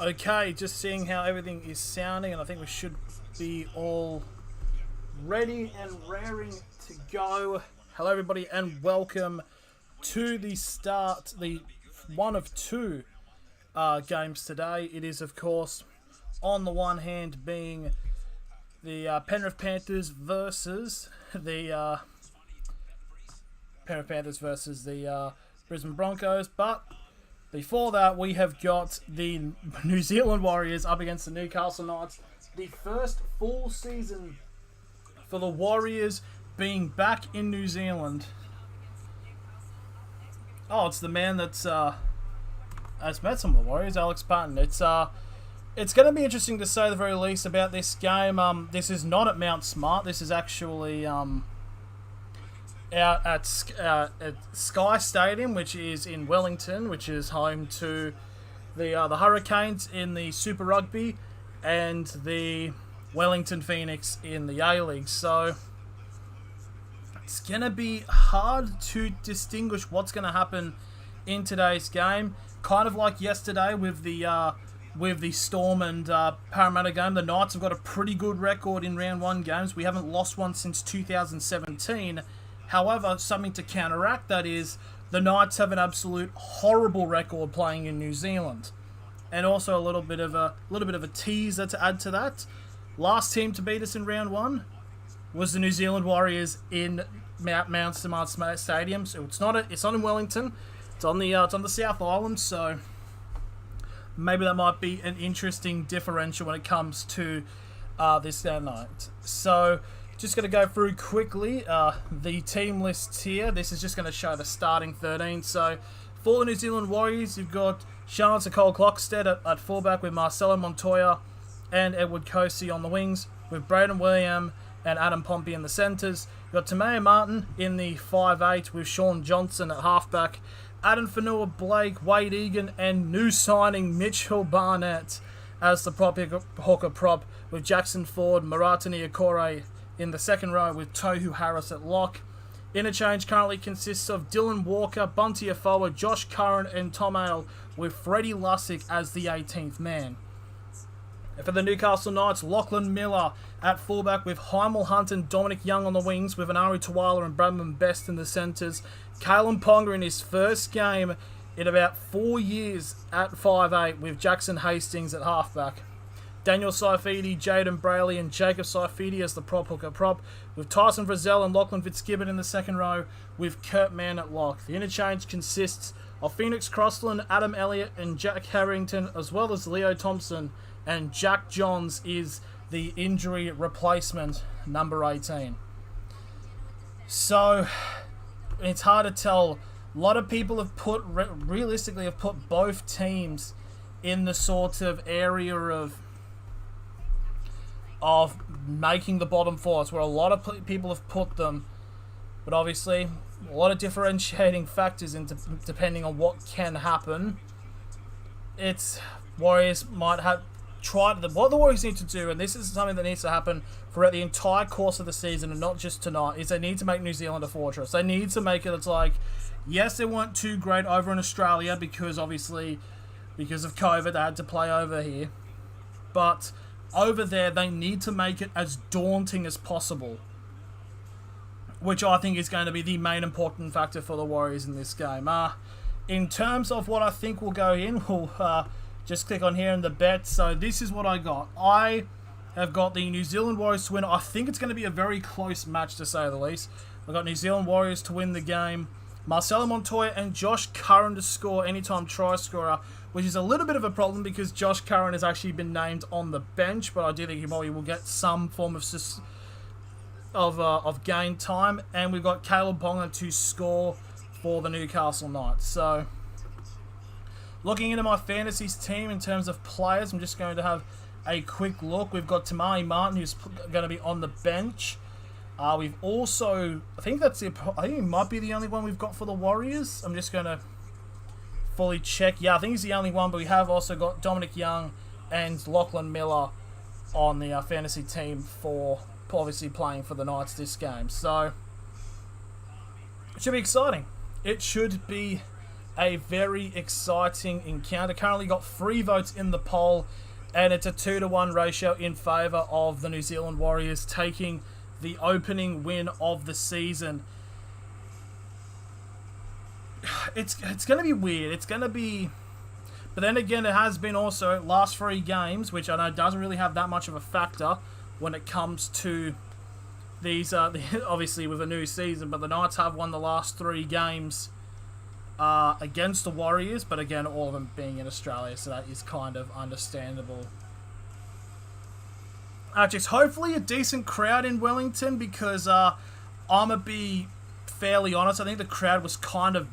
Okay, just seeing how everything is sounding, and I think we should be all ready and raring to go. Hello, everybody, and welcome to the start, the one of two games today. It is, of course, on the one hand, being the Penrith Panthers versus the Brisbane Broncos, but before that, we have got the New Zealand Warriors up against the Newcastle Knights. The first full season for the Warriors being back in New Zealand. Oh, it's the man that's has met some of the Warriors, Alex Patton. It's going to be interesting to say the very least about this game. This is not at Mount Smart. This is actually out at Sky Stadium, which is in Wellington, which is home to the Hurricanes in the Super Rugby and the Wellington Phoenix in the A-League. So it's going to be hard to distinguish what's going to happen in today's game. Kind of like yesterday with the Storm and Parramatta game. The Knights have got a pretty good record in round one games. We haven't lost one since 2017. However, something to counteract that is the Knights have an absolute horrible record playing in New Zealand, and also a little bit of a teaser to add to that. Last team to beat us in round one was the New Zealand Warriors in Mount Smart Stadium. So it's not in Wellington. It's on the South Island. So maybe that might be an interesting differential when it comes to this night. So just going to go through quickly the team lists here. This is just going to show the starting 13. So for the New Zealand Warriors, you've got Charles Cole Clockstead at fullback with Marcelo Montoya and Edward Kosi on the wings, with Braden William and Adam Pompey in the centres. You've got Tamea Martin in the 5'8", with Sean Johnson at halfback, Adam Fanua Blake, Wade Egan, and new signing Mitchell Barnett as the hooker prop, with Jackson Ford, Marata Niokore in the second row, with Tohu Harris at lock. Interchange currently consists of Dylan Walker, Bunty Afoa, Josh Curran, and Tom Ale, with Freddie Lussick as the 18th man. And for the Newcastle Knights, Lachlan Miller at fullback, with Heimel Hunt and Dominic Young on the wings, with Anari Tawala and Bradman Best in the centres. Kalen Ponga in his first game in about 4 years at 5'8", with Jackson Hastings at halfback. Daniel Saifidi, Jaden Brayley, and Jacob Saifidi as the hooker prop, with Tyson Frizzell and Lachlan Fitzgibbon in the second row, with Kurt Mann at lock. The interchange consists of Phoenix Crossland, Adam Elliott, and Jack Harrington, as well as Leo Thompson, and Jack Johns is the injury replacement, number 18. So it's hard to tell. A lot of people have realistically put both teams in the sort of area of making the bottom four. It's where a lot of people have put them, but obviously a lot of differentiating factors depending on what can happen. It's Warriors might have tried what the Warriors need to do, and this is something that needs to happen throughout the entire course of the season and not just tonight, is they need to make New Zealand a fortress. They need to make it, it's like, yes, they weren't too great over in Australia because of COVID they had to play over here, but over there, they need to make it as daunting as possible, which I think is going to be the main important factor for the Warriors in this game. In terms of what I think will go in, we'll just click on here in the bet. So this is what I got. I have got the New Zealand Warriors to win. I think it's going to be a very close match, to say the least. I've got New Zealand Warriors to win the game, Marcelo Montoya and Josh Curran to score anytime try scorer, which is a little bit of a problem because Josh Curran has actually been named on the bench, but I do think he probably will get some form of game time. And we've got Caleb Ponga to score for the Newcastle Knights. So looking into my fantasies team in terms of players, I'm just going to have a quick look. We've got Tamai Martin, who's going to be on the bench. We've also, I think it might be the only one we've got for the Warriors. I'm just going to fully check. Yeah, I think he's the only one, but we have also got Dominic Young and Lachlan Miller on the fantasy team for obviously playing for the Knights this game. So it should be exciting. It should be a very exciting encounter. Currently got 3 votes in the poll, and it's a 2-to-1 ratio in favour of the New Zealand Warriors taking the opening win of the season. It's going to be weird. It's going to be... But then again, it has been also last 3 games, which I know doesn't really have that much of a factor when it comes to these, obviously with a new season, but the Knights have won the last 3 games against the Warriors, but again, all of them being in Australia, so that is kind of understandable. Just hopefully a decent crowd in Wellington, because I'm going to be fairly honest, I think the crowd was kind of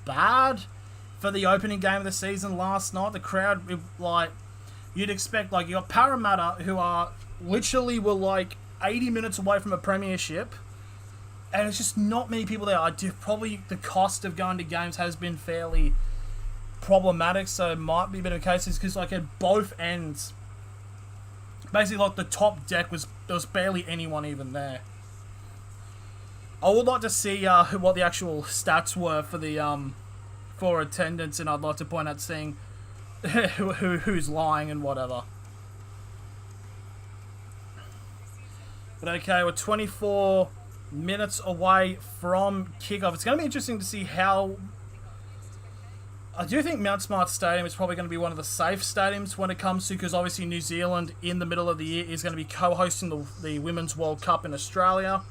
bad for the opening game of the season last night. The crowd, you'd expect, you got Parramatta, who literally were 80 minutes away from a premiership, and it's just not many people there. Probably the cost of going to games has been fairly problematic, so it might be a bit of a case, because at both ends, basically the top deck there was barely anyone even there. I would like to see what the actual stats were for the for attendance, and I'd like to point out seeing who's lying and whatever. But okay, we're 24 minutes away from kickoff. It's going to be interesting to see how... I do think Mount Smart Stadium is probably going to be one of the safe stadiums when it comes to, because obviously New Zealand in the middle of the year is going to be co-hosting the Women's World Cup in Australia,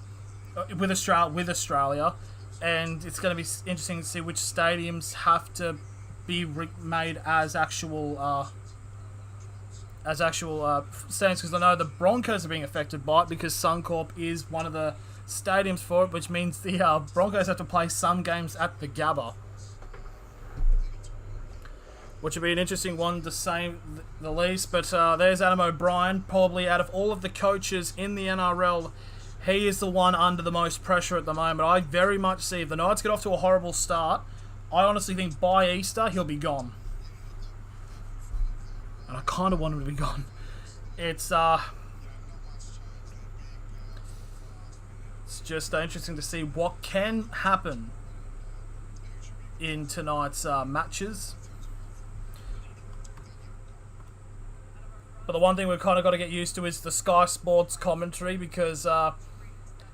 with Australia, and it's going to be interesting to see which stadiums have to be made as actual stadiums, because I know the Broncos are being affected by it, because Suncorp is one of the stadiums for it, which means the Broncos have to play some games at the Gabba, which would be an interesting one to say the least. But there's Adam O'Brien, probably out of all of the coaches in the NRL, he is the one under the most pressure at the moment. I very much see if the Knights get off to a horrible start, I honestly think by Easter he'll be gone. And I kind of want him to be gone. It's just interesting to see what can happen in tonight's matches. But the one thing we've kind of got to get used to is the Sky Sports commentary, because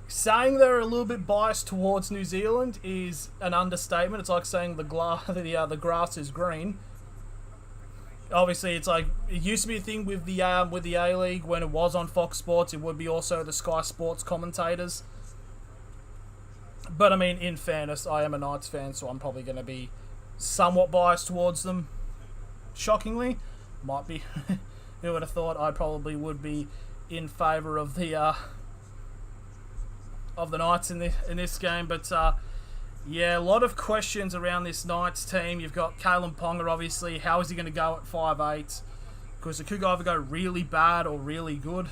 saying they're a little bit biased towards New Zealand is an understatement. It's like saying the grass is green. Obviously, it's it used to be a thing with the A-League when it was on Fox Sports. It would be also the Sky Sports commentators. But I mean, in fairness, I am a Knights fan, so I'm probably going to be somewhat biased towards them. Shockingly, might be. Who would have thought I probably would be in favour of the Knights in this game? But yeah, a lot of questions around this Knights team. You've got Kalen Ponga, obviously. How is he going to go at 5'8"? Because it could either go really bad or really good,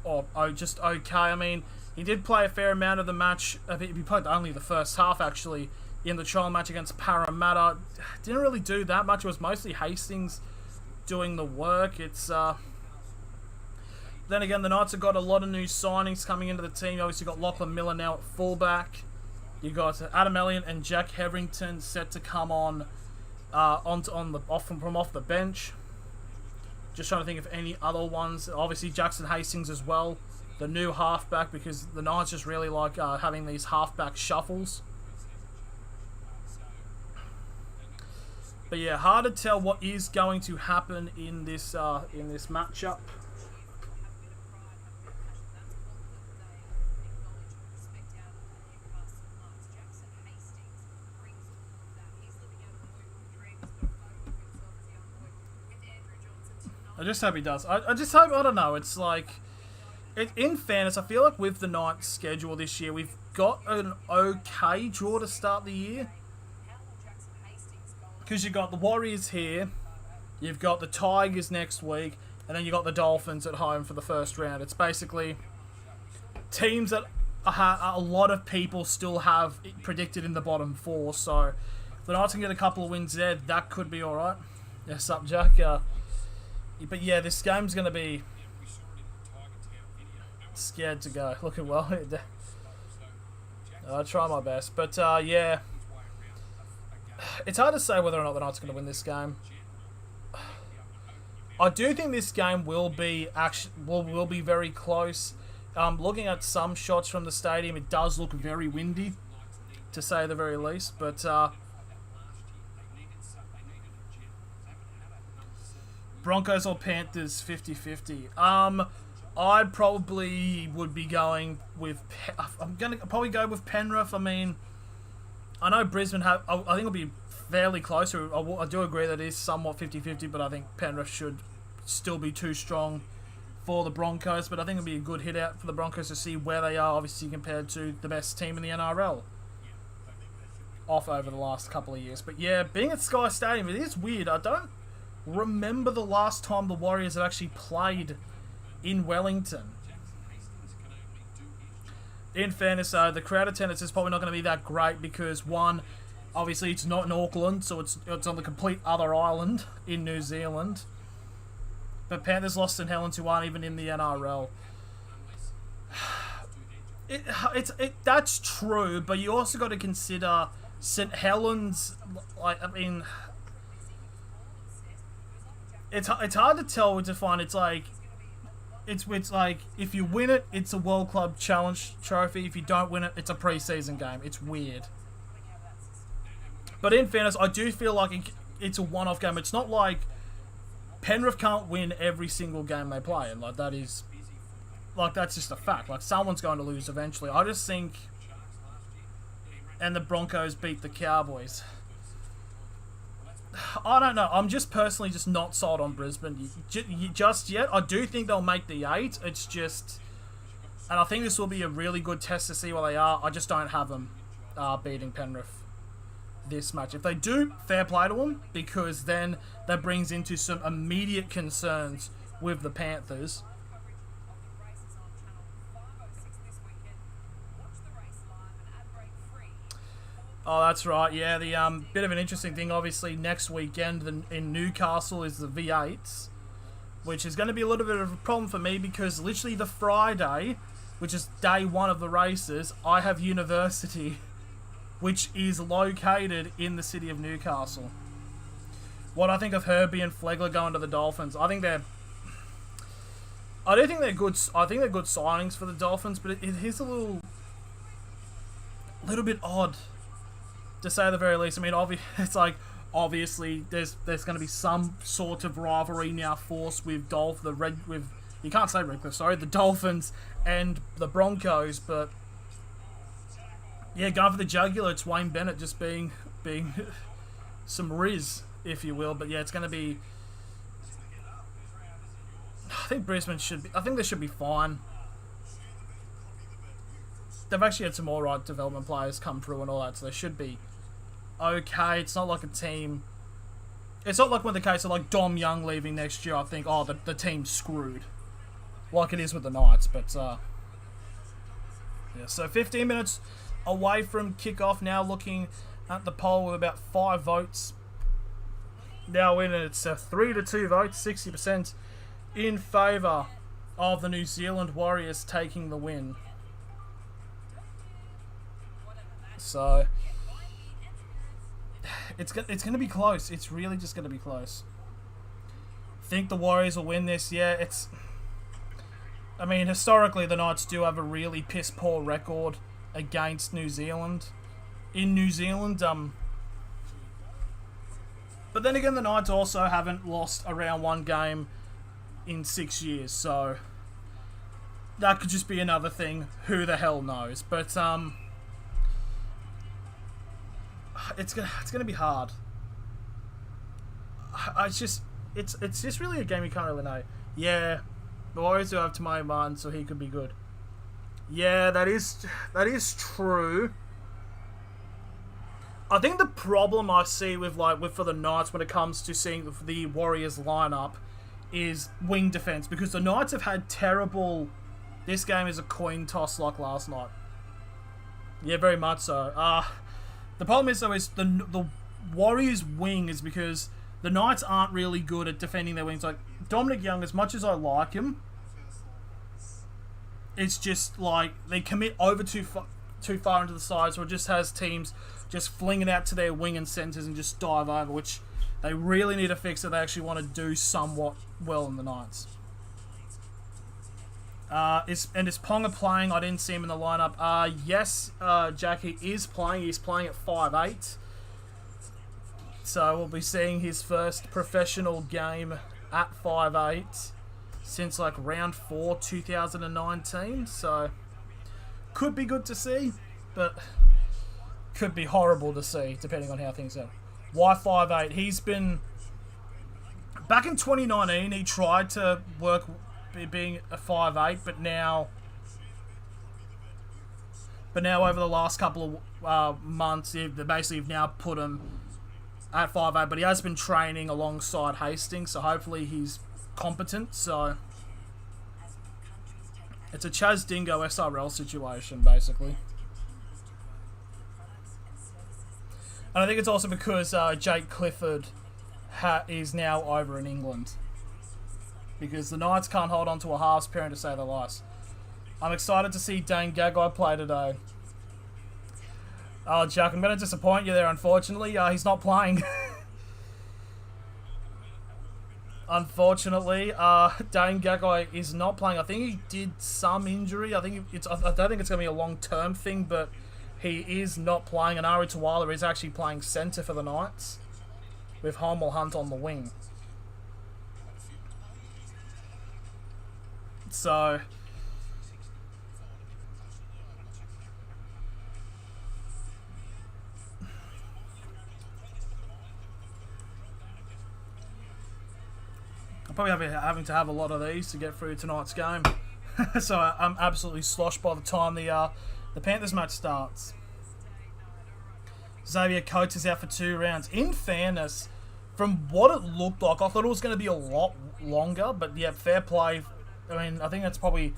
or just okay. I mean, he did play a fair amount of the match. He played only the first half, actually, in the trial match against Parramatta. Didn't really do that much. It was mostly Hastings doing the work. It's then again, the Knights have got a lot of new signings coming into the team. Obviously, got Lachlan Miller now at fullback. You got Adam Elliott and Jack Hetherington set to come on from off the bench. Just trying to think of any other ones. Obviously, Jackson Hastings as well, the new halfback, because the Knights just really like having these halfback shuffles. But yeah, hard to tell what is going to happen in this matchup. I just hope he does. I just hope, I don't know, it's in fairness, I feel like with the Knights' schedule this year, we've got an okay draw to start the year. Because you've got the Warriors here, you've got the Tigers next week, and then you've got the Dolphins at home for the first round. It's basically teams that a lot of people still have predicted in the bottom 4, so if the Knights can get a couple of wins there, that could be alright. Yes, up, Jack. But yeah, this game's going to be scared to go. Looking well. I'll try my best. But yeah, It's hard to say whether or not the Knights are going to win this game. I do think this game will be will be very close. Looking at some shots from the stadium, it does look very windy, to say the very least. But Broncos or Panthers 50-50. I probably would be going with... I'm going to probably go with Penrith. I mean, I know Brisbane have... I think it'll be fairly close. I do agree that it is somewhat 50-50, but I think Penrith should still be too strong for the Broncos. But I think it'll be a good hit out for the Broncos to see where they are, obviously, compared to the best team in the NRL off over the last couple of years. But yeah, being at Sky Stadium, it is weird. I don't remember the last time the Warriors have actually played in Wellington. In fairness, though, the crowd attendance is probably not going to be that great because, one, obviously it's not in Auckland, so it's on the complete other island in New Zealand. But Panthers lost St Helens, who aren't even in the NRL. That's true, but you also got to consider St Helens. Like, I mean, it's hard to tell to find. It's like if you win it, it's a World Club Challenge trophy. If you don't win it, it's a pre-season game. It's weird. But in fairness, I do feel like it's a one-off game. It's not like Penrith can't win every single game they play, and that's just a fact. Like, someone's going to lose eventually. I just think, and the Broncos beat the Cowboys. I don't know. I'm just personally just not sold on Brisbane just yet. I do think they'll make the 8. It's just... And I think this will be a really good test to see where they are. I just don't have them beating Penrith this match. If they do, fair play to them, because then that brings into some immediate concerns with the Panthers. Oh, that's right. Yeah, the bit of an interesting thing, obviously, next weekend in Newcastle is the V8s, which is going to be a little bit of a problem for me because literally the Friday, which is day 1 of the races, I have university, which is located in the city of Newcastle. What I think of Herbie and Flegler going to the Dolphins, I do think they're good. I think they're good signings for the Dolphins, but it is a little bit odd, to say the very least. I mean, obviously there's going to be some sort of rivalry now forced with the Dolphins and the Broncos, but yeah, going for the jugular, it's Wayne Bennett just being some riz, if you will. But yeah, it's going to be... I think Brisbane should be... I think they should be fine. They've actually had some alright development players come through and all that, so they should be okay. It's not like a team... It's not like when the case of like Dom Young leaving next year, I think, oh, the team's screwed. Like it is with the Knights, but... yeah, so 15 minutes away from kickoff now, looking at the poll with about 5 votes now in, and it's 3-2 votes, 60% in favour of the New Zealand Warriors taking the win. So it's going to be close. It's really just going to be close. Think the Warriors will win this? Yeah, I mean, historically, the Knights do have a really piss-poor record against New Zealand. In New Zealand, but then again, the Knights also haven't lost a round 1 game in 6 years, so that could just be another thing. Who the hell knows? But it's gonna be hard. It's just really a game you can't really know. Yeah, the Warriors do have Tamai Martin, so he could be good. Yeah, that is true. I think the problem I see with for the Knights when it comes to seeing the Warriors lineup is wing defense, because the Knights have had terrible... This game is a coin toss like last night. Yeah, very much so. The problem is, though, is the Warriors' wing is because the Knights aren't really good at defending their wings. Like, Dominic Young, as much as I like him, it's just like they commit over too far into the sides, or it just has teams just fling it out to their wing and centres and just dive over, which they really need to fix if they actually want to do somewhat well in the Knights. Is Ponga playing? I didn't see him in the lineup. Yes, Jack, he is playing. He's playing at 5'8". So we'll be seeing his first professional game at 5'8" since like round 4, 2019. So could be good to see, but could be horrible to see depending on how things go. Why 5'8"? He's been back in 2019. He tried to work being a 5'8", but now over the last couple of months, they basically have now put him at 5'8", but he has been training alongside Hastings, so hopefully he's competent. So it's a Chaz Dingo SRL situation, basically. And I think it's also because Jake Clifford is now over in England. Because the Knights can't hold on to a halves pairing to save their lives. I'm excited to see Dane Gagai play today. Oh, Jack, I'm going to disappoint you there, unfortunately. He's not playing. Unfortunately, Dane Gagai is not playing. I think he did some injury. I don't think it's going to be a long-term thing, but he is not playing. And Ari Tawala is actually playing centre for the Knights, with Homel Hunt on the wing. So I'll probably having to have a lot of these to get through tonight's game. So I'm absolutely sloshed by the time the Panthers match starts. Xavier Coates is out for 2 rounds. In fairness, from what it looked like, I thought it was going to be a lot longer, but yeah, fair play. I mean, I think that's probably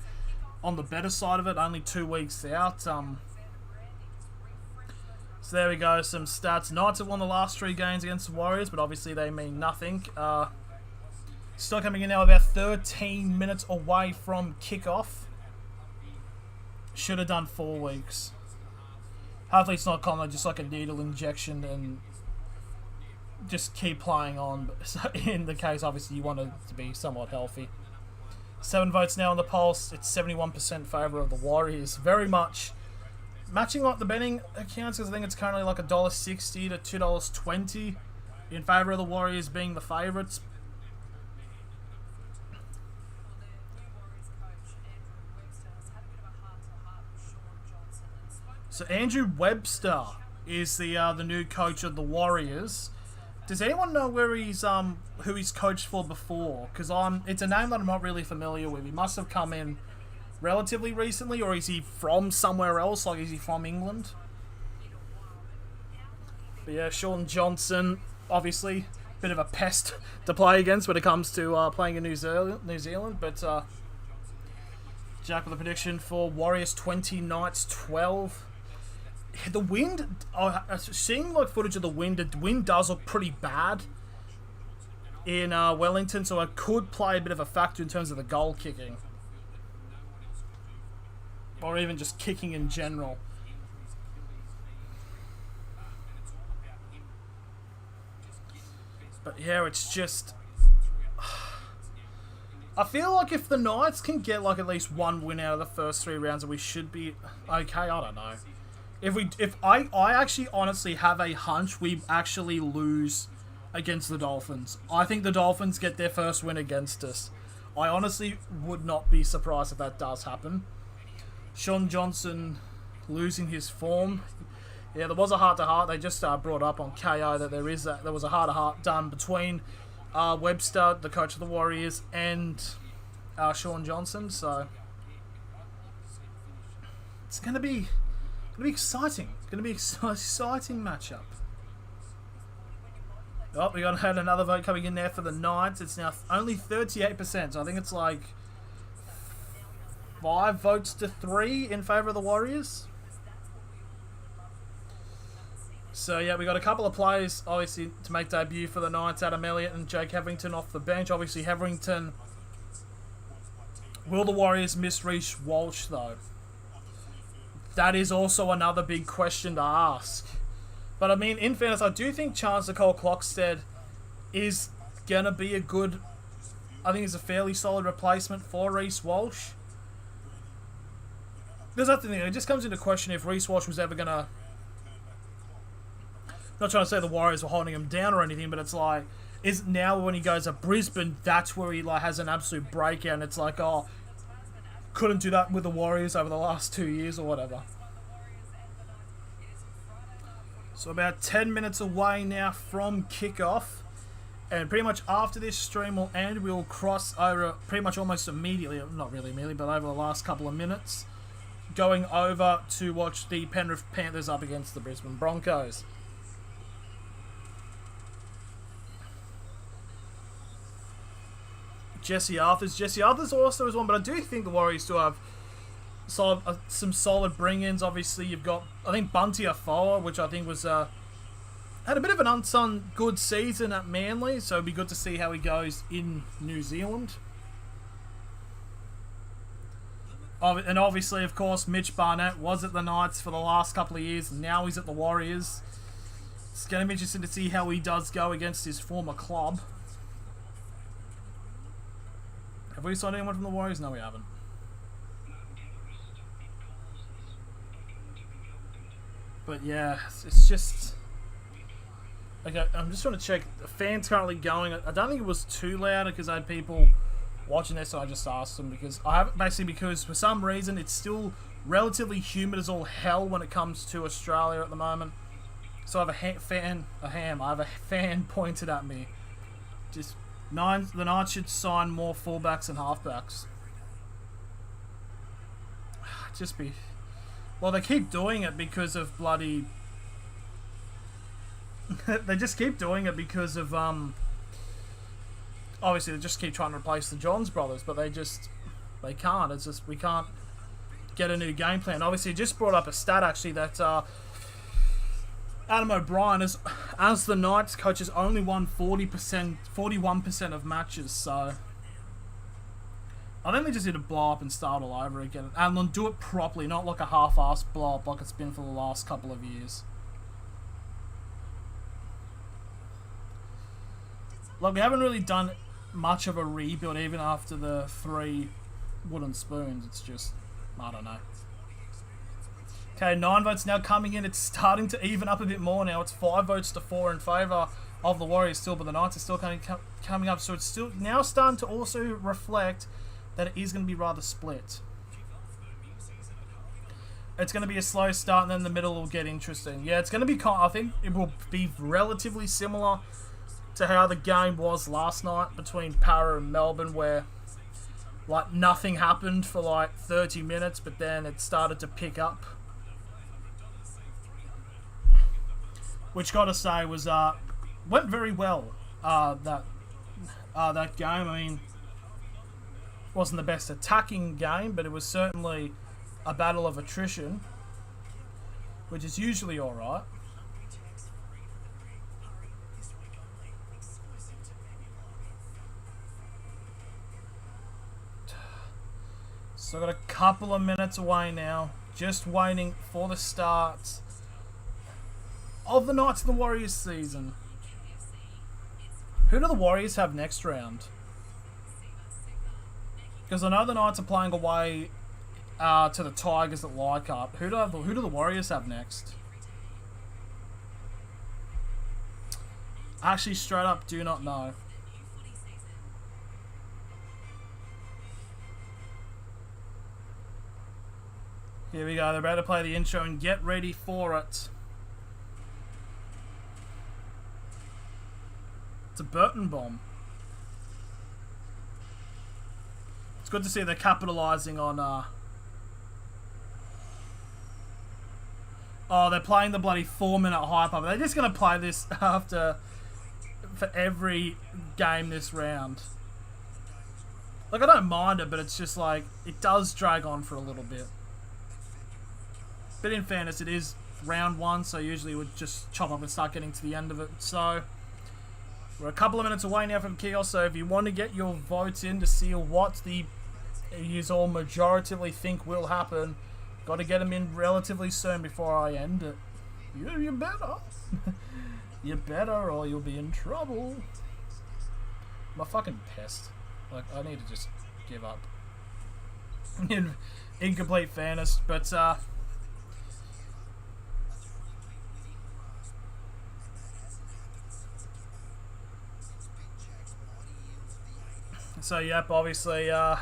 on the better side of it, only 2 weeks out. So there we go, some stats. Knights have won the last 3 games against the Warriors, but obviously they mean nothing. Still coming in now about 13 minutes away from kickoff. Should have done 4 weeks. Hopefully it's not common, just like a needle injection and just keep playing on. In the case, obviously, you want it to be somewhat healthy. 7 votes now on the pulse. It's 71% favour of the Warriors. Very much matching like the betting accounts, because I think it's currently like $1.60 to $2.20 in favour of the Warriors being the favourites. So Andrew Webster is the new coach of the Warriors. Does anyone know where he's who he's coached for before? Because it's a name that I'm not really familiar with. He must have come in relatively recently, or is he from somewhere else? Like, is he from England? But yeah, Sean Johnson, obviously, bit of a pest to play against when it comes to playing in New Zealand. But Jack with a prediction for Warriors 20, Knights 12. The wind, seeing like footage of the wind does look pretty bad in Wellington, so it could play a bit of a factor in terms of the goal kicking. Or even just kicking in general. But yeah, it's just... I feel like if the Knights can get like at least 1 win out of the first 3 rounds, we should be okay. I don't know. If I actually honestly have a hunch we actually lose against the Dolphins. I think the Dolphins get their first win against us. I honestly would not be surprised if that does happen. Sean Johnson losing his form. Yeah, there was a heart-to-heart. They just brought up on KO that there was a heart-to-heart done between Webster, the coach of the Warriors, and Sean Johnson. So it's going to be exciting. It's going to be an exciting matchup. Oh, we had another vote coming in there for the Knights. It's now only 38%, so I think it's like 5 votes to 3 in favour of the Warriors. So yeah, we got a couple of players obviously to make debut for the Knights. Adam Elliott and Jake Hetherington off the bench. Obviously Hetherington. Will the Warriors miss Reece Walsh though? That is also another big question to ask. But I mean, in fairness, I do think Chancellor Cole Clockstead is going to be a good... I think he's a fairly solid replacement for Reece Walsh. There's nothing there. It just comes into question if Reece Walsh was ever going to... Not trying to say the Warriors were holding him down or anything, but it's like... Is now when he goes to Brisbane, that's where he like has an absolute breakout, and it's like, oh, couldn't do that with the Warriors over the last 2 years or whatever. So about 10 minutes away now from kickoff, and pretty much after this stream will end, we'll cross over pretty much almost immediately, not really immediately, but over the last couple of minutes, going over to watch the Penrith Panthers up against the Brisbane Broncos. Jesse Arthur's also is one, but I do think the Warriors still have some solid bring-ins. Obviously, you've got, I think, Bunty Afoa, which I think was had a bit of an unsung good season at Manly, so it'd be good to see how he goes in New Zealand. And obviously, of course, Mitch Barnett was at the Knights for the last couple of years. Now he's at the Warriors. It's going to be interesting to see how he does go against his former club. Have we signed anyone from the Warriors? No, we haven't. But yeah, it's just... Okay, I'm just trying to check. The fans currently going. I don't think it was too loud because I had people watching this, so I just asked them because I have basically because for some reason it's still relatively humid as all hell when it comes to Australia at the moment. So I have I have a fan pointed at me. Just... The Knights should sign more fullbacks and halfbacks. Just be... Well, they keep doing it because of bloody... They just keep doing it because of, obviously, they just keep trying to replace the Johns brothers, but they can't. It's just, we can't get a new game plan. Obviously, it just brought up a stat, actually, that, Adam O'Brien, as the Knights coach, has only won 41% of matches, so I think they just need to blow up and start all over again. And do it properly, not like a half-assed blow up like it's been for the last couple of years. Like, we haven't really done much of a rebuild even after the 3 wooden spoons. It's just, I don't know. Okay, 9 votes now coming in. It's starting to even up a bit more now. It's 5 votes to 4 in favour of the Warriors still, but the Knights are still coming up. So it's still now starting to also reflect that it is going to be rather split. It's going to be a slow start, and then the middle will get interesting. Yeah, it's going to be... I think it will be relatively similar to how the game was last night between Para and Melbourne, where like nothing happened for like 30 minutes, but then it started to pick up. Which, gotta say, was went very well. That game. I mean, wasn't the best attacking game, but it was certainly a battle of attrition, which is usually all right. So I've got a couple of minutes away now, just waiting for the start of the Knights and the Warriors season. Who do the Warriors have next round? Because I know the Knights are playing away to the Tigers at Leichhardt. Who do the Warriors have next? Actually, straight up, do not know. Here we go. They're about to play the intro and get ready for it. It's a Burton bomb. It's good to see they're capitalising on... Oh, they're playing the bloody 4-minute hype up. They're just going to play this for every game this round. Like, I don't mind it, but it's just like, it does drag on for a little bit. But in fairness, it is round 1, so usually we'd just chop up and start getting to the end of it. So, we're a couple of minutes away now from kickoff, so if you want to get your votes in to see what you all majoritively think will happen, got to get them in relatively soon before I end it. You better. You better or you'll be in trouble. I'm a fucking pest. Like, I need to just give up. In complete fairness, but so yep, obviously, yeah,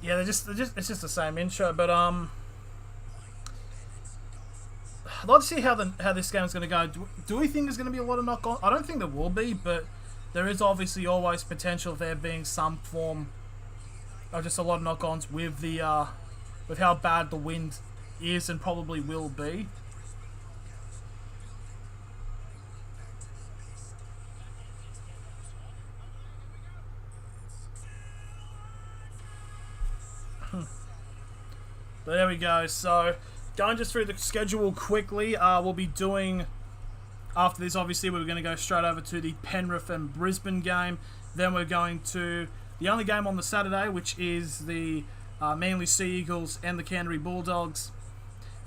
they're just it's just the same intro, but I'd like to see how this game's going to go. Do we think there's going to be a lot of knock on? I don't think there will be, but there is obviously always potential of there being some form of just a lot of knock-ons with the with how bad the wind is and probably will be. But there we go. So, going just through the schedule quickly, we'll be doing, after this, obviously, we're going to go straight over to the Penrith and Brisbane game. Then we're going to the only game on the Saturday, which is the Manly Sea Eagles and the Canterbury Bulldogs.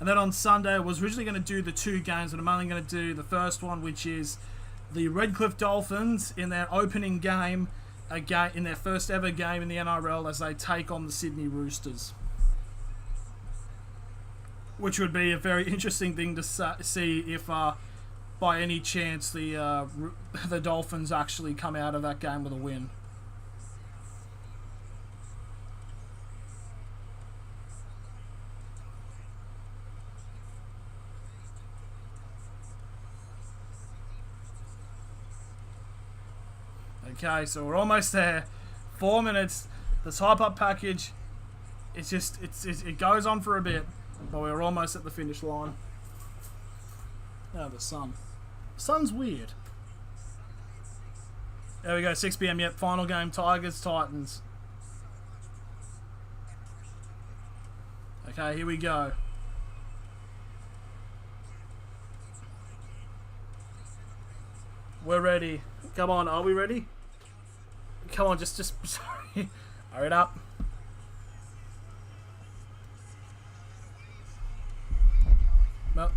And then on Sunday, I was originally going to do the two games, but I'm only going to do the first one, which is the Redcliffe Dolphins in their opening game, in their first ever game in the NRL, as they take on the Sydney Roosters. Which would be a very interesting thing to see if, by any chance, the Dolphins actually come out of that game with a win. Okay, so we're almost there. 4 minutes. The type up package, it goes on for a bit. But we're almost at the finish line. Oh, the sun. The sun's weird. There we go, 6 PM, yep, final game, Tigers, Titans. Okay, here we go. We're ready. Come on, are we ready? Come on, just sorry. Hurry it up. Well,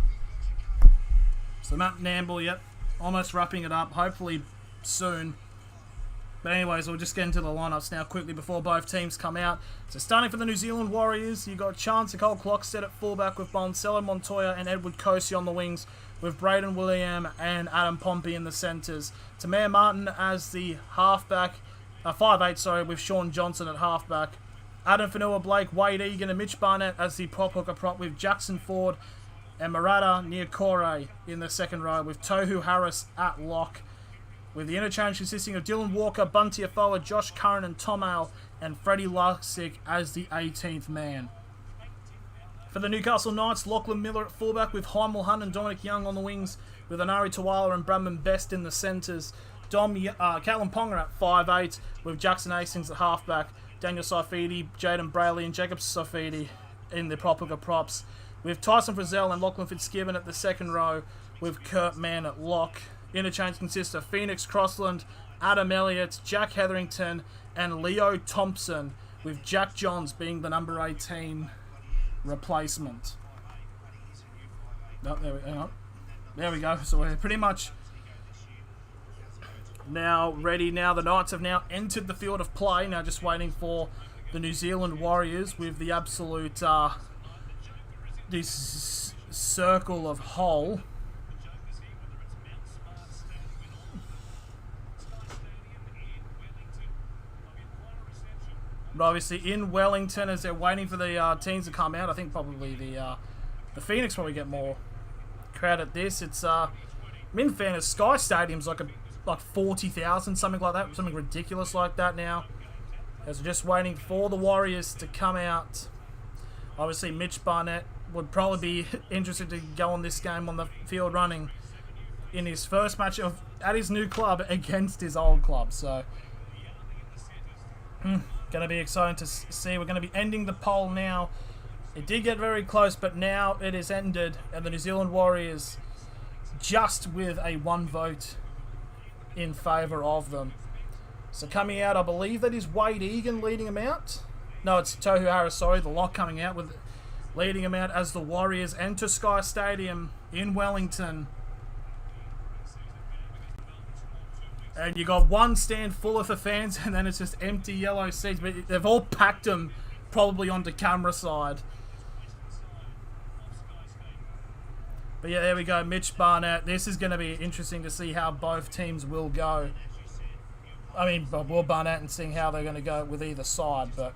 so Matt Namble, yep, almost wrapping it up, hopefully soon. But anyways, we'll just get into the lineups now quickly before both teams come out. So starting for the New Zealand Warriors, you've got Chance Cole Clockstead at fullback with Boncello Montoya and Edward Kosi on the wings, with Braden William and Adam Pompey in the centres. Tamir Martin as the halfback, 5'8", sorry, with Sean Johnson at halfback. Adam Fanua-Blake, Wade Egan and Mitch Barnett as the prop hooker prop, with Jackson Ford and Murata Niokore in the second row, with Tohu Harris at lock, with the interchange consisting of Dylan Walker, Bunty Afoa, Josh Curran and Tom Ale, and Freddie Luxick as the 18th man. For the Newcastle Knights, Lachlan Miller at fullback, with Heimel Hunt and Dominic Young on the wings, with Anari Tawala and Bradman Best in the centres. Callum Ponga at 5'8", with Jackson Hastings at halfback, Daniel Saifidi, Jaden Brayley and Jacob Saifidi in the prop hooker props, with Tyson Frizzell and Lachlan Fitzgibbon at the second row, with Kurt Mann at lock. Interchange consists of Phoenix Crossland, Adam Elliott, Jack Hetherington, and Leo Thompson, with Jack Johns being the number 18 replacement. Oh, there we go. So we're pretty much now ready. Now the Knights have now entered the field of play. Now just waiting for the New Zealand Warriors with the absolute this circle of hole. But obviously in Wellington, as they're waiting for the teams to come out, I think probably the Phoenix probably get more credit. This it's in fairness, Sky Stadium's like 40,000, something like that, something ridiculous like that now. As we're just waiting for the Warriors to come out. Obviously Mitch Barnett would probably be interested to go on this game on the field running in his first match at his new club against his old club. So, going to be exciting to see. We're going to be ending the poll now. It did get very close, but now it is ended, and the New Zealand Warriors just with a 1 vote in favour of them. So coming out, I believe that is Wade Egan leading them out. No, it's Tohu Harris, sorry, the lock coming out with leading them out as the Warriors enter Sky Stadium in Wellington. And you got one stand full of the fans, and then it's just empty yellow seats. But they've all packed them probably onto camera side. But yeah, there we go. Mitch Barnett. This is going to be interesting to see how both teams will go. I mean, Will Barnett and seeing how they're going to go with either side. But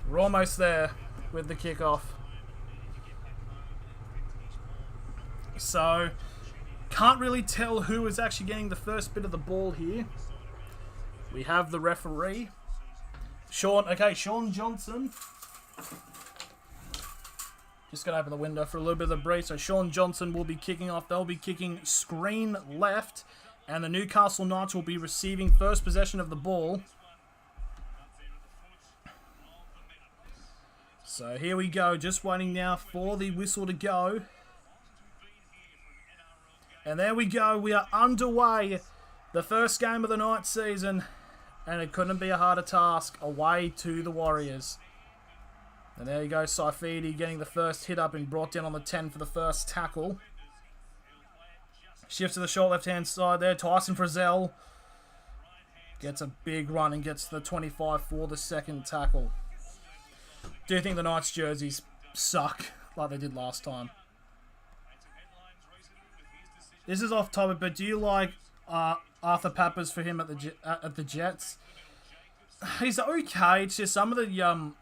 we're almost there with the kickoff. So can't really tell who is actually getting the first bit of the ball here. We have the referee. Sean Johnson. Just going to open the window for a little bit of the breeze. So Sean Johnson will be kicking off. They'll be kicking screen left. And the Newcastle Knights will be receiving first possession of the ball. So here we go. Just waiting now for the whistle to go. And there we go. We are underway. The first game of the night season. And it couldn't be a harder task. Away to the Warriors. And there you go. Saifidi getting the first hit up and brought down on the 10 for the first tackle. Shifts to the short left-hand side there. Tyson Frizzell gets a big run and gets the 25 for the second tackle. Do you think the Knights jerseys suck like they did last time? This is off topic, but do you like Arthur Pappers for him at the Jets? He's okay. It's just some of the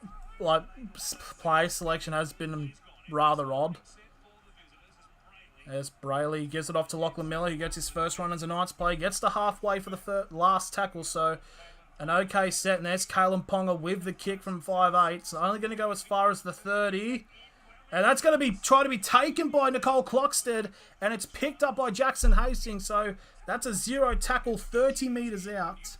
play selection has been rather odd. There's Brayley, gives it off to Lachlan Miller, who gets his first run as a Knights play, gets to halfway for the last tackle, so an okay set, and there's Kalen Ponga with the kick from 5'8", so only going to go as far as the 30, and that's going to be try to be taken by Nicole Clockstead, and it's picked up by Jackson Hastings, so that's a 0 tackle 30 metres out.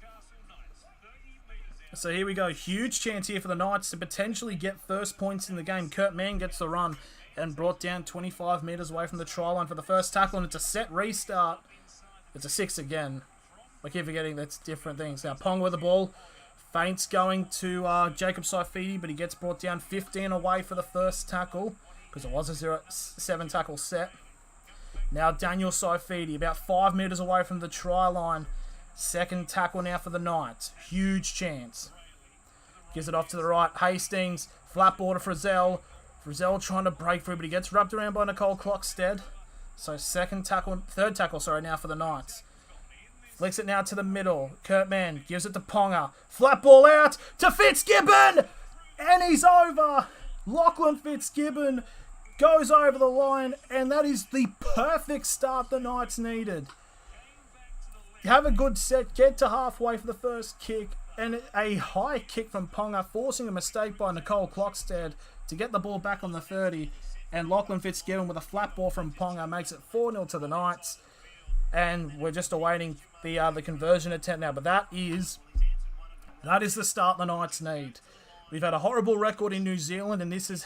So here we go, huge chance here for the Knights to potentially get first points in the game. Kurt Mann gets the run and brought down 25 metres away from the try line for the first tackle, and it's a set restart. It's a 6 again. I keep forgetting that's different things. Now Pong with the ball, feints going to Jacob Saifidi, but he gets brought down 15 away for the first tackle, because it was a 7 tackle set. Now Daniel Saifidi, about 5 metres away from the try line. Second tackle now for the Knights. Huge chance. Gives it off to the right. Hastings, flat ball to Frizzell. Frizzell trying to break through, but he gets wrapped around by Nicole Clockstead. So third tackle now for the Knights. Flicks it now to the middle. Kurt Mann gives it to Ponga. Flat ball out to Fitzgibbon! And he's over! Lachlan Fitzgibbon goes over the line, and that is the perfect start the Knights needed. Have a good set, get to halfway for the first kick, and a high kick from Ponga, forcing a mistake by Nicole Clockstead to get the ball back on the 30, and Lachlan Fitzgibbon with a flat ball from Ponga makes it 4-0 to the Knights, and we're just awaiting the conversion attempt now, but that is the start the Knights need. We've had a horrible record in New Zealand, and this is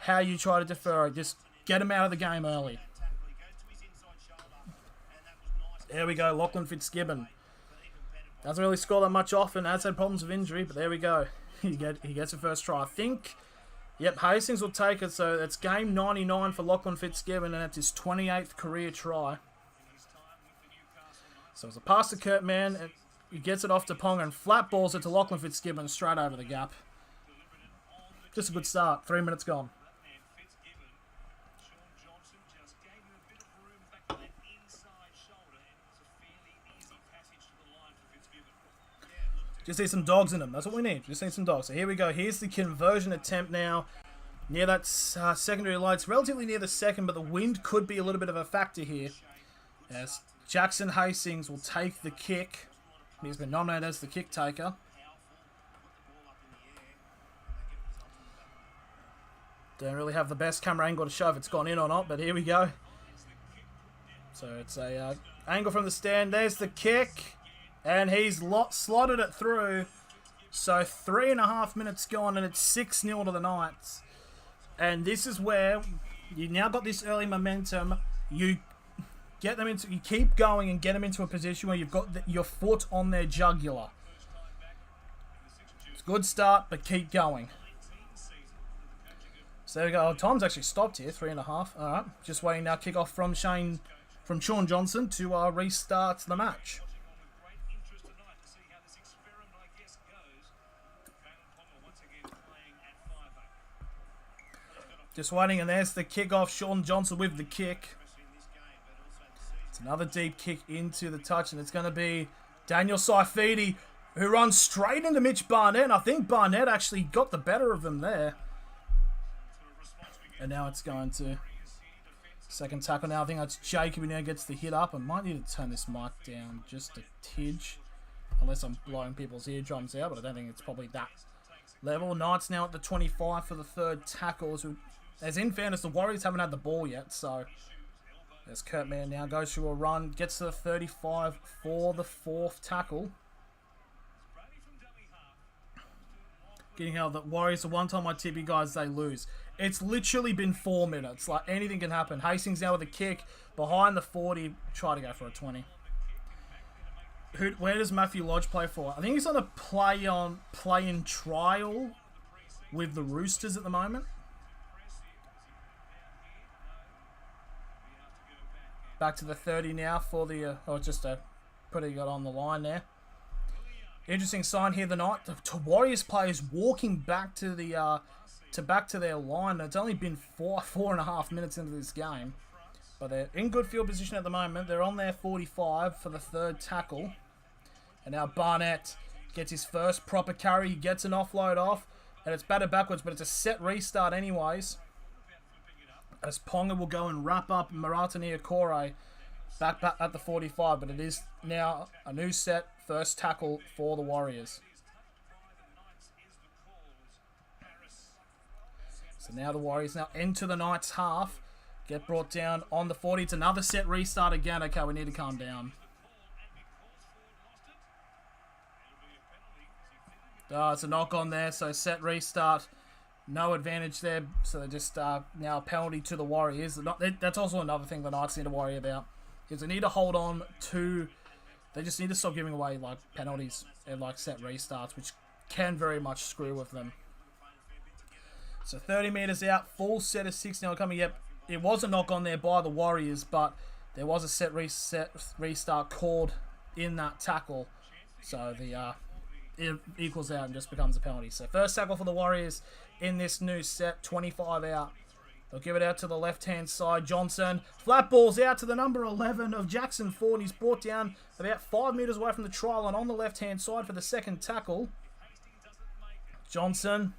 how you try to defer it. Just get them out of the game early. There we go, Lachlan Fitzgibbon. Doesn't really score that much often, has had problems with injury, but there we go. He gets a first try. I think, yep, Hastings will take it, so it's game 99 for Lachlan Fitzgibbon, and it's his 28th career try. So it's a pass to Kurt Mann, and he gets it off to Ponga and flat balls it to Lachlan Fitzgibbon straight over the gap. Just a good start. 3 minutes gone. Just need some dogs in them. That's what we need. Just need some dogs. So here we go. Here's the conversion attempt now. Near that secondary line. It's relatively near the second, but the wind could be a little bit of a factor here. Yes, Jackson Hastings will take the kick. He's been nominated as the kick taker. Don't really have the best camera angle to show if it's gone in or not, but here we go. So it's a angle from the stand. There's the kick. And he's slotted it through. So 3.5 minutes gone, and it's 6-0 to the Knights. And this is where you now got this early momentum. You keep going and get them into a position where you've got your foot on their jugular. It's a good start, but keep going. So there we go. Time's actually stopped here, 3.5. All right, just waiting now. Kick-off from Sean Johnson to restart the match. Just waiting, and there's the kick-off. Sean Johnson with the kick. It's another deep kick into the touch, and it's going to be Daniel Saifidi, who runs straight into Mitch Barnett. And I think Barnett actually got the better of him there. And now it's going to second tackle now. I think that's Jacob who now gets the hit up. I might need to turn this mic down just a tidge. Unless I'm blowing people's eardrums out, but I don't think it's probably that level. Knights now at the 25 for the third tackle. As in fairness, the Warriors haven't had the ball yet, so there's Kurtman now, goes through a run, gets to the 35 for the fourth tackle. Getting how the Warriors, the one time I tip you guys, they lose. It's literally been 4 minutes. Like, anything can happen. Hastings now with a kick behind the 40, try to go for a 20. Where does Matthew Lodge play for? I think he's on a play-in trial with the Roosters at the moment. Back to the 30 now for the... putting it on the line there. Interesting sign here tonight. The Warriors players walking back to the back to their line. It's only been 4.5 minutes into this game, but they're in good field position at the moment. They're on their 45 for the third tackle, and now Barnett gets his first proper carry. He gets an offload off, and it's batted backwards, but it's a set restart anyways. As Ponga will go and wrap up Maratania Kore back at the 45, but it is now a new set, first tackle for the Warriors. So now the Warriors now enter the Knights half, get brought down on the 40. It's another set restart again. Okay, we need to calm down. It's a knock on there, so set restart. No advantage there, so they just now a penalty to the Warriors. That's also another thing the Knights need to worry about, is they need to hold on to... They just need to stop giving away like penalties and like set restarts, which can very much screw with them. So 30 metres out, full set of 6 now coming. Yep, it was a knock on there by the Warriors, but there was a set restart called in that tackle. So it equals out and just becomes a penalty. So first tackle for the Warriors in this new set, 25 out. They'll give it out to the left-hand side. Johnson, flat balls out to the number 11 of Jackson Ford. He's brought down about 5 metres away from the try line on the left-hand side for the second tackle. Johnson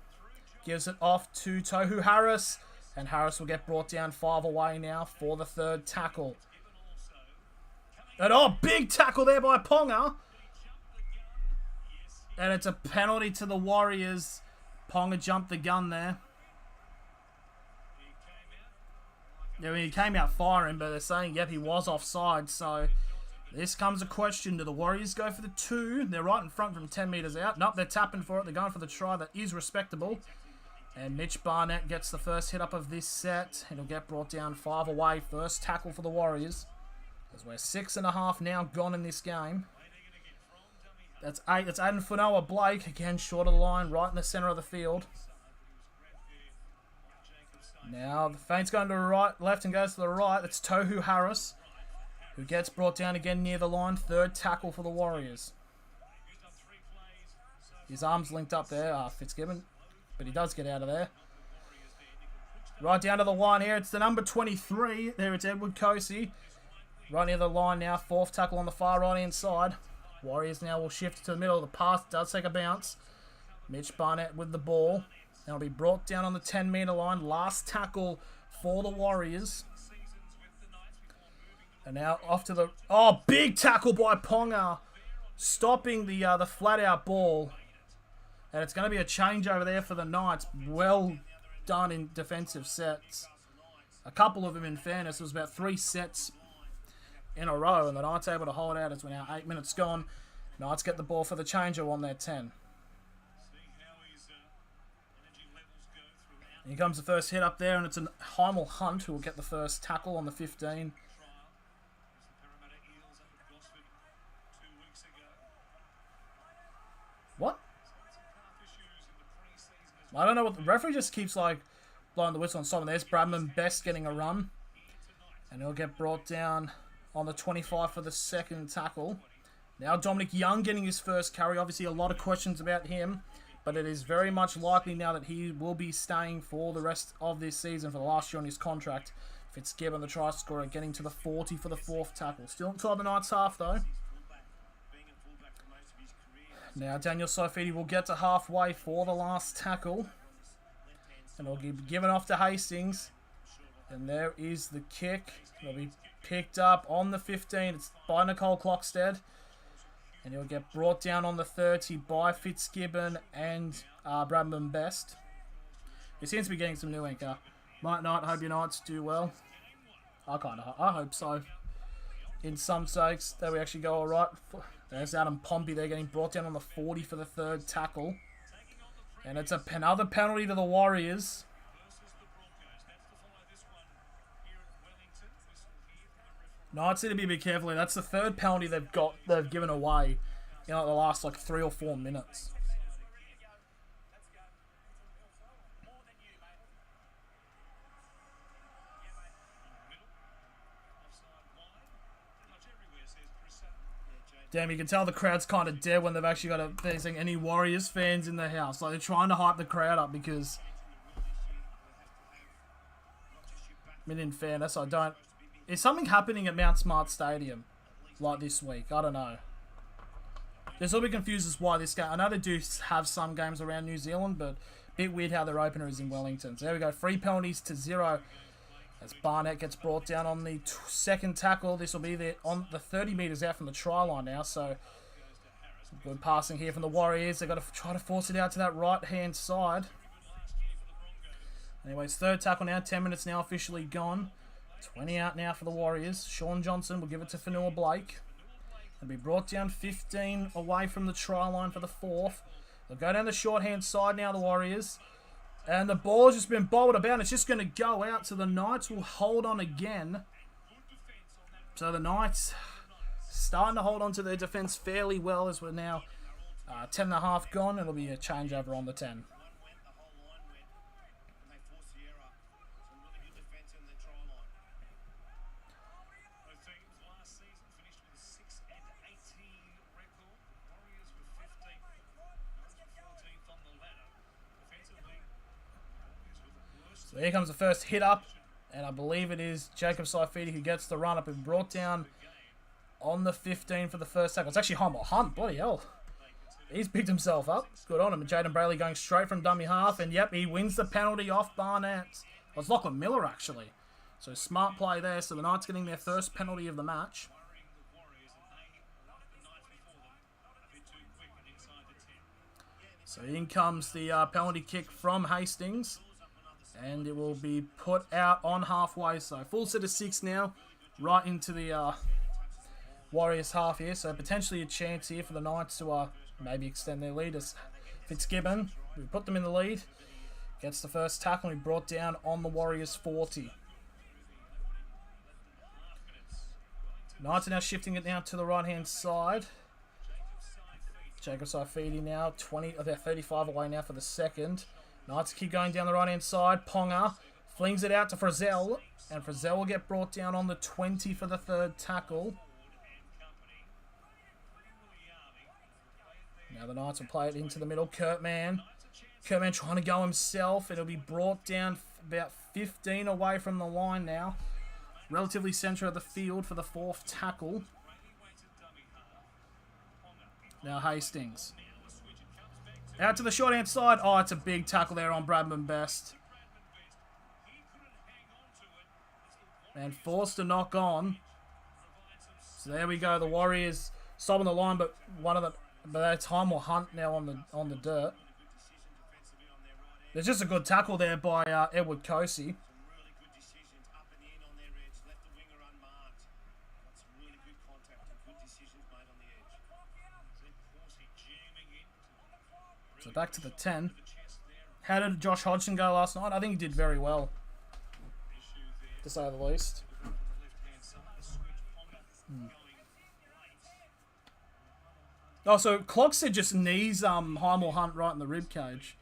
gives it off to Tohu Harris, and Harris will get brought down 5 away now for the third tackle. And big tackle there by Ponga. And it's a penalty to the Warriors. Ponga jumped the gun there. Yeah, he came out firing, but they're saying, yep, he was offside. So this comes a question. Do the Warriors go for the 2? They're right in front from 10 metres out. Nope, they're tapping for it. They're going for the try. That is respectable. And Mitch Barnett gets the first hit up of this set. It'll get brought down 5 away. First tackle for the Warriors. As we're 6.5 now gone in this game. That's 8. That's Aiden Fanoa Blake. Again, short of the line, right in the centre of the field. Now, the feint's going to the right, left and goes to the right. That's Tohu Harris, who gets brought down again near the line. Third tackle for the Warriors. His arm's linked up there, Fitzgibbon, but he does get out of there. Right down to the line here. It's the number 23. There it's Edward Kosey. Right near the line now. Fourth tackle on the far right-hand side. Warriors now will shift to the middle. The pass does take a bounce. Mitch Barnett with the ball. They'll be brought down on the 10-metre line. Last tackle for the Warriors. And now off to the... big tackle by Ponga. Stopping the flat-out ball. And it's going to be a change over there for the Knights. Well done in defensive sets. A couple of them, in fairness. It was about 3 sets in a row. And the Knights able to hold out as we're now 8 minutes gone. Knights get the ball for the changeover on their 10. Here comes the first hit up there, and it's a Heimel Hunt who will get the first tackle on the 15. What? I don't know what the referee just keeps like blowing the whistle on someone. There's Bradman Best getting a run. And he'll get brought down on the 25 for the second tackle. Now Dominic Young getting his first carry. Obviously a lot of questions about him. But it is very much likely now that he will be staying for the rest of this season for the last year on his contract. Fitzgibbon, the try scorer, getting to the 40 for the fourth tackle. Still inside the Knights half though. Now Daniel Saifidi will get to halfway for the last tackle. And it'll be given off to Hastings. And there is the kick. It'll be picked up on the 15. It's by Nicole Clockstead. And he'll get brought down on the 30 by Fitzgibbon and Bradman Best. He seems to be getting some new anchor. Might not. Hope your Knights do well. I hope so. In some sakes, that we actually go alright. There's Adam Pompey. They're getting brought down on the 40 for the third tackle. And it's another penalty to the Warriors. Knights need to be a bit careful. That's the third penalty they've given away in like the last 3 or 4 minutes. Damn, you can tell the crowd's kind of dead when they've actually got any Warriors fans in the house. Like, they're trying to hype the crowd up because, I mean, in fairness, is something happening at Mount Smart Stadium like this week? I don't know. Just a little bit confused as why this game. I know they do have some games around New Zealand, but a bit weird how their opener is in Wellington. So there we go. 3 penalties to 0. As Barnett gets brought down on the second tackle. This will be on the 30 metres out from the try line now. So good passing here from the Warriors. They've got to try to force it out to that right-hand side. Anyways, third tackle now. 10 minutes now officially gone. 20 out now for the Warriors. Sean Johnson will give it to Fanua Blake. They'll be brought down 15 away from the try line for the fourth. They'll go down the short-hand side now, the Warriors. And the ball's just been bowled about. It's just going to go out. So the Knights will hold on again. So the Knights starting to hold on to their defence fairly well as we're now 10.5 gone. It'll be a changeover on the 10. So here comes the first hit up, and I believe it is Jacob Saifidi who gets the run up and brought down on the 15 for the first tackle. It's actually Humble Hunt, bloody hell. He's picked himself up. Good on him. And Jaden Brayley going straight from dummy half, and yep, he wins the penalty off Barnett. Well, it's Lachlan Miller actually. So smart play there. So the Knights getting their first penalty of the match. So in comes the penalty kick from Hastings. And it will be put out on halfway. So full set of 6 now. Right into the Warriors half here. So potentially a chance here for the Knights to maybe extend their lead. As Fitzgibbon, we put them in the lead. Gets the first tackle and we brought down on the Warriors 40. Knights are now shifting it now to the right-hand side. Jacob Saifidi now 35 away now for the second. Knights keep going down the right-hand side. Ponga flings it out to Frizzell. And Frizzell will get brought down on the 20 for the third tackle. Now the Knights will play it into the middle. Kurtman trying to go himself. It'll be brought down about 15 away from the line now. Relatively centre of the field for the fourth tackle. Now Hastings. Out to the short-hand side. Oh, it's a big tackle there on Bradman Best. And forced to knock on. So there we go. The Warriors stopping the line, but that time will Hunt now on the dirt. There's just a good tackle there by Edward Cosi. So back to the 10. How did Josh Hodgson go last night? I think he did very well, to say the least. Oh, so Clockstead just knees Heimel Hunt right in the rib cage.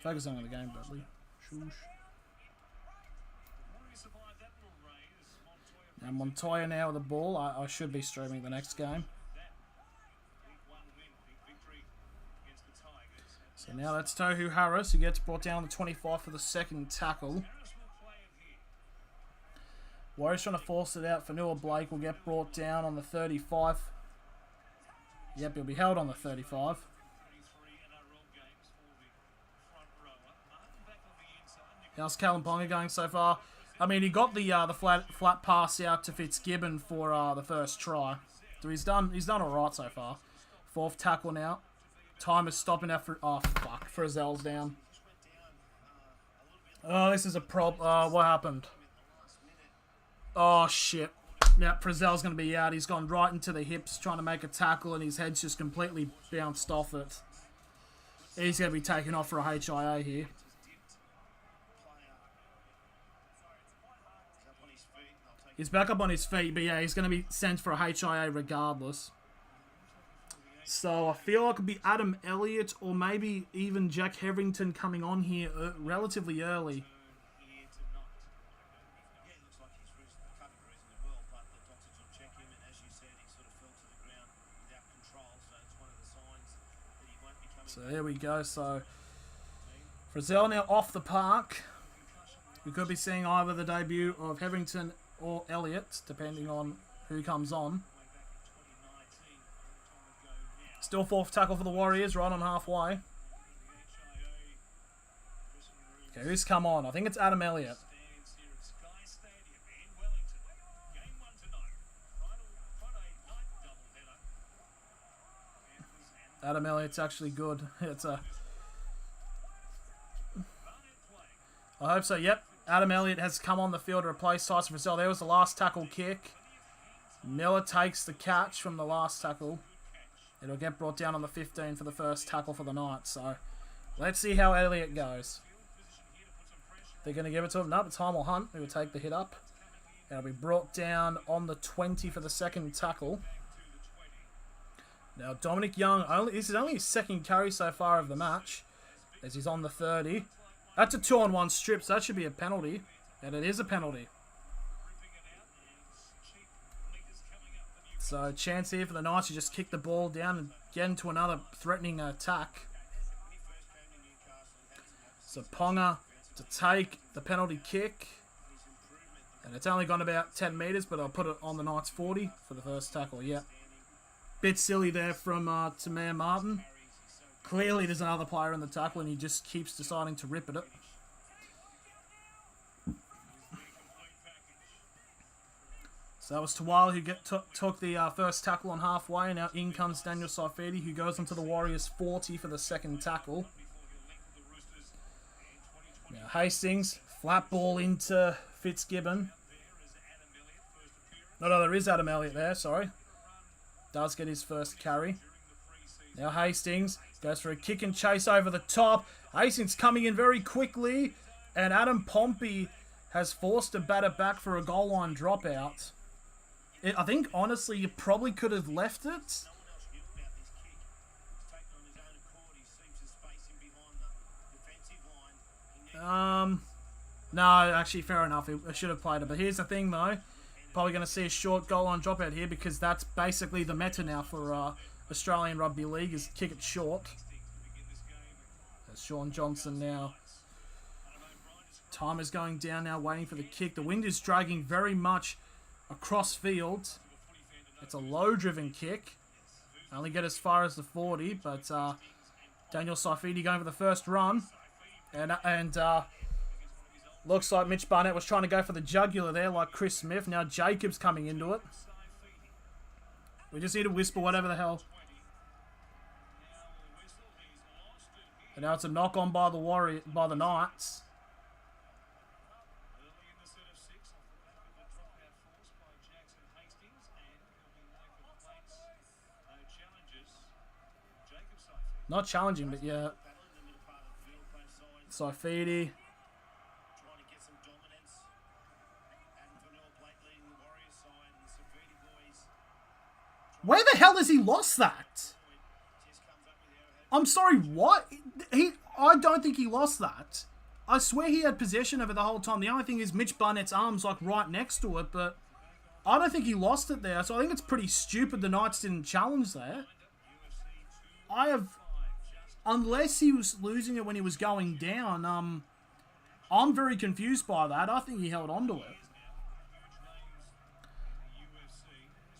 Focus on the game, Bradley. Shush. Now Montoya now with the ball. I should be streaming the next game. So now that's Tohu Harris who gets brought down to 25 for the second tackle. Warriors trying to force it out. Fanua Blake will get brought down on the 35. Yep, he'll be held on the 35. How's Callum Ponga going so far? I mean, he got the flat pass out to Fitzgibbon for the first try. So he's done all right so far. Fourth tackle now. Time is stopping after. Oh fuck! Frizzell's down. Oh, this is a what happened? Oh shit! Now Frizzell's going to be out. He's gone right into the hips trying to make a tackle, and his head's just completely bounced off it. He's going to be taken off for a HIA here. He's back up on his feet, but yeah, he's going to be sent for a HIA regardless. So I feel like it could be Adam Elliott or maybe even Jack Hetherington coming on here relatively early. So there we go. So Frizzell now off the park. We could be seeing either the debut of Hetherington or Elliott, depending on who comes on. Still fourth tackle for the Warriors, right on halfway. Okay, who's come on? I think it's Adam Elliott. Adam Elliott's actually good. It's a... I hope so, yep. Adam Elliott has come on the field to replace Tyson Frizzell. There was the last tackle kick. Miller takes the catch from the last tackle. It'll get brought down on the 15 for the first tackle for the Knights. So, let's see how Elliott goes. They're going to give it to him. No, it's Heimel Hunt who will take the hit up. It'll be brought down on the 20 for the second tackle. Now, Dominic Young, this is only his second carry so far of the match, as he's on the 30. That's a 2-on-1 strip, so that should be a penalty. And it is a penalty. So, chance here for the Knights to just kick the ball down and get into another threatening attack. So, Ponga to take the penalty kick. And it's only gone about 10 metres, but I'll put it on the Knights 40 for the first tackle. Yep. Bit silly there from Tamir Martin. Clearly there's another player in the tackle and he just keeps deciding to rip at it. So that was Tawala who took the first tackle on halfway. Now in comes Daniel Saifidi who goes into the Warriors 40 for the second tackle. Now Hastings, flat ball into Fitzgibbon. No, there is Adam Elliott there, sorry. Does get his first carry. Now Hastings goes for a kick and chase over the top. Hastings coming in very quickly. And Adam Pompey has forced a batter back for a goal line dropout. I think, honestly, you probably could have left it. No, actually, fair enough. I should have played it. But here's the thing, though. Probably going to see a short goal line dropout here because that's basically the meta now for Australian Rugby League is kick it short. There's Sean Johnson now. Time is going down now, waiting for the kick. The wind is dragging very much across field. It's a low-driven kick. Only get as far as the 40, but Daniel Saifidi going for the first run. And looks like Mitch Barnett was trying to go for the jugular there like Chris Smith. Now Jacobs coming into it. We just need to whisper whatever the hell. And now it's a knock-on by the Knights. Not challenging, but yeah. Saifidi. Where the hell has he lost that? I'm sorry, what? I don't think he lost that. I swear he had possession of it the whole time. The only thing is Mitch Barnett's arm's like right next to it, but I don't think he lost it there. So I think it's pretty stupid the Knights didn't challenge there. Unless he was losing it when he was going down, I'm very confused by that. I think he held on to it.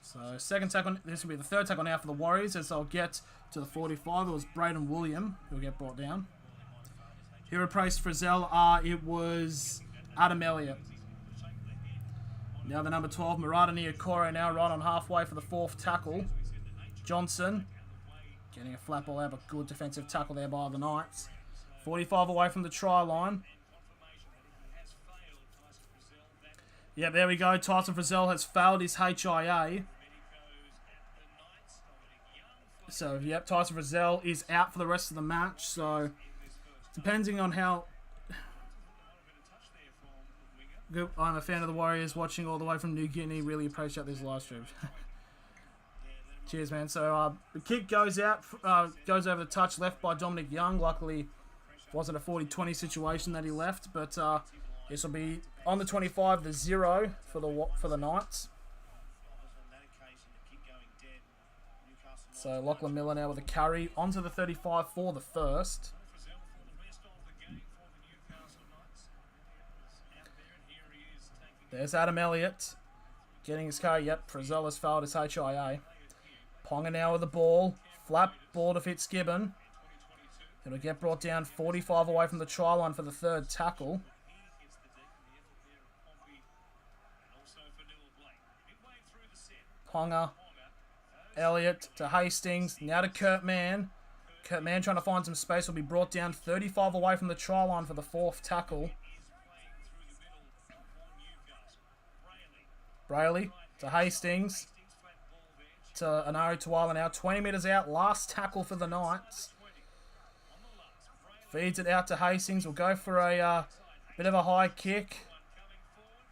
So second tackle, this will be the third tackle now for the Warriors as they'll get to the 45. It was Braden William who'll get brought down. Who replaced Frizzell? It was Adam Elliott. Now the number 12, Murata Niokoro, now right on halfway for the fourth tackle. Johnson getting a flat ball out, but good defensive tackle there by the Knights. 45 away from the try line. Yeah, there we go. Tyson Frizzell has failed his HIA. So, yep, Tyson Frizzell is out for the rest of the match. So, depending on how good I'm a fan of the Warriors, watching all the way from New Guinea. Really appreciate this live stream. Cheers, man. So, the kick goes out, goes over the touch left by Dominic Young. Luckily, it wasn't a 40-20 situation that he left, but this will be on the 25, the 0 for the Knights. So Lachlan Miller now with a carry onto the 35 for the first. There's Adam Elliott getting his carry. Yep, Frizzell has failed his HIA. Ponga now with the ball. Flat ball to Fitzgibbon. It'll get brought down 45 away from the try line for the third tackle. Ponga. Elliott to Hastings. Now to Kurt Mann. Kurt Mann trying to find some space. Will be brought down 35 away from the try line for the fourth tackle. Brayley to Hastings. To Anari Tuala now. 20 metres out. Last tackle for the Knights. Feeds it out to Hastings. Will go for a bit of a high kick.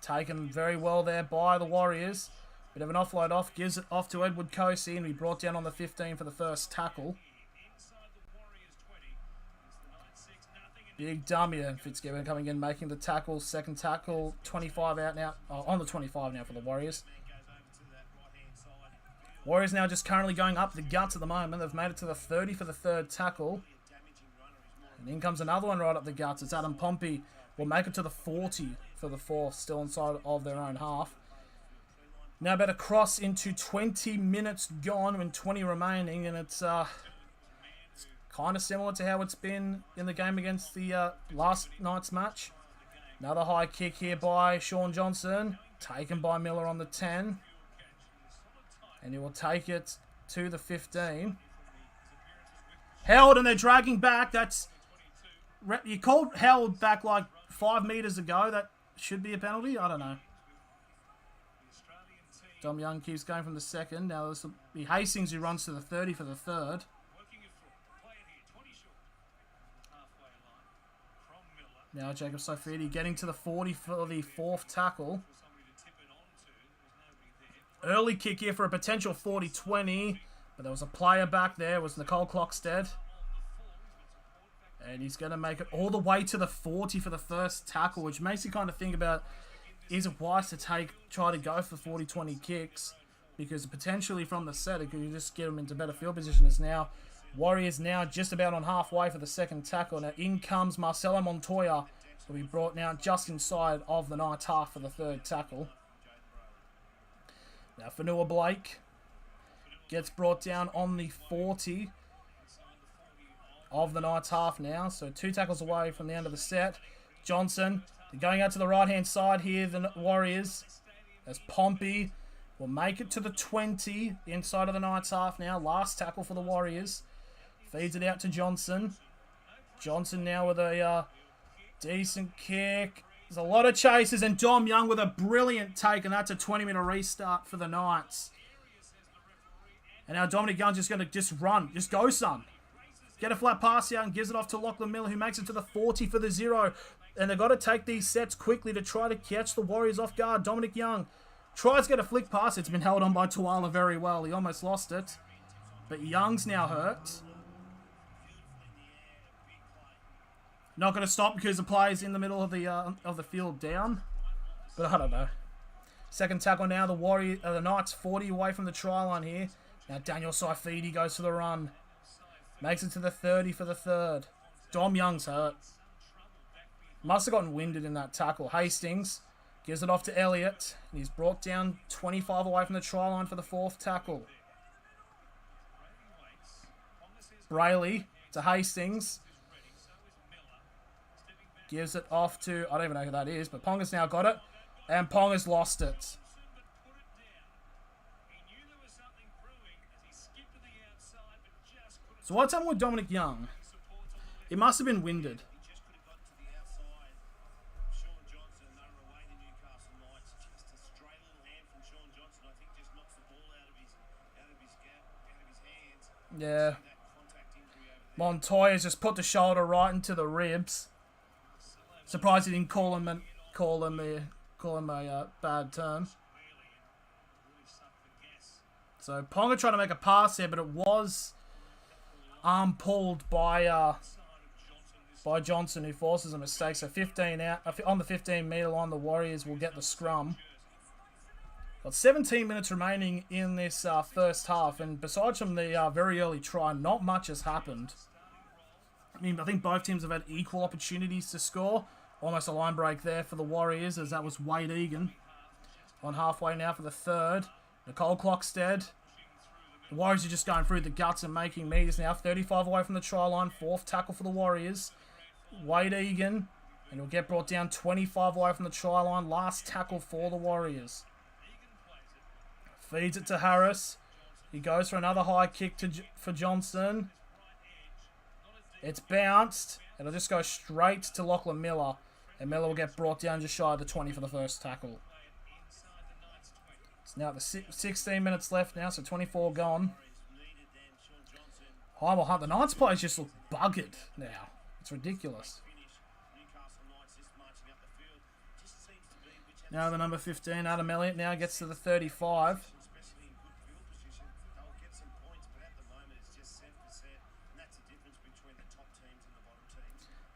Taken very well there by the Warriors. Bit of an offload off. Gives it off to Edward Cosey and be brought down on the 15 for the first tackle. Big dummy and Fitzgibbon coming in, making the tackle. Second tackle. 25 out now. On the 25 now for the Warriors. Warriors now just currently going up the guts at the moment. They've made it to the 30 for the third tackle. And in comes another one right up the guts. It's Adam Pompey. Will make it to the 40 for the fourth. Still inside of their own half. Now about to cross into 20 minutes gone and 20 remaining. And it's kind of similar to how it's been in the game against the last night's match. Another high kick here by Sean Johnson. Taken by Miller on the 10. And he will take it to the 15. Held and they're dragging back. That's... You called held back like 5 metres ago. That should be a penalty? I don't know. Dom Young keeps going from the second. Now there's the Hastings who runs to the 30 for the third. Now Jacob Sofidi getting to the 40 for the fourth tackle. Early kick here for a potential 40-20. But there was a player back there. It was Nicole Clockstead. And he's going to make it all the way to the 40 for the first tackle. Which makes you kind of think about, is it wise to try to go for 40-20 kicks? Because potentially from the set, it could just get them into better field position. As now, Warriors now just about on halfway for the second tackle. Now in comes Marcelo Montoya. Will be brought now just inside of the Knights half for the third tackle. Now Fanua Blake gets brought down on the 40 of the Knights half now. So 2 tackles away from the end of the set. Johnson going out to the right-hand side here, the Warriors. As Pompey will make it to the 20 inside of the Knights half now. Last tackle for the Warriors. Feeds it out to Johnson. Johnson now with a decent kick. There's a lot of chases and Dom Young with a brilliant take, and that's a 20-minute restart for the Knights. And now Dominic Young's just going to run. Just go, son. Get a flat pass out and gives it off to Lachlan Miller, who makes it to the 40 for the 0. And they've got to take these sets quickly to try to catch the Warriors off guard. Dominic Young tries to get a flick pass. It's been held on by Tuala very well. He almost lost it. But Young's now hurt. Not going to stop because the player's in the middle of the field down. But I don't know. Second tackle now. The Knights 40 away from the try line here. Now Daniel Saifidi goes for the run. Makes it to the 30 for the third. Dom Young's hurt. Must have gotten winded in that tackle. Hastings gives it off to Elliott. And he's brought down 25 away from the try line for the fourth tackle. Brayley to Hastings. Gives it off to, I don't even know who that is, but Ponga's now got it. And Ponga's lost it. So what's happened with Dominic Young? It must have been winded. Yeah. Montoya's just put the shoulder right into the ribs. Surprised he didn't call him a bad term. So Ponga trying to make a pass there, but it was arm pulled by Johnson, who forces a mistake. So 15 out on the 15-metre line. The Warriors will get the scrum. Got 17 minutes remaining in this first half, and besides from the very early try, not much has happened. I mean, I think both teams have had equal opportunities to score. Almost a line break there for the Warriors, as that was Wade Egan. On halfway now for the third. Nicole Clockstead. The Warriors are just going through the guts and making meters now. 35 away from the try line. Fourth tackle for the Warriors. Wade Egan. And he'll get brought down 25 away from the try line. Last tackle for the Warriors. Feeds it to Harris. He goes for another high kick for Johnson. It's bounced. It'll just go straight to Lachlan Miller. And Miller will get brought down just shy of the 20 for the first tackle. It's now the 16 minutes left now, so 24 gone. Heimel Hunt. The Knights players just look buggered now. It's ridiculous. Now the number 15, Adam Elliott, now gets to the 35.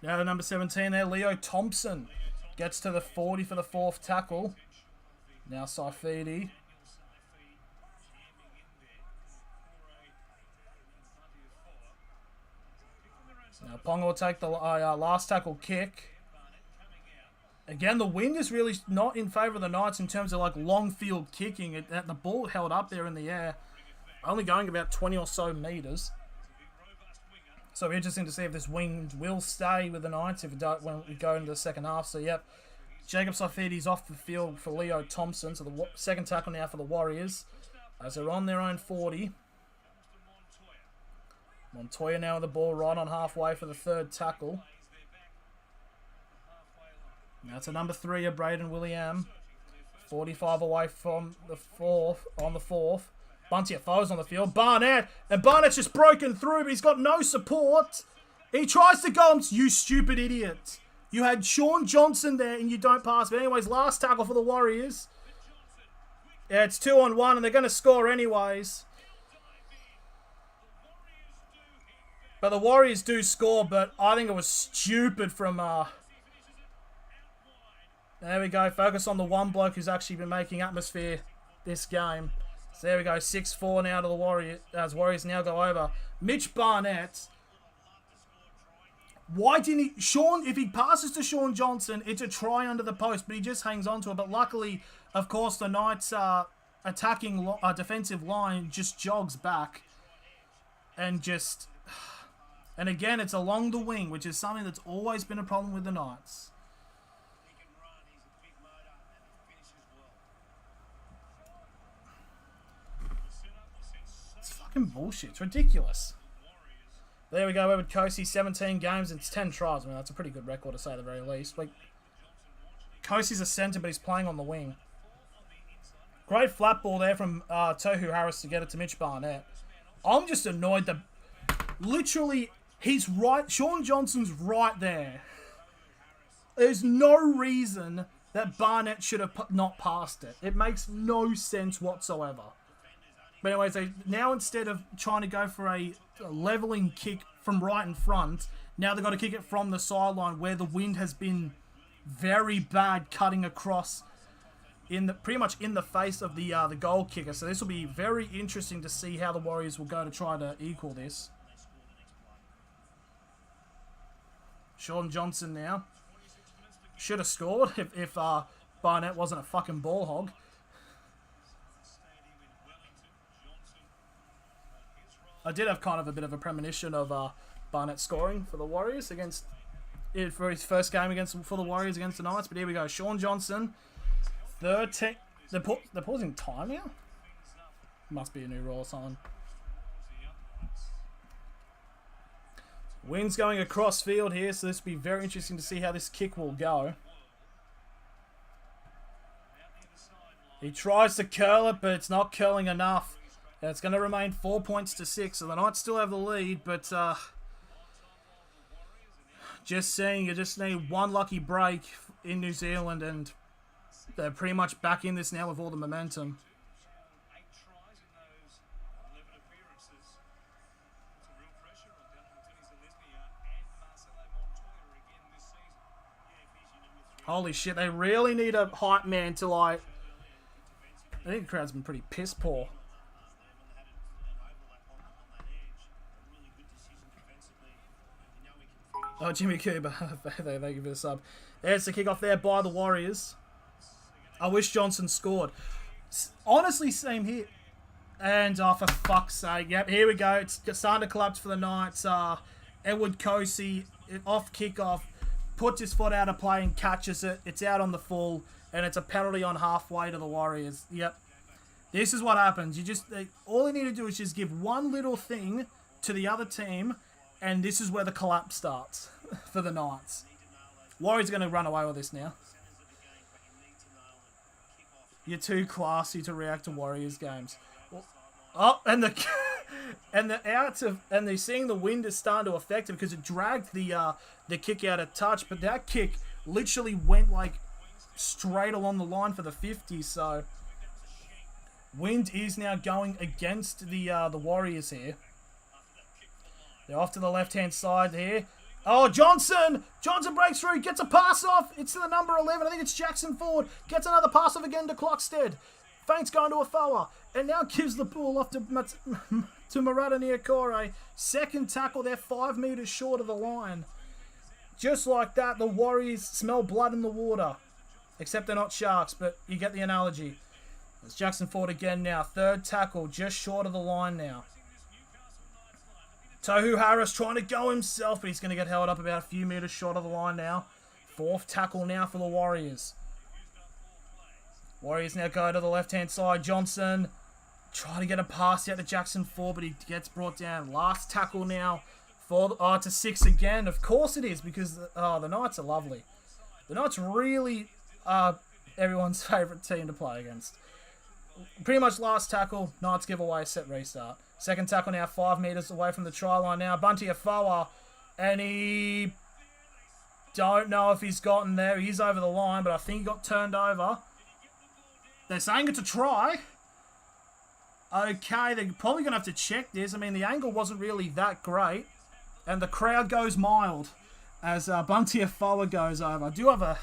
Now the number 17 there, Leo Thompson, gets to the 40 for the fourth tackle. Now Saifidi. Now Ponga will take the last tackle kick. Again, the wind is really not in favour of the Knights in terms of like long field kicking. The ball held up there in the air, only going about 20 or so metres. So it'll be interesting to see if this wind will stay with the Knights if it don't, when we go into the second half. So, yep, Jacob Saifidi's off the field for Leo Thompson. So the second tackle now for the Warriors as they're on their own 40. Montoya now with the ball right on halfway for the third tackle. Now it's a number 3 of Braden William. 45 away from the fourth, on the fourth. Bunty Afoe's on the field. Barnett. And Barnett's just broken through, but he's got no support. He tries to go. You stupid idiot. You had Sean Johnson there and you don't pass. But anyways, last tackle for the Warriors. Yeah, it's 2-on-1 and they're going to score anyways. But the Warriors do score, but I think it was stupid from... There we go. Focus on the one bloke who's actually been making atmosphere this game. So there we go. 6-4 now to the Warriors. As Warriors now go over. Mitch Barnett. Why didn't he... Sean, if he passes to Sean Johnson, it's a try under the post, but he just hangs on to it. But luckily, of course, the Knights' attacking defensive line just jogs back. And just... And again, it's along the wing, which is something that's always been a problem with the Knights. Bullshit. It's ridiculous. There we go. Edward Kosi, 17 games and 10 tries. I mean, that's a pretty good record to say at the very least. Like, Kosi's a centre, but he's playing on the wing. Great flat ball there from Tohu Harris to get it to Mitch Barnett. I'm just annoyed that literally he's right. Sean Johnson's right there. There's no reason that Barnett should have not passed it. It makes no sense whatsoever. But anyways, now instead of trying to go for a levelling kick from right in front, Now they've got to kick it from the sideline where the wind has been very bad, cutting across pretty much in the face of the goal kicker. So this will be very interesting to see how the Warriors will go to try to equal this. Sean Johnson now. Should have scored if Barnett wasn't a fucking ball hog. I did have kind of a bit of a premonition of Barnett scoring for the Warriors for his first game for the Warriors against the Knights. But here we go. Sean Johnson. They're pausing time now? Must be a new rule or something. Wind's going across field here, so this will be very interesting to see how this kick will go. He tries to curl it, but it's not curling enough. It's going to remain 4 points to 6, so the Knights still have the lead, but just saying, you just need one lucky break in New Zealand, and they're pretty much back in this now with all the momentum. Holy shit, they really need a hype man to I think the crowd's been pretty piss poor. Oh, Jimmy Cooper. Thank you for the sub. There's the kickoff there by the Warriors. I wish Johnson scored. Honestly, same here. And, for fuck's sake. Yep, here we go. It's starting to collapse for the Knights. Edward Cosey, off kickoff, puts his foot out of play and catches it. It's out on the full, and it's a penalty on halfway to the Warriors. Yep. This is what happens. All you need to do is just give one little thing to the other team, and this is where the collapse starts for the Knights. Warriors are going to run away with this now. You're too classy to react to Warriors games. Oh, and they're seeing the wind is starting to affect it because it dragged the kick out of touch, but that kick literally went like straight along the line for the 50. So wind is now going against the Warriors here. They're off to the left-hand side here. Oh, Johnson! Johnson breaks through, gets a pass off. It's to the number 11. I think it's Jackson Ford. Gets another pass off again to Clockstead. Feints going to Afoa. And now gives the ball off to Murata Niokore. Second tackle there, 5 metres short of the line. Just like that, the Warriors smell blood in the water. Except they're not sharks, but you get the analogy. It's Jackson Ford again now. Third tackle, just short of the line now. Tohu Harris trying to go himself, but he's going to get held up about a few metres short of the line now. Fourth tackle now for the Warriors. Warriors now go to the left-hand side. Johnson trying to get a pass out to Jackson Ford, but he gets brought down. Last tackle now for to 6 again. Of course it is, because the Knights are lovely. The Knights really are everyone's favourite team to play against. Pretty much last tackle, Knights give away, set restart. Second tackle now, 5 metres away from the try line now. Bunty Afoa, and he... don't know if he's gotten there. He's over the line, but I think he got turned over. They're saying it's a try. Okay, they're probably going to have to check this. I mean, the angle wasn't really that great. And the crowd goes mild as Bunty Afoa goes over. I do have a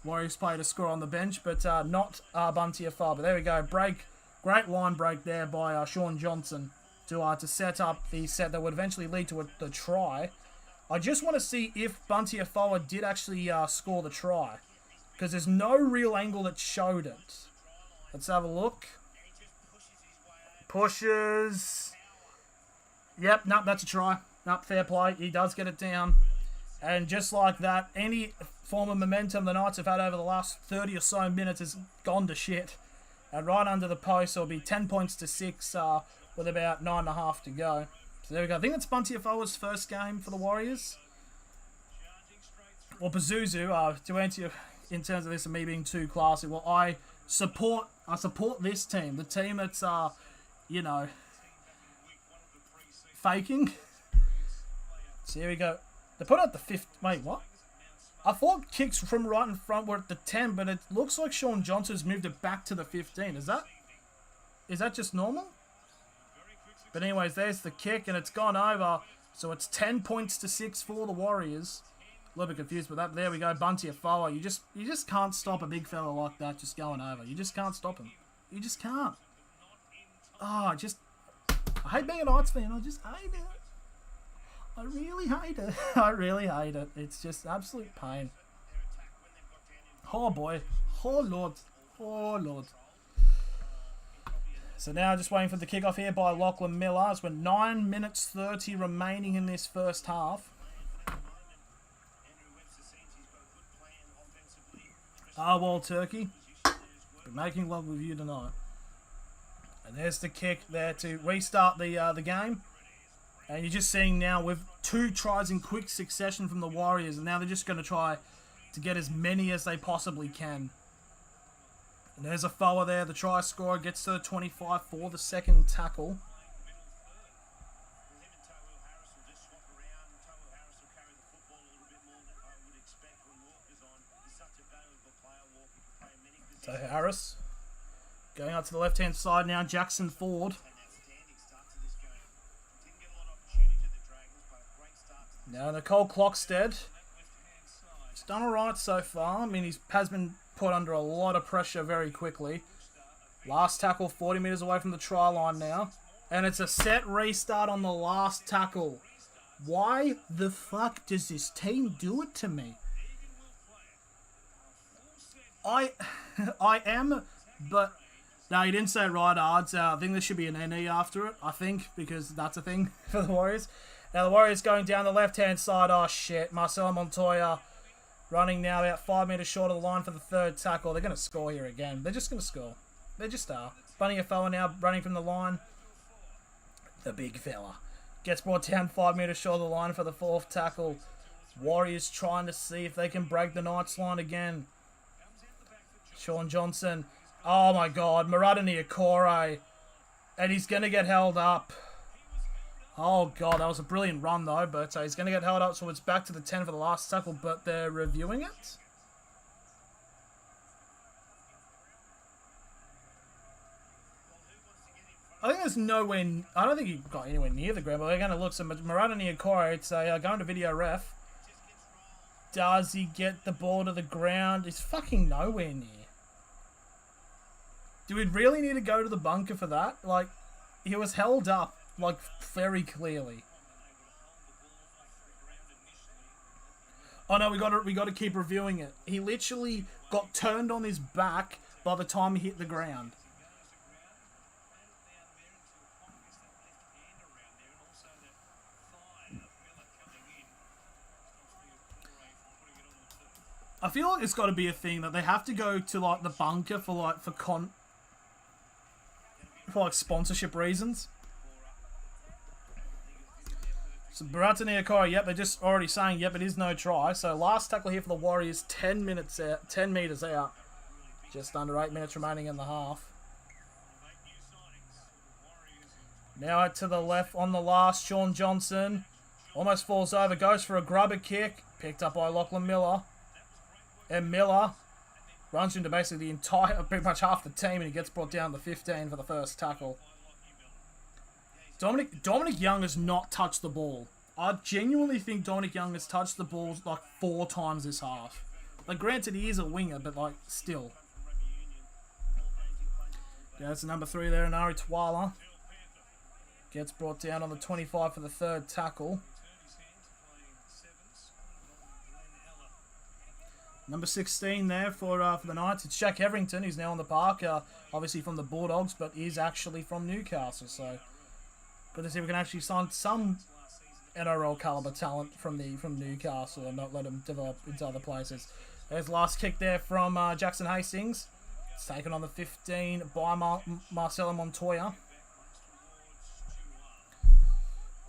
Warriors player to score on the bench, but not Bunty Afoa. But there we go. Great line break there by Sean Johnson to set up the set that would eventually lead to the try. I just want to see if Bunty Afoa did actually score the try, because there's no real angle that showed it. Let's have a look. Pushes. Yep, nope, that's a try. Nope, fair play. He does get it down. And just like that, any form of momentum the Knights have had over the last 30 or so minutes has gone to shit. And right under the post, it'll be 10 points to 6 with about 9.5 to go. So there we go. I think it's Bunty Afoa's first game for the Warriors. Well, Pazuzu, to answer you in terms of this and me being too classy, well, I support this team. The team that's, faking. So here we go. They put out the 5th. Wait, what? I thought kicks from right in front were at the 10, but it looks like Sean Johnson's moved it back to the 15. Is that just normal? But anyways, there's the kick, and it's gone over. So it's 10 points to 6 for the Warriors. A little bit confused with that. There we go, Bunty Afoa. You just can't stop a big fella like that just going over. You just can't stop him. You just can't. Oh, I hate being a Knights fan. I just hate it. I really hate it. I really hate it. It's just absolute pain. Oh boy. Oh Lord. Oh Lord. So now just waiting for the kickoff here by Lachlan Miller. As we're 9 minutes 30 remaining in this first half. Wild Turkey. Been making love with you tonight. And there's the kick there to restart the game. And you're just seeing now with 2 tries in quick succession from the Warriors. And now they're just going to try to get as many as they possibly can. And there's a Foa there. The try scorer gets to the 25 for the second tackle. So Harris going out to the left-hand side now. Jackson Ford. Now Nicole Clockstead. He's done alright so far. I mean, he has been put under a lot of pressure very quickly. Last tackle 40 metres away from the try line now. And it's a set restart on the last tackle. Why the fuck does this team do it to me? I am, but no, you didn't say it right, Ards. I think there should be an NE after it, I think, because that's a thing for the Warriors. Now the Warriors going down the left-hand side. Oh, shit. Marcelo Montoya running now about 5 metres short of the line for the third tackle. They're going to score here again. They're just going to score. They just are. Bunny Afoa now running from the line. The big fella. Gets brought down 5 metres short of the line for the fourth tackle. Warriors trying to see if they can break the Knights line again. Sean Johnson. Oh my god. Murata Niokore. And he's going to get held up. Oh god, that was a brilliant run though. But he's going to get held up, so it's back to the 10 for the last tackle. But they're reviewing it. I think there's nowhere... I don't think he got anywhere near the ground. But they're going to look. So Murata Niokore, it's going to video ref. Does he get the ball to the ground? It's fucking nowhere near. Do we really need to go to the bunker for that? Like, he was held up, like, very clearly. Oh no, we got to keep reviewing it. He literally got turned on his back by the time he hit the ground. I feel like it's got to be a thing that they have to go to like the bunker for like sponsorship reasons. So Murata Niokore, yep, they're just already saying, yep, it is no try. So last tackle here for the Warriors, 10 metres out. Just under 8 minutes remaining in the half. Now out to the left on the last, Sean Johnson. Almost falls over, goes for a grubber kick. Picked up by Lachlan Miller. And Miller runs into basically the entire, pretty much half the team, and he gets brought down to 15 for the first tackle. Dominic Young has not touched the ball. I genuinely think Dominic Young has touched the ball like 4 times this half. Like, granted, he is a winger, but like, still. Yeah, that's number 3 there, Nari Twala. Gets brought down on the 25 for the third tackle. Number 16 there for the Knights. It's Jack Everington, who's now on the park. Obviously from the Bulldogs, but is actually from Newcastle. So good to see we can actually sign some NRL caliber talent from Newcastle and not let them develop into other places. There's the last kick there from Jackson Hastings. It's taken on the 15 by Marcelo Montoya.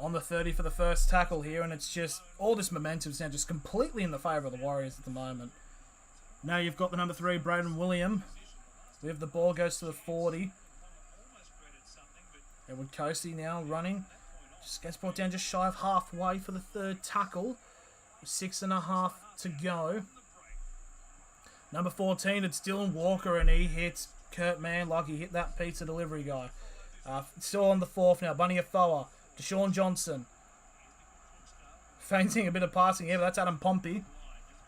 On the 30 for the first tackle here, and it's just all this momentum's now just completely in the favour of the Warriors at the moment. Now you've got the number 3, Braden William. With the ball goes to the 40. Edward Coasty now running. Just gets brought down just shy of halfway for the third tackle. 6.5 to go. Number 14, it's Dylan Walker, and he hits Kurt Mann like he hit that pizza delivery guy. Still on the 4th now, Bunny Afoa. Sean Johnson. Fainting a bit of passing here, but that's Adam Pompey.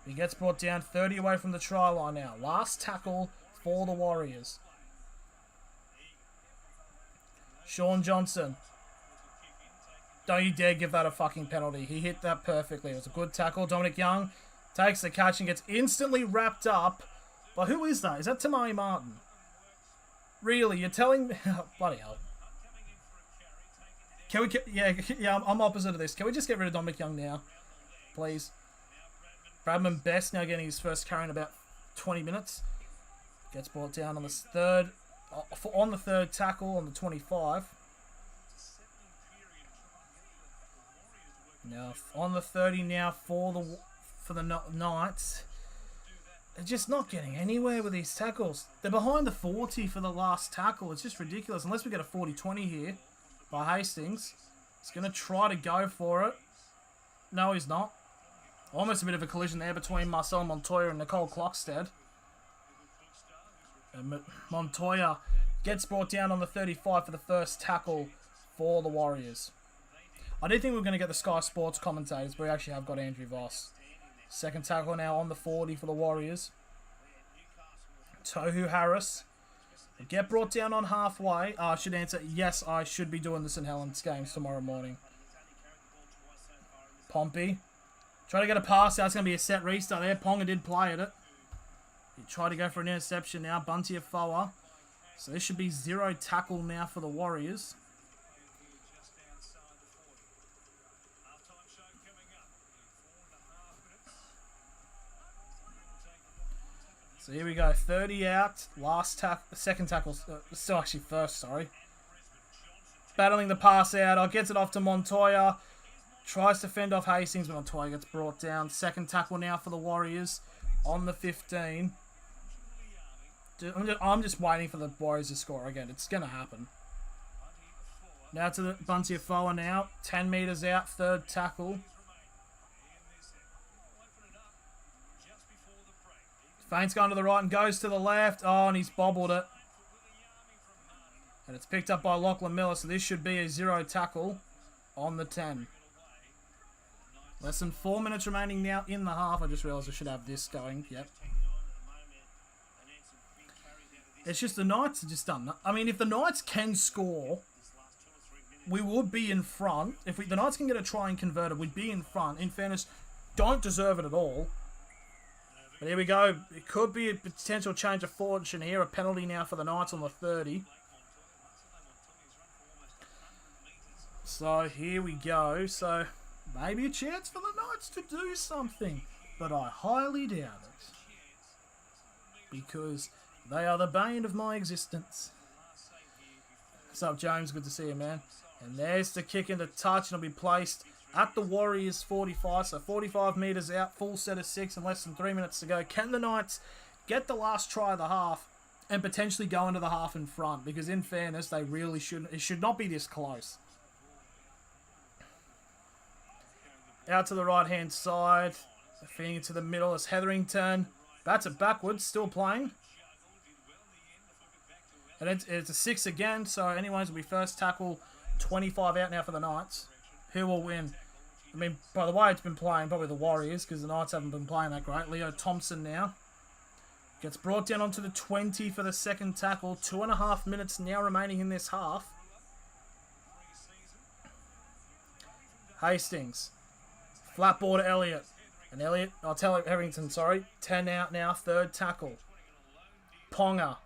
He gets brought down 30 away from the try line now. Last tackle for the Warriors. Sean Johnson. Don't you dare give that a fucking penalty. He hit that perfectly. It was a good tackle. Dominic Young takes the catch and gets instantly wrapped up. But who is that? Is that Tamari Martin? Really? You're telling me... Oh, bloody hell. Can we... Yeah, I'm opposite of this. Can we just get rid of Dominic Young now? Please. Bradman Best now getting his first carry in about 20 minutes. Gets brought down on the third... On the third tackle on the 25. Now on the 30 now for the Knights. They're just not getting anywhere with these tackles. They're behind the 40 for the last tackle. It's just ridiculous. Unless we get a 40-20 here by Hastings. He's going to try to go for it. No, he's not. Almost a bit of a collision there between Marcel Montoya and Nicole Clockstead. And Montoya gets brought down on the 35 for the first tackle for the Warriors. I did think we were going to get the Sky Sports commentators, but we actually have got Andrew Voss. Second tackle now on the 40 for the Warriors. Tohu Harris. Get brought down on halfway. I should answer, yes, I should be doing the St. Helens games tomorrow morning. Pompey. Try to get a pass out. It's going to be a set restart there. Ponga did play at it. He tried to go for an interception now. Bunty Afoa. So this should be 0 tackle now for the Warriors. So here we go. 30 out. Last tackle. Second tackle. Still actually first, sorry. Battling the pass out. Gets it off to Montoya. Tries to fend off Hastings, but Montoya gets brought down. Second tackle now for the Warriors on the 15. I'm just waiting for the Warriors to score again. It's going to happen. Now to the Bunty Afoa now. 10 metres out. Third tackle. Feint's going to the right and goes to the left. Oh, and he's bobbled it. And it's picked up by Lachlan Miller, so this should be a 0 tackle on the 10. Less than 4 minutes remaining now in the half. I just realised I should have this going. Yep. It's just the Knights are just done. I mean, if the Knights can score, we would be in front. If the Knights can get a try and convert it, we'd be in front. In fairness, don't deserve it at all. But here we go. It could be a potential change of fortune here. A penalty now for the Knights on the 30. So here we go. So maybe a chance for the Knights to do something. But I highly doubt it. Because they are the bane of my existence. What's up, James? Good to see you, man. And there's the kick into touch. And it'll be placed at the Warriors 45. So 45 metres out. Full set of 6 and less than 3 minutes to go. Can the Knights get the last try of the half and potentially go into the half in front? Because in fairness, they really shouldn't. It should not be this close. Out to the right-hand side. Feeding it to the middle. It's Hetherington. Bats it backwards. Still playing. And it's a 6 again. So anyways, it'll be first tackle. 25 out now for the Knights. Who will win? I mean, by the way, it's been playing probably the Warriors because the Knights haven't been playing that great. Leo Thompson now. Gets brought down onto the 20 for the second tackle. 2.5 minutes now remaining in this half. Hastings. Flat ball to Elliott. And Elliott, I'll tell Hetherington, sorry. 10 out now, third tackle. Ponga.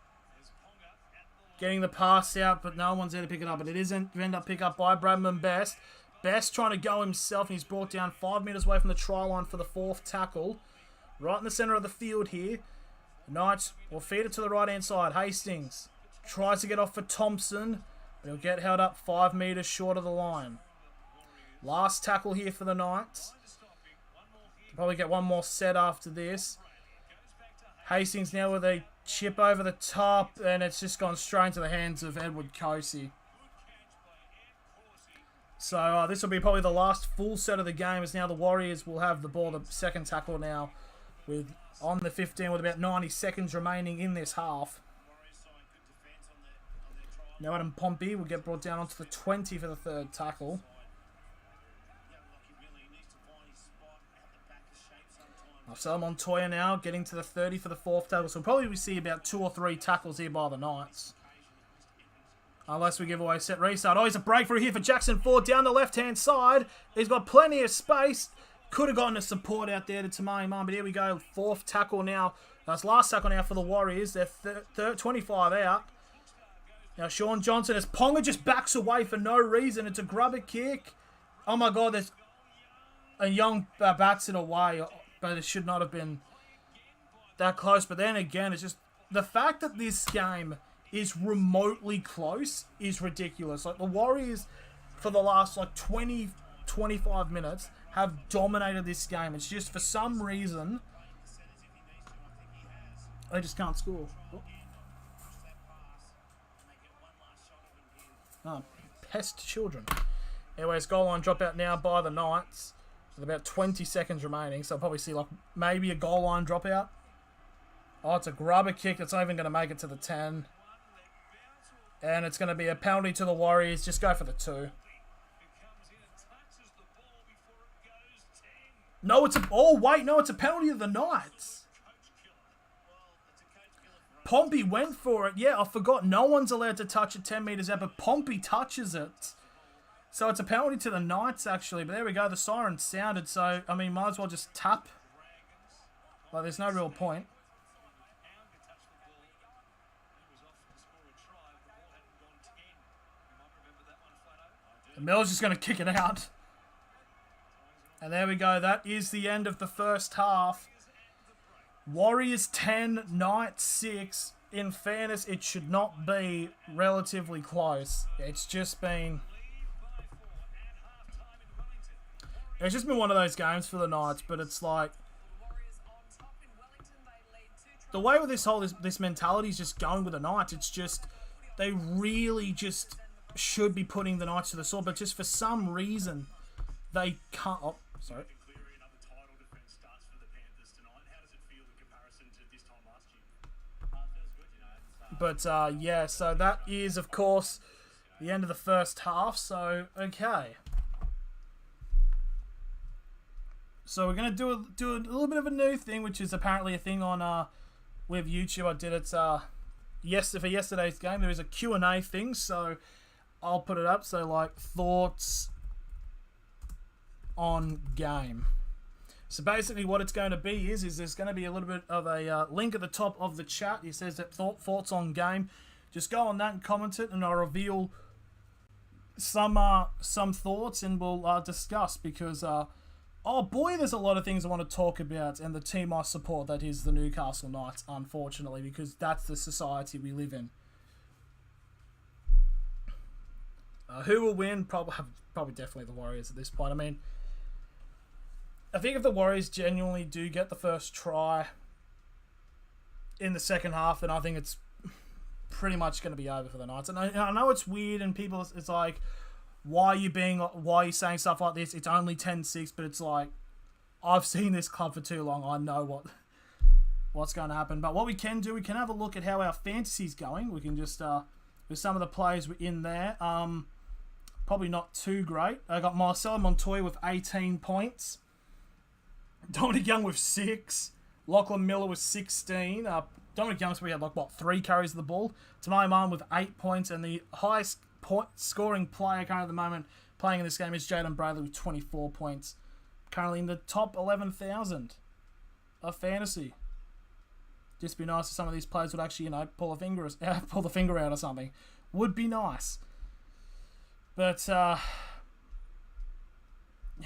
Getting the pass out, but no one's there to pick it up. But it isn't end up picked up by Bradman Best. Best trying to go himself, and he's brought down 5 metres away from the try line for the fourth tackle. Right in the centre of the field here. The Knights will feed it to the right-hand side. Hastings tries to get off for Thompson, but he'll get held up 5 metres short of the line. Last tackle here for the Knights. Probably get one more set after this. Hastings now with a chip over the top, and it's just gone straight into the hands of Edward Cosey. So this will be probably the last full set of the game, as now the Warriors will have the ball, the second tackle now, with on the 15 with about 90 seconds remaining in this half. Now Adam Pompey will get brought down onto the 20 for the third tackle. Marcelo Montoya now getting to the 30 for the 4th tackle. So we'll probably see about 2 or 3 tackles here by the Knights. Unless we give away a set restart. Oh, he's a breakthrough here for Jackson Ford down the left-hand side. He's got plenty of space. Could have gotten a support out there to Tamari Mann, but here we go. 4th tackle now. That's last tackle now for the Warriors. They're 25 out. Now Sean Johnson, as Ponga just backs away for no reason. It's a grubber kick. Oh my God, there's a young bats it away. But it should not have been that close. But then again, it's just the fact that this game is remotely close is ridiculous. Like the Warriors, for the last 20, 25 minutes, have dominated this game. It's just for some reason they just can't score. Oh, pest children. Anyways, goal line dropout now by the Knights. With about 20 seconds remaining, so I'll probably see maybe a goal line dropout. Oh, it's a grubber kick. It's not even going to make it to the 10. And it's going to be a penalty to the Warriors. Just go for the 2. No, it's a... Oh, wait, no, it's a penalty to the Knights. Pompey went for it. Yeah, I forgot. No one's allowed to touch it 10 metres out, but Pompey touches it. So it's a penalty to the Knights, actually. But there we go. The siren sounded. So, I mean, might as well just tap. Like, there's no real point. And Miller's just going to kick it out. And there we go. That is the end of the first half. Warriors 10, Knights 6. In fairness, it should not be relatively close. It's just been one of those games for the Knights, but it's like the way with this mentality is just going with the Knights. It's just they really just should be putting the Knights to the sword, but just for some reason they can't. Oh, sorry. But yeah, so that is of course the end of the first half. So okay. So we're gonna do a little bit of a new thing, which is apparently a thing on with YouTube. I did it for yesterday's game. There is a Q&A thing, so I'll put it up. So like thoughts on game. So basically, what it's going to be is there's going to be a little bit of a link at the top of the chat. It says that thoughts on game. Just go on that and comment it, and I'll reveal some thoughts, and we'll discuss because. Oh boy, there's a lot of things I want to talk about, and the team I support, that is the Newcastle Knights, unfortunately, because that's the society we live in. Who will win? Probably definitely the Warriors at this point. I mean, I think if the Warriors genuinely do get the first try in the second half, then I think it's pretty much going to be over for the Knights. And I know it's weird, and people, it's like, why are you saying stuff like this? It's only 10-6, but it's like, I've seen this club for too long. I know what's going to happen. But what we can do, we can have a look at how our fantasy's going. We can just, with some of the players in there, probably not too great. I got Marcelo Montoya with 18 points. Dominic Young with 6. Lachlan Miller with 16. Dominic Young's we had 3 carries of the ball. Tamari Mann with 8 points, and the highest scoring player currently at the moment playing in this game is Jaden Bradley with 24 points. Currently in the top 11,000 of fantasy. Just be nice if some of these players would actually, pull the finger out or something. Would be nice. But yeah,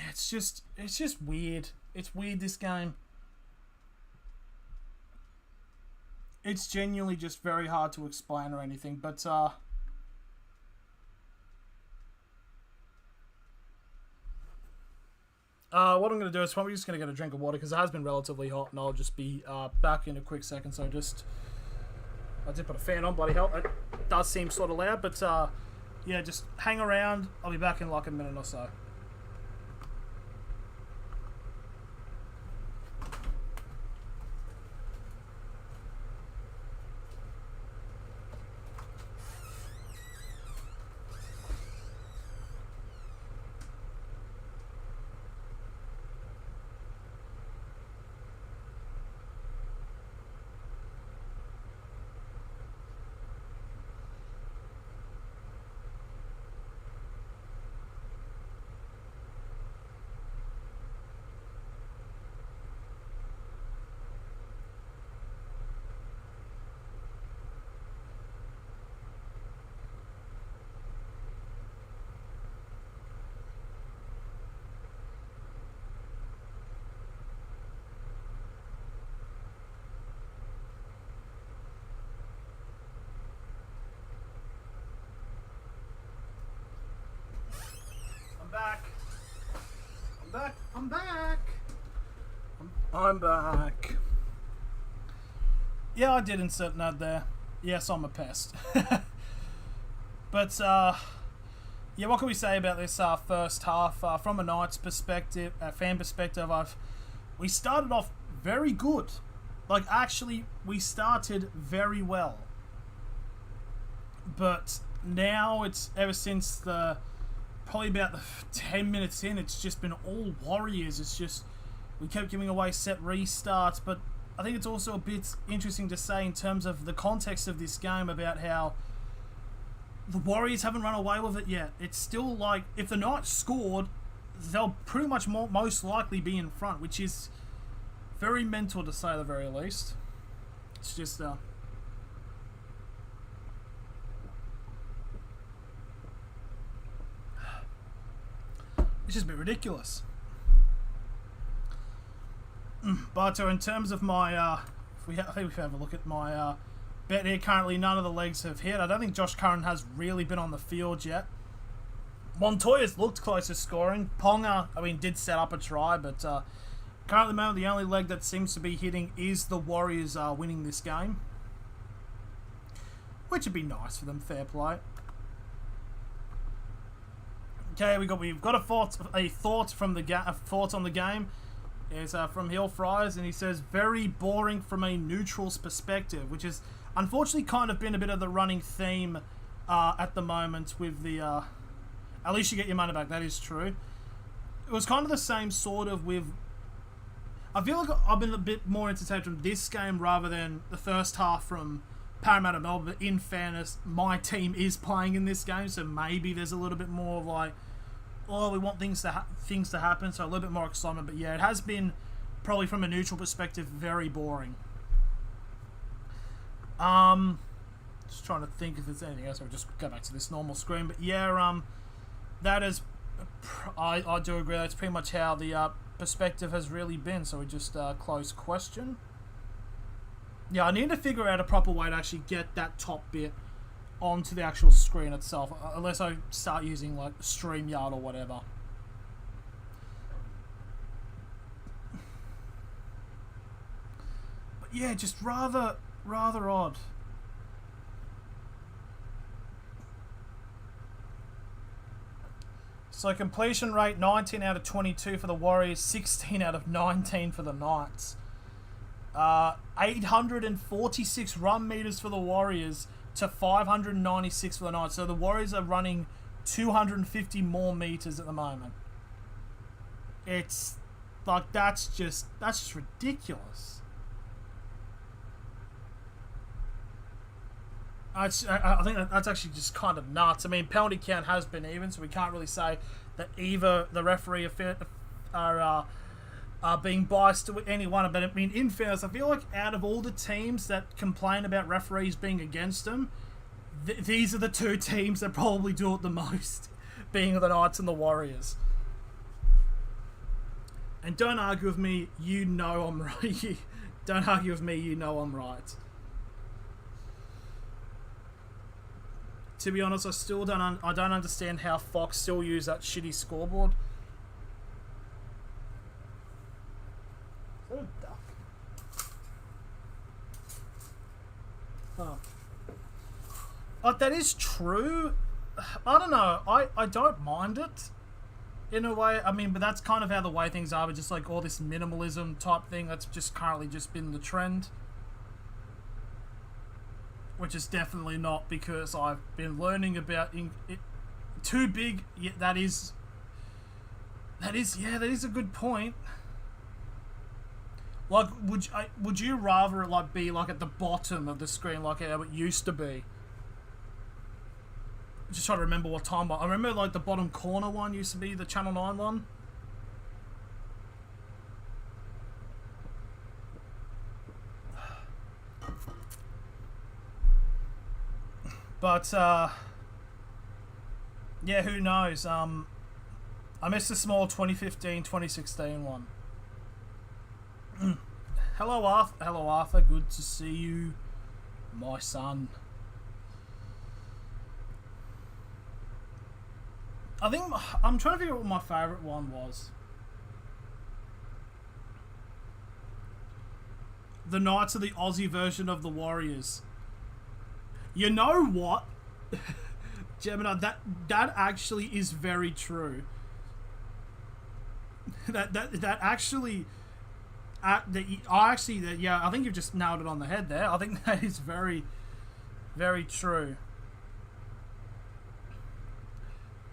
it's just weird. It's weird, this game. It's genuinely just very hard to explain or anything, but what I'm going to do is probably just going to get a drink of water because it has been relatively hot, and I'll just be back in a quick second. So I did put a fan on, bloody hell. It does seem sort of loud, but yeah, just hang around. I'll be back in a minute or so. I'm back. Yeah, I did insert an ad there. Yes, I'm a pest. But, yeah, what can we say about this first half? From a Knights perspective, a fan perspective, we started off very good. Like, actually, we started very well. But now it's, ever since probably about the 10 minutes in, it's just been all Warriors. It's just, we kept giving away set restarts. But I think it's also a bit interesting to say in terms of the context of this game about how the Warriors haven't run away with it yet. It's still like, if the Knights scored, they'll pretty much most likely be in front, which is very mental to say the very least. It's just, it's just a bit ridiculous. But in terms of my, I think we can have a look at my bet here. Currently, none of the legs have hit. I don't think Josh Curran has really been on the field yet. Montoya's looked close to scoring. Ponga, did set up a try, but currently, the only leg that seems to be hitting is the Warriors winning this game, which would be nice for them. Fair play. Okay, we've got a thought from the thoughts on the game. It's from Hill Fries, and he says very boring from a neutral's perspective, which is unfortunately kind of been a bit of the running theme at the moment with the. At least you get your money back. That is true. It was kind of the same sort of with. I feel like I've been a bit more entertained from this game rather than the first half from Parramatta Melbourne. But in fairness, my team is playing in this game, so maybe there's a little bit more of like, oh, we want things to happen, so a little bit more excitement. But yeah, it has been probably from a neutral perspective very boring. Just trying to think if there's anything else. I'll just go back to this normal screen. But yeah, that is, I do agree. That's pretty much how the perspective has really been. So we just close question. Yeah, I need to figure out a proper way to actually get that top bit onto the actual screen itself, unless I start using like StreamYard or whatever. But yeah, just rather odd. So completion rate 19 out of 22 for the Warriors, 16 out of 19 for the Knights. 846 run meters for the Warriors to 596 for the Knights. So the Warriors are running 250 more meters at the moment. It's like, that's just ridiculous. I think that's actually just kind of nuts. Penalty count has been even, so we can't really say that either the referee are being biased to any one. But in fairness, I feel like out of all the teams that complain about referees being against them, these are the two teams that probably do it the most, being the Knights and the Warriors. And don't argue with me, you know I'm right. Don't argue with me, you know I'm right. To be honest, I still don't understand how Fox still use that shitty scoreboard. Is that a duck? Oh. Like, that is true. I don't know. I don't mind it in a way. But that's kind of how the way things are. But just like all this minimalism type thing, that's just currently just been the trend. Which is definitely not because I've been learning about it. Too big. Yeah, that is a good point. Like, would you rather it like be like at the bottom of the screen like how it used to be? Just trying to remember what time. I remember like the bottom corner one used to be the Channel 9 one. But, yeah, who knows? I missed the small 2015-2016 one. Hello, Arthur. Good to see you, my son. I think I'm trying to figure out what my favourite one was. The Knights are the Aussie version of the Warriors. You know what? Gemini, that actually is very true. That actually... I think you've just nailed it on the head there. I think that is very, very true.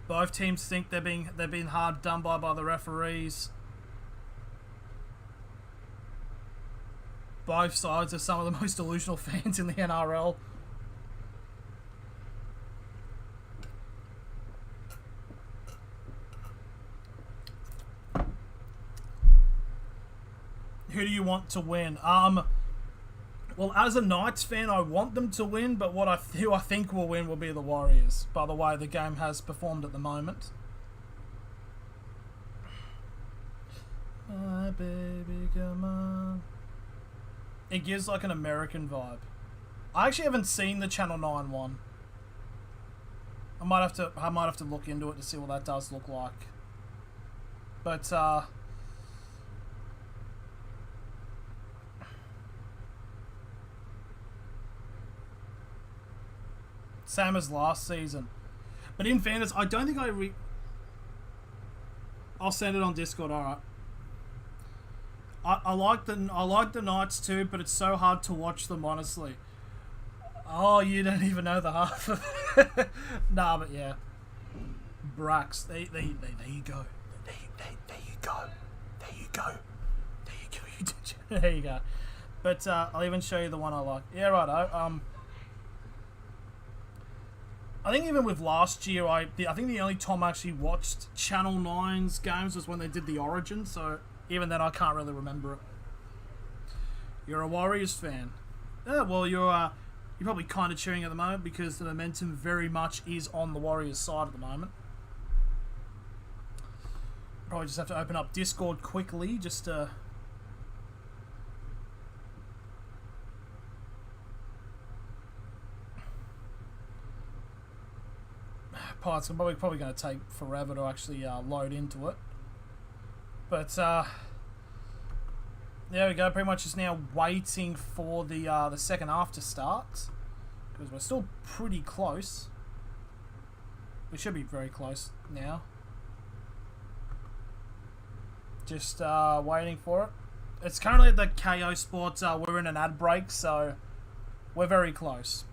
Both teams think they're being hard done by the referees. Both sides are some of the most delusional fans in the NRL. Who do you want to win? Well, as a Knights fan, I want them to win, but who I think will win will be the Warriors, by the way the game has performed at the moment. My baby, come on. It gives like an American vibe. I actually haven't seen the Channel 9 one. I might have to look into it to see what that does look like. But same as last season. But in fairness, I don't think I'll send it on Discord, alright. I like the Knights too, but it's so hard to watch them, honestly. Oh, you don't even know the half of it. Nah, but yeah. Brax, there you go. There you go. There you go. But I'll even show you the one I like. Yeah, righto. I think even with last year, I think the only time I actually watched Channel 9's games was when they did the Origin, so even then I can't really remember it. You're a Warriors fan. Yeah, well, you're probably kind of cheering at the moment because the momentum very much is on the Warriors side at the moment. Probably just have to open up Discord quickly just to... It's probably going to take forever to actually load into it. But there we go. Pretty much just now waiting for the second half to start because we're still pretty close. We should be very close now. Just waiting for it. It's currently at the KO Sports. We're in an ad break, so we're very close.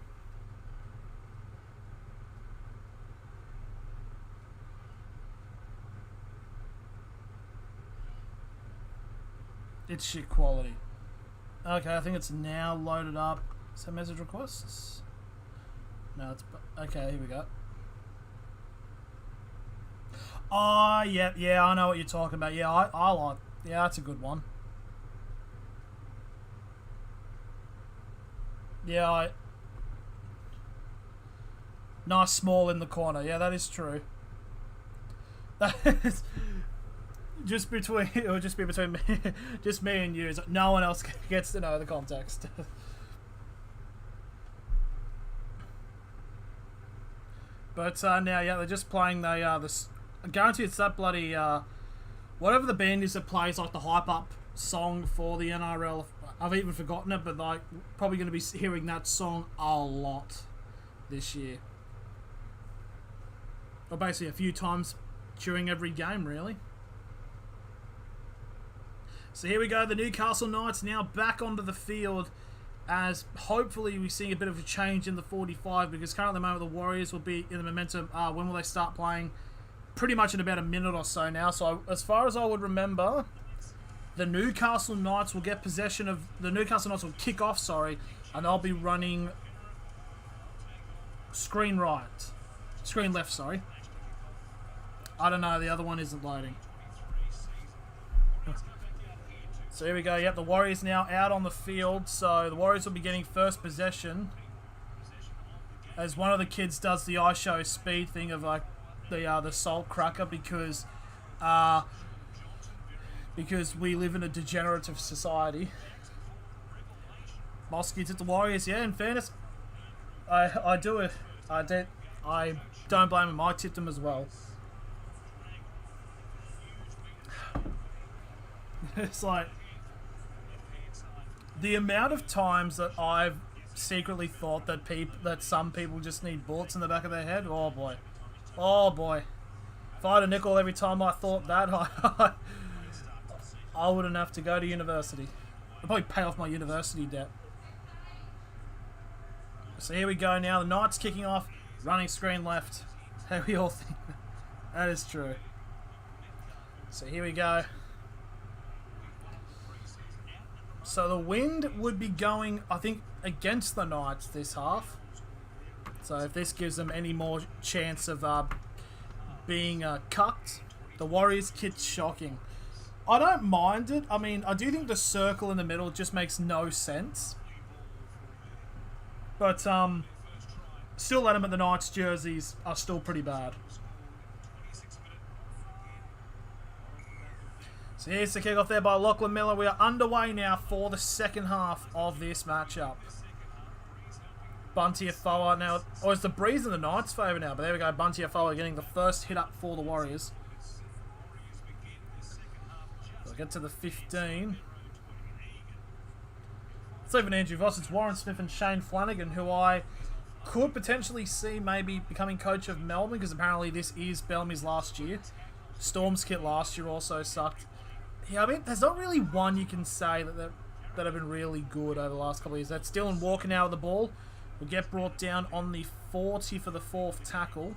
It's shit quality. Okay, I think it's now loaded up. So message requests? No, it's... Okay, here we go. Oh, yeah, I know what you're talking about. Yeah, I like... Yeah, that's a good one. Yeah, nice small in the corner. Yeah, that is true. That is... Just between, it'll just be between me, just me and you. No one else gets to know the context. But now, yeah, they're just playing this. I guarantee it's that bloody whatever the band is that plays like the hype up song for the NRL. I've even forgotten it, but like probably going to be hearing that song a lot this year, or basically a few times during every game, really. So here we go, the Newcastle Knights now back onto the field as hopefully we see a bit of a change in the 45 because currently at the moment the Warriors will be in the momentum. When will they start playing? Pretty much in about a minute or so now. So as far as I would remember, the Newcastle Knights will get possession of... The Newcastle Knights will kick off, and they'll be running screen left, sorry. I don't know, the other one isn't loading. So here we go. Yep, the Warriors now out on the field. So the Warriors will be getting first possession. As one of the kids does the I show speed thing of like the salt cracker because we live in a degenerative society. Moss kids at the Warriors. Yeah, in fairness, I don't blame him. I tipped him as well. It's like The amount of times that I've secretly thought that some people just need bullets in the back of their head. Oh boy. Oh boy. If I had a nickel every time I thought that, I wouldn't have to go to university. I'd probably pay off my university debt. So here we go now. The Knights kicking off. Running screen left. How we all think that is true. So here we go. So the wind would be going, I think, against the Knights this half. So if this gives them any more chance of being cucked, the Warriors kit's shocking. I don't mind it. I mean, I do think the circle in the middle just makes no sense. But still, let them at the Knights jerseys are still pretty bad. So here's the kickoff there by Lachlan Miller. We are underway now for the second half of this matchup. Bunty Afoa now, or is the breeze in the Knights' favour now? But there we go, Bunty Afoa getting the first hit up for the Warriors. We'll get to the 15. It's even Andrew Voss, it's Warren Smith and Shane Flanagan, who I could potentially see maybe becoming coach of Melbourne, because apparently this is Bellamy's last year. Storm's kit last year also sucked. Yeah, I mean, there's not really one you can say that have been really good over the last couple of years. That's Dylan Walker now with the ball. Will get brought down on the 40 for the fourth tackle.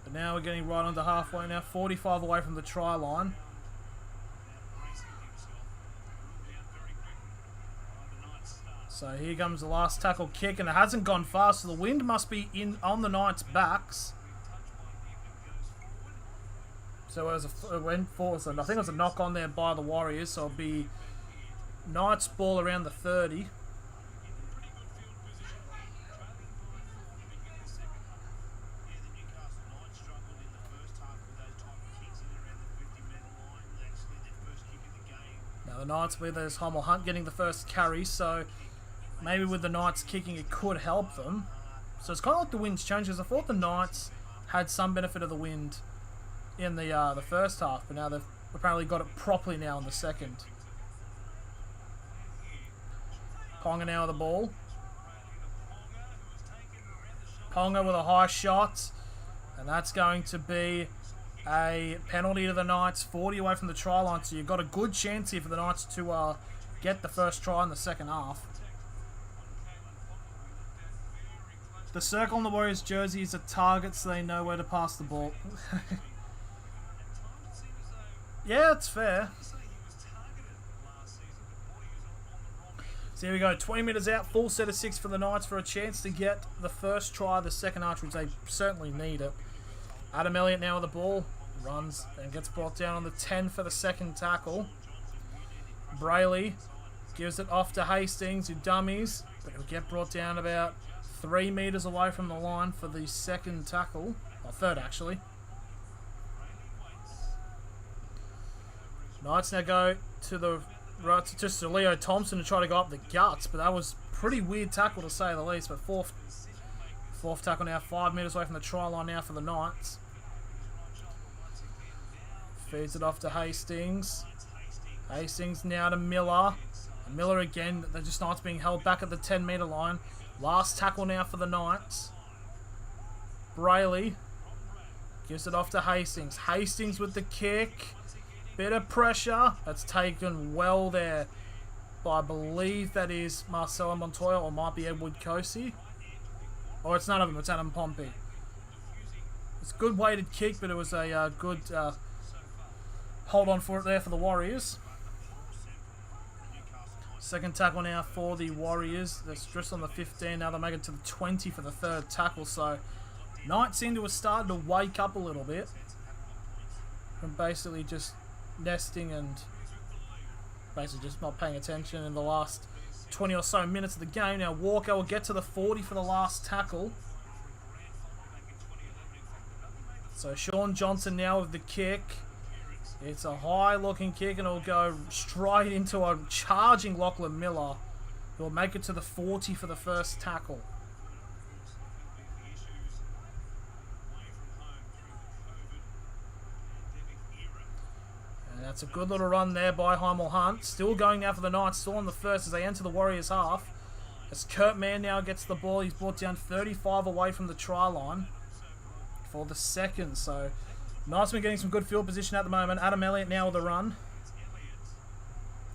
But now we're getting right onto halfway now. 45 away from the try line. So here comes the last tackle kick, and it hasn't gone fast, so the wind must be in on the Knights' backs. So it went forward, so I think it was a knock on there by the Warriors, so it'll be Knights ball around the 30. Now the Knights, with there's Hummel Hunt getting the first carry, so maybe with the Knights kicking, it could help them. So it's kind of like the wind's changed, because I thought the Knights had some benefit of the wind in the first half, but now they've apparently got it properly now in the second. Ponga now with the ball. Ponga with a high shot, and that's going to be a penalty to the Knights, 40 away from the try line, so you've got a good chance here for the Knights to get the first try in the second half. The circle on the Warriors jersey is a target, so they know where to pass the ball. Yeah, it's fair. So here we go, 20 metres out, full set of 6 for the Knights for a chance to get the first try of the second half, which they certainly need it. Adam Elliott now with the ball, runs and gets brought down on the 10 for the second tackle. Brayley gives it off to Hastings, who dummies, but he'll get brought down about 3 metres away from the line for the second tackle, or third actually. Knights now go to the right to Leo Thompson to try to go up the guts, but that was pretty weird tackle to say the least. But fourth tackle now, 5 metres away from the try line now for the Knights. Feeds it off to Hastings. Hastings now to Miller. And Miller again, they're just Knights being held back at the 10 metre line. Last tackle now for the Knights. Brayley gives it off to Hastings. Hastings with the kick. Bit of pressure. That's taken well there by, I believe that is Marcelo Montoya, or might be Edward Cosi. Or it's none of them, it's Adam Pompey. It's a good weighted kick, but it was a good hold on for it there for the Warriors. Second tackle now for the Warriors. They're just on the 15. Now they make it to the 20 for the third tackle. So Knights seem to have started to wake up a little bit from basically just nesting and basically just not paying attention in the last 20 or so minutes of the game. Now Walker will get to the 40 for the last tackle. So Sean Johnson now with the kick. It's a high looking kick, and it'll go straight into a charging Lachlan Miller, who will make it to the 40 for the first tackle. That's a good little run there by Heimel Hunt. Still going now for the Knights. Still on the first as they enter the Warriors half. As Kurt Mann now gets the ball. He's brought down 35 away from the try line for the second. So Knights been getting some good field position at the moment. Adam Elliott now with the run.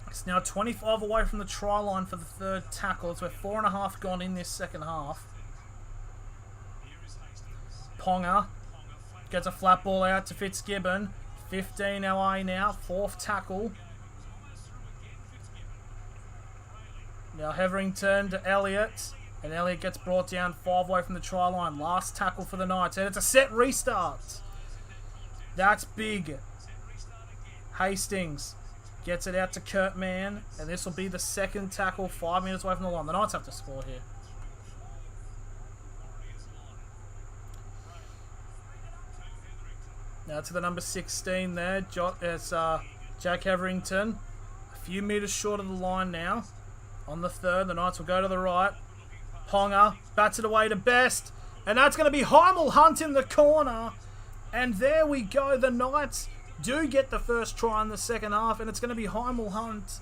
It's now 25 away from the try line for the third tackle. It's where 4.5 gone in this second half. Ponga gets a flat ball out to Fitzgibbon. 15 LA now. Fourth tackle. Now Heverington to Elliott. And Elliott gets brought down 5 away from the try line. Last tackle for the Knights. And it's a set restart. That's big. Hastings gets it out to Kurt Mann. And this will be the second tackle 5 minutes away from the line. The Knights have to score here. Now to the number 16 there. It's Jack Heverington. A few metres short of the line now. On the third, the Knights will go to the right. Ponga bats it away to Best. And that's going to be Heimel Hunt in the corner. And there we go. The Knights do get the first try in the second half. And it's going to be Heimel Hunt.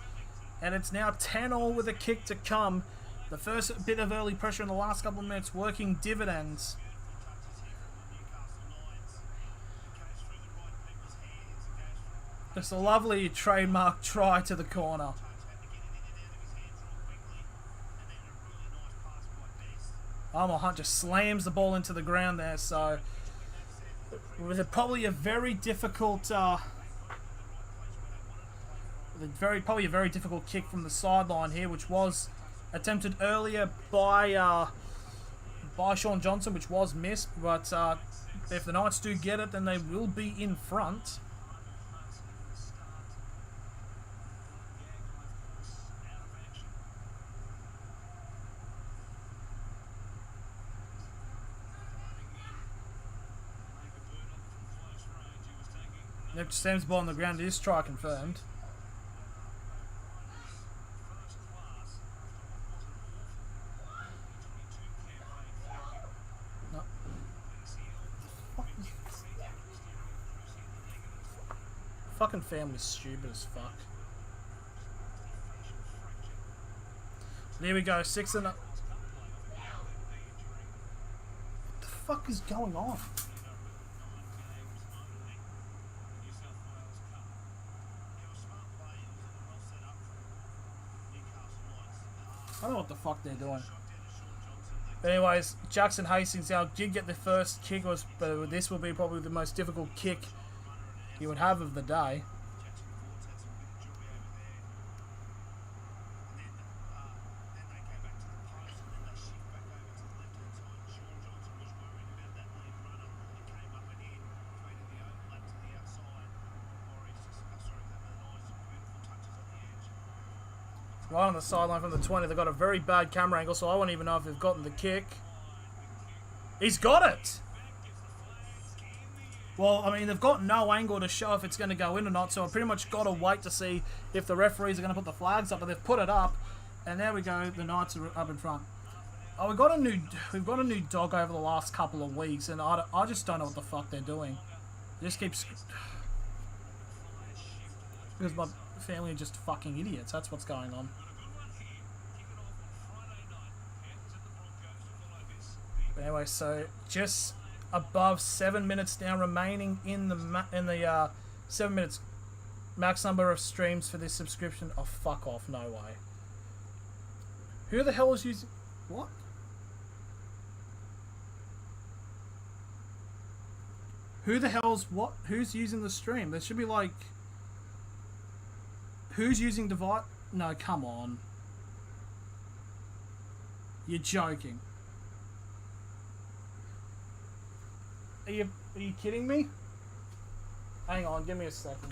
And it's now 10-all with a kick to come. The first bit of early pressure in the last couple of minutes working dividends. Just a lovely trademark try to the corner. Heimel Hunt just slams the ball into the ground there. So, with probably a very difficult, probably a very difficult kick from the sideline here, which was attempted earlier by Sean Johnson, which was missed. But if the Knights do get it, then they will be in front. Nick Sam's ball on the ground. It is try confirmed. No. Fucking family's stupid as fuck. There we go. 6 and. What the fuck is going on? I don't know what the fuck they're doing. But anyways, Jackson Hastings now did get the first kick, but this will be probably the most difficult kick he would have of the day. Right on the sideline from the 20. They've got a very bad camera angle, so I won't even know if they've gotten the kick. He's got it! Well, I mean, they've got no angle to show if it's going to go in or not, so I've pretty much got to wait to see if the referees are going to put the flags up, but they've put it up, and there we go, the Knights are up in front. Oh, we've got a new dog over the last couple of weeks, and I just don't know what the fuck they're doing. They just keeps... Because my family are just fucking idiots, that's what's going on. But anyway, so just above 7 minutes now remaining in the 7 minutes max number of streams for this subscription. Oh, fuck off, no way. Who the hell is using... What? Who the hell's... What? Who's using the stream? There should be like... Who's using device? No, come on. You're joking. Are you kidding me? Hang on, give me a second.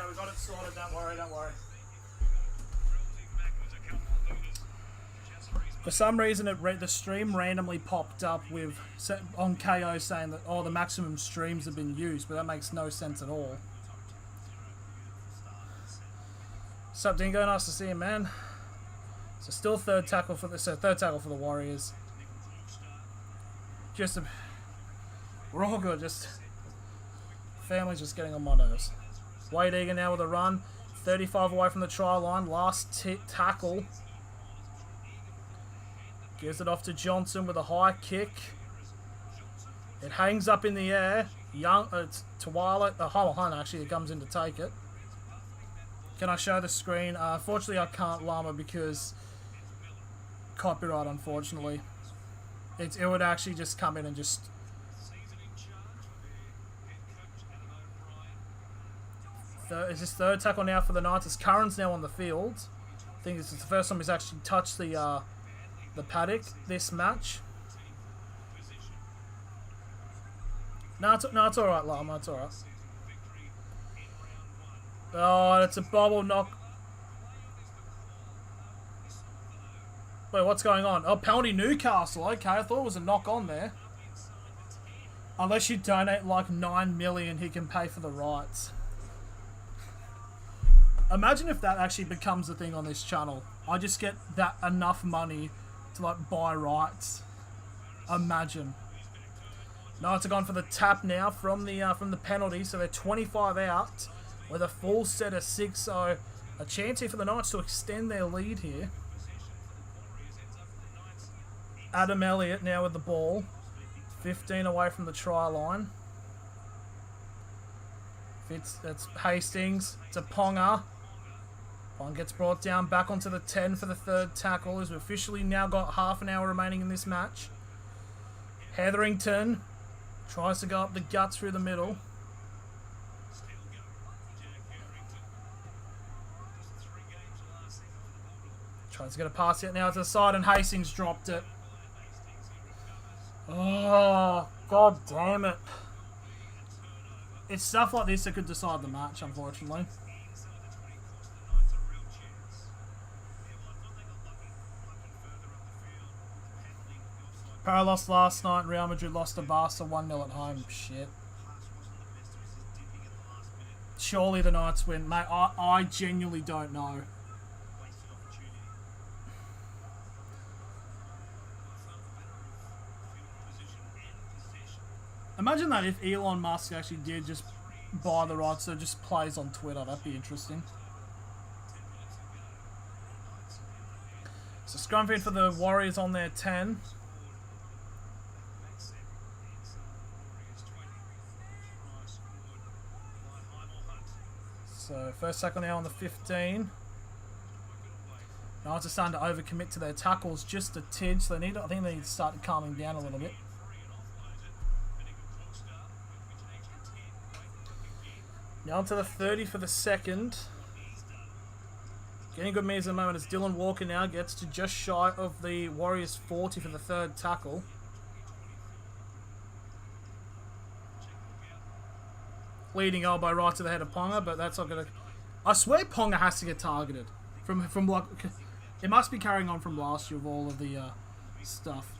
we got it sorted. Don't worry, don't worry. For some reason, the stream randomly popped up with on KO saying that the maximum streams have been used, but that makes no sense at all. Sup, Dingo? Nice to see you, man. So still third tackle for the Warriors. We're all good. Just family's just getting on my nerves. Wade Egan now with a run, 35 away from the try line. Last tackle. Gives it off to Johnson with a high kick. It hangs up in the air. It's Tawala. Hunt actually comes in to take it. Can I show the screen? Unfortunately, I can't, Llama, because copyright. Unfortunately, it would actually just come in and just. Is this third tackle now for the Knights? As Curran's now on the field. I think this is the first time he's actually touched the paddock this match. No, it's alright, Llama, it's alright. Oh, it's a bobble knock. Wait, what's going on? Oh, penalty Newcastle. Okay, I thought it was a knock on there. Unless you donate like 9 million, he can pay for the rights. Imagine if that actually becomes a thing on this channel. I just get that enough money to like buy rights. Imagine. Knights are gone for the tap now from the penalty, so they're 25 out with a full set of 6. So a chance here for the Knights to extend their lead here. Adam Elliott now with the ball, 15 away from the try line. It's Hastings to Ponga. Pong gets brought down back onto the 10 for the third tackle, as we've officially now got half an hour remaining in this match. Hetherington tries to go up the guts through the middle. Tries to get a pass out now to the side, and Hastings dropped it. Oh, god damn it. It's stuff like this that could decide the match, unfortunately. Para lost last night. Real Madrid lost to Barca 1-0 at home. Shit. Surely the Knights win. Mate, I genuinely don't know. Imagine that if Elon Musk actually did just buy the rights, so it just plays on Twitter. That'd be interesting. So scrum feed for the Warriors on their 10. So first tackle now on the 15. Knights are starting to overcommit to their tackles just a tidge, so I think they need to start calming down a little bit. Now onto the 30 for the second. Getting good means at the moment as Dylan Walker now gets to just shy of the Warriors 40 for the third tackle. Leading elbow right to the head of Ponga, but that's not going to... I swear Ponga has to get targeted. From like... It must be carrying on from last year of all of the stuff.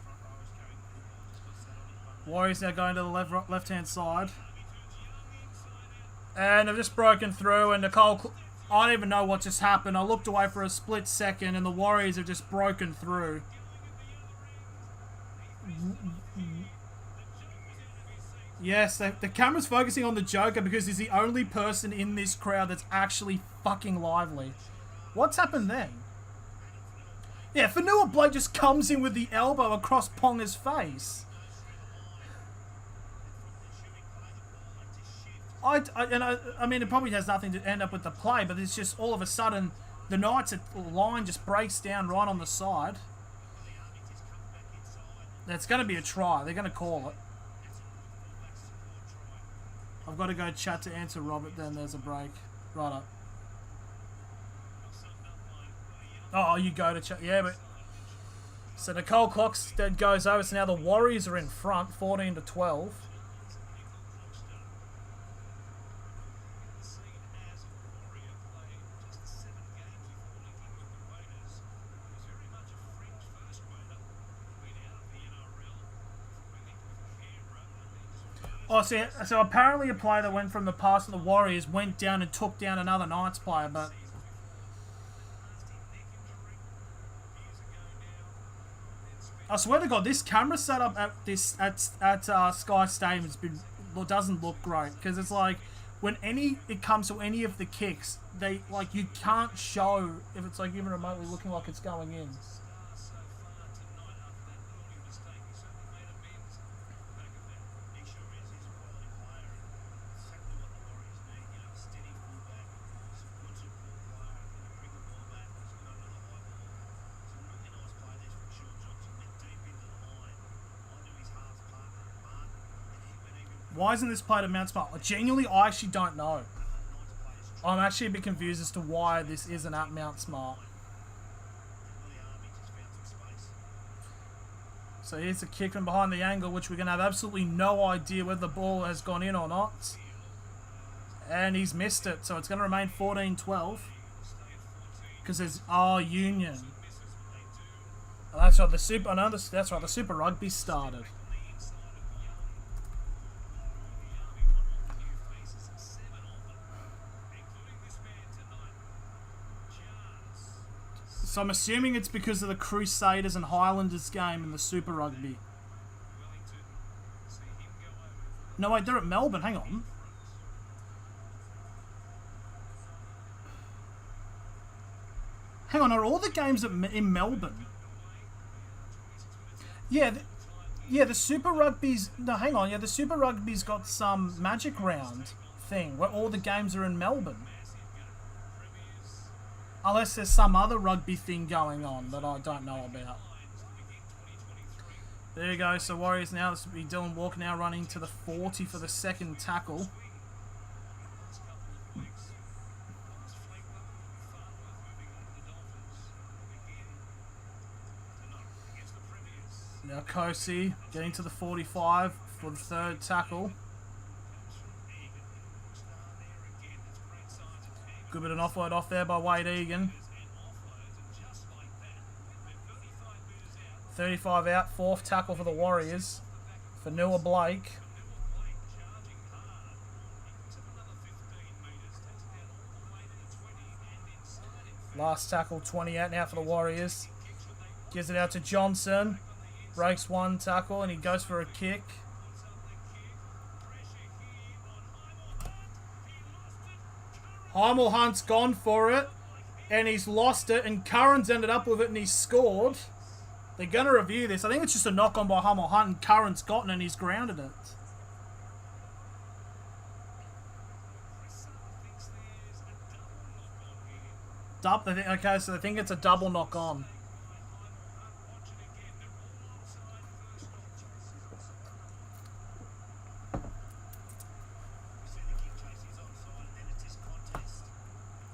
Warriors now going to the left-hand side. And they've just broken through, and Nicole... I don't even know what just happened. I looked away for a split second, and the Warriors have just broken through. Yes, the camera's focusing on the Joker because he's the only person in this crowd that's actually fucking lively. What's happened then? Yeah, Fanua Blake just comes in with the elbow across Ponga's face. I mean, it probably has nothing to end up with the play, but it's just all of a sudden the Knights line just breaks down right on the side. It's going to be a try. They're going to call it. I've got to go chat to answer Robert, then there's a break. Right up. Oh, you go to chat. Yeah, but... So Nicole Clockstead goes over, so now the Warriors are in front, 14-12. Oh, so apparently a player that went from the pass of the Warriors went down and took down another Knights player, but... I swear to God, this camera setup at Sky Stadium doesn't look great, because it's like when it comes to any of the kicks, you can't show if it's like even remotely looking like it's going in. Why isn't this played at Mount Smart? Genuinely, I actually don't know. I'm actually a bit confused as to why this isn't at Mount Smart. So here's a kick from behind the angle, which we're going to have absolutely no idea whether the ball has gone in or not. And he's missed it, so it's going to remain 14-12. Because there's Union. Oh, that's right, that's right, the Super Rugby started. So I'm assuming it's because of the Crusaders and Highlanders game in the Super Rugby. No, wait, they're at Melbourne. Hang on. Hang on, are all the games in Melbourne? Yeah, the Super Rugby's... No, hang on. Yeah, the Super Rugby's got some Magic Round thing where all the games are in Melbourne. Unless there's some other rugby thing going on that I don't know about. There you go. So Warriors now. This will be Dylan Walker now running to the 40 for the second tackle. Now Kosi getting to the 45 for the third tackle. Good bit of an offload off there by Wade Egan. 35 out, fourth tackle for the Warriors. For Noah Blake. Last tackle, 20 out now for the Warriors. Gives it out to Johnson. Breaks one tackle and he goes for a kick. Heimel Hunt's gone for it, and he's lost it, and Curran's ended up with it, and he's scored. They're going to review this. I think it's just a knock-on by Heimel Hunt, and Curran's gotten it, and he's grounded it. Okay, so they think it's a double knock-on.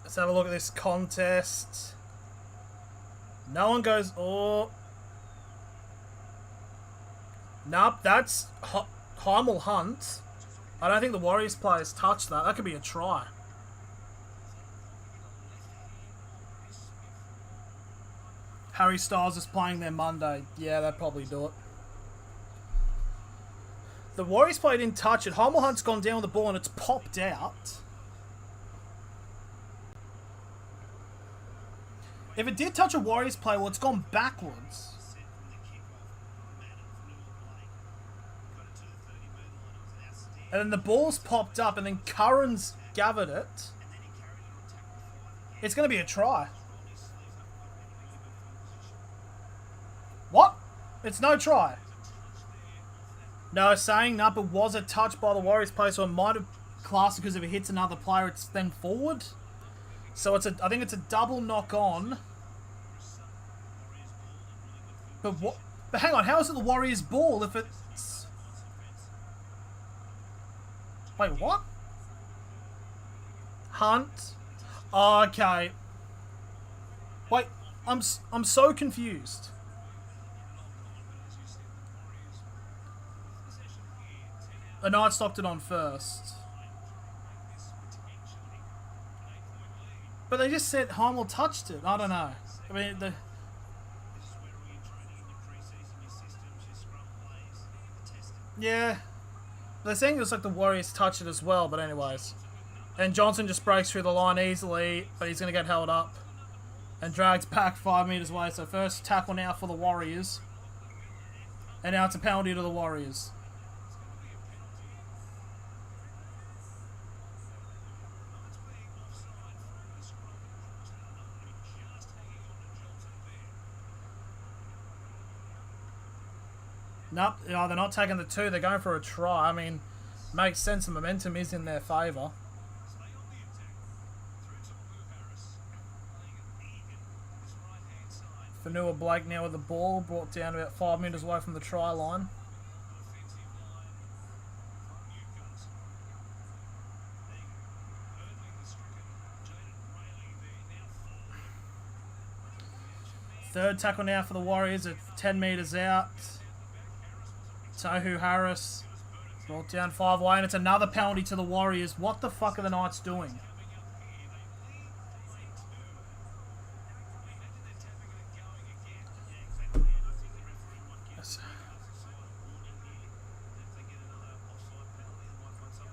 Let's have a look at this contest. No one goes, oh. Nope, that's Heimel Hunt. I don't think the Warriors players touched that. That could be a try. Harry Styles is playing there Monday. Yeah, they'd probably do it. The Warriors player didn't touch it. Heimel Hunt's gone down with the ball and it's popped out. If it did touch a Warriors player, well, it's gone backwards. And then the ball's popped up, and then Curran's gathered it. It's going to be a try. What? It's no try. No, saying no, but was a touch by the Warriors player, so it might have classed because if it hits another player, it's then forward. So it's I think it's a double knock on. But what? But hang on, how is it the Warriors' ball if it's? Wait, what? Hunt. Okay. Wait, I'm so confused. The Knights stopped it on first. But they just said Heimel touched it. I don't know. I mean, yeah. They're saying it was like the Warriors touch it as well, but anyways. And Johnson just breaks through the line easily, but he's going to get held up. And dragged back 5 metres away. So first tackle now for the Warriors. And now it's a penalty to the Warriors. Nope, they're not taking the 2. They're going for a try. I mean, makes sense. The momentum is in their favour. Fanua Blake now with the ball, brought down about 5 metres away from the try line. Third tackle now for the Warriors at 10 metres out. Tohu Harris brought down 5 away, and it's another penalty to the Warriors. What the fuck are the Knights doing?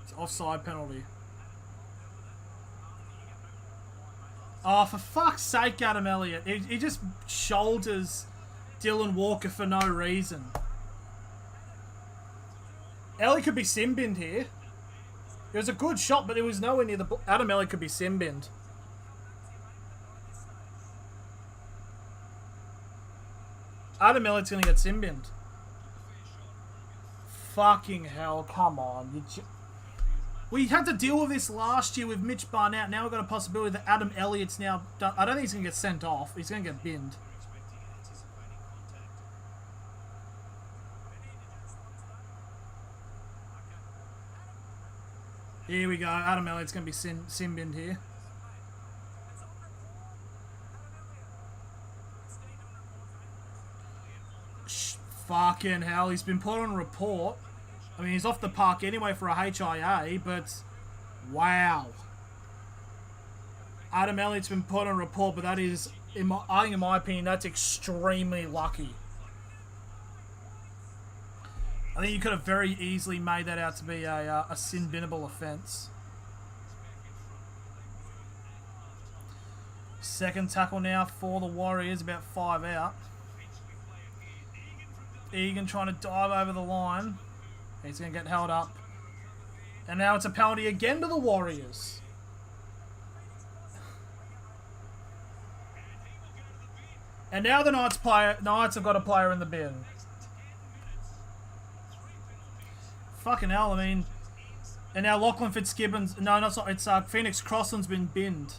It's offside penalty. Oh, for fuck's sake, Adam Elliott. He just shoulders Dylan Walker for no reason. Ellie could be sin-binned here. It was a good shot, but it was nowhere near the ball. Adam Elliott could be sin-binned. Adam Elliott's going to get sin-binned. Fucking hell, come on. We had to deal with this last year with Mitch Barnett. Now we've got a possibility that Adam Elliott's now done. I don't think he's going to get sent off. He's going to get binned. Here we go. Adam Elliott's going to be sin-binned here. Fucking hell. He's been put on report. I mean, he's off the park anyway for a HIA, but wow. Adam Elliott's been put on report, but that is, I think in my opinion, that's extremely lucky. I think you could have very easily made that out to be a sin-binnable offence. Second tackle now for the Warriors, about 5 out. Egan trying to dive over the line. He's going to get held up. And now it's a penalty again to the Warriors. And now the Knights have got a player in the bin. Fucking hell, I mean... And now Lachlan Fitzgibbons... No, not sorry, it's Phoenix Crossland's been binned.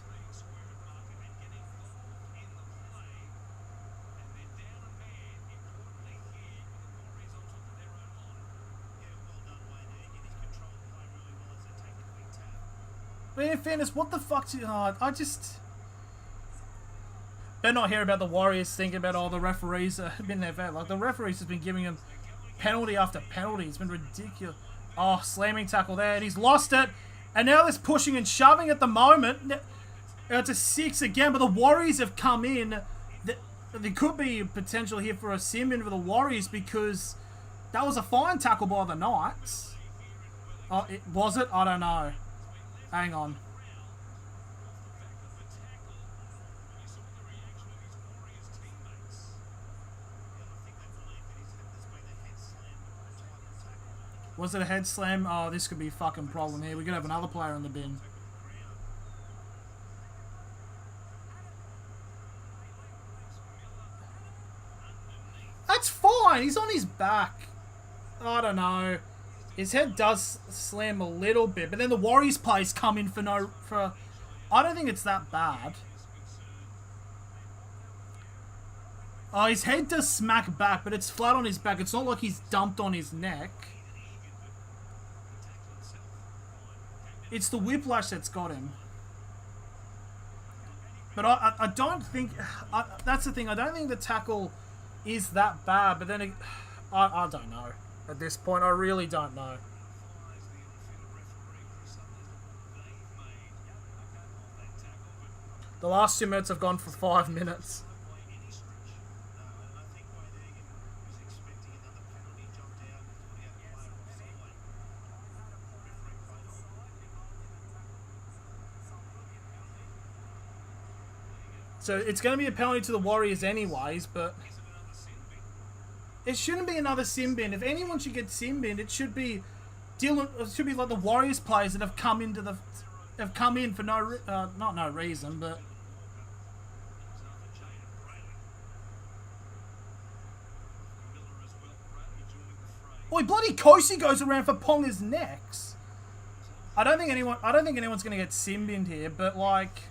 But in fairness, what the fuck... I just... Better not hear about the Warriors thinking about all the referees have been there. Like, the referees has been giving him penalty after penalty. It's been ridiculous. Oh, slamming tackle there, and he's lost it. And now there's pushing and shoving at the moment. It's a 6 again, but the Warriors have come in. There could be potential here for a sim-in for the Warriors because that was a fine tackle by the Knights. Oh, was it? I don't know. Hang on. Was it a head slam? Oh, this could be a fucking problem here. We're going to have another player in the bin. That's fine. He's on his back. I don't know. His head does slam a little bit, but then the Warriors players come in for I don't think it's that bad. Oh, his head does smack back, but it's flat on his back. It's not like he's dumped on his neck. It's the whiplash that's got him. But I don't think... that's the thing. I don't think the tackle is that bad. But then... I don't know. At this point, I really don't know. The last 2 minutes have gone for 5 minutes. So it's going to be a penalty to the Warriors anyways, but it shouldn't be another sin bin. If anyone should get sin bin, it should be Dylan. It should be like the Warriors players that have come in for not no reason, but. Boy, bloody Kosi goes around for Ponga's necks. I don't think anyone's going to get sin binned here, but like,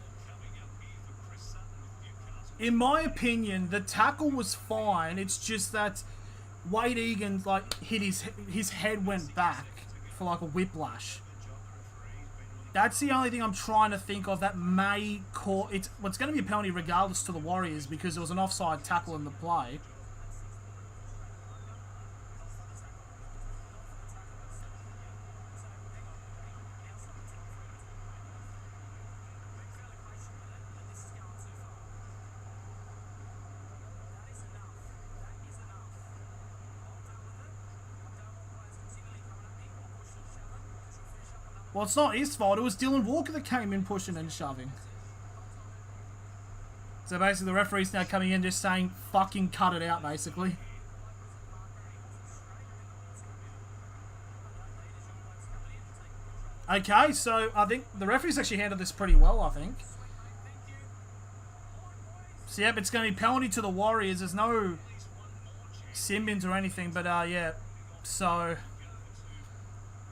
in my opinion, the tackle was fine. It's just that Wade Egan like hit his head went back for like a whiplash. That's the only thing I'm trying to think of that may cause it's going to be a penalty regardless to the Warriors because there was an offside tackle in the play. Well, it's not his fault. It was Dylan Walker that came in pushing and shoving. So basically the referee's now coming in just saying, fucking cut it out, basically. Okay, so I think the referee's actually handled this pretty well, I think. So, yep, it's going to be penalty to the Warriors. There's no sin bins or anything, but, yeah. So,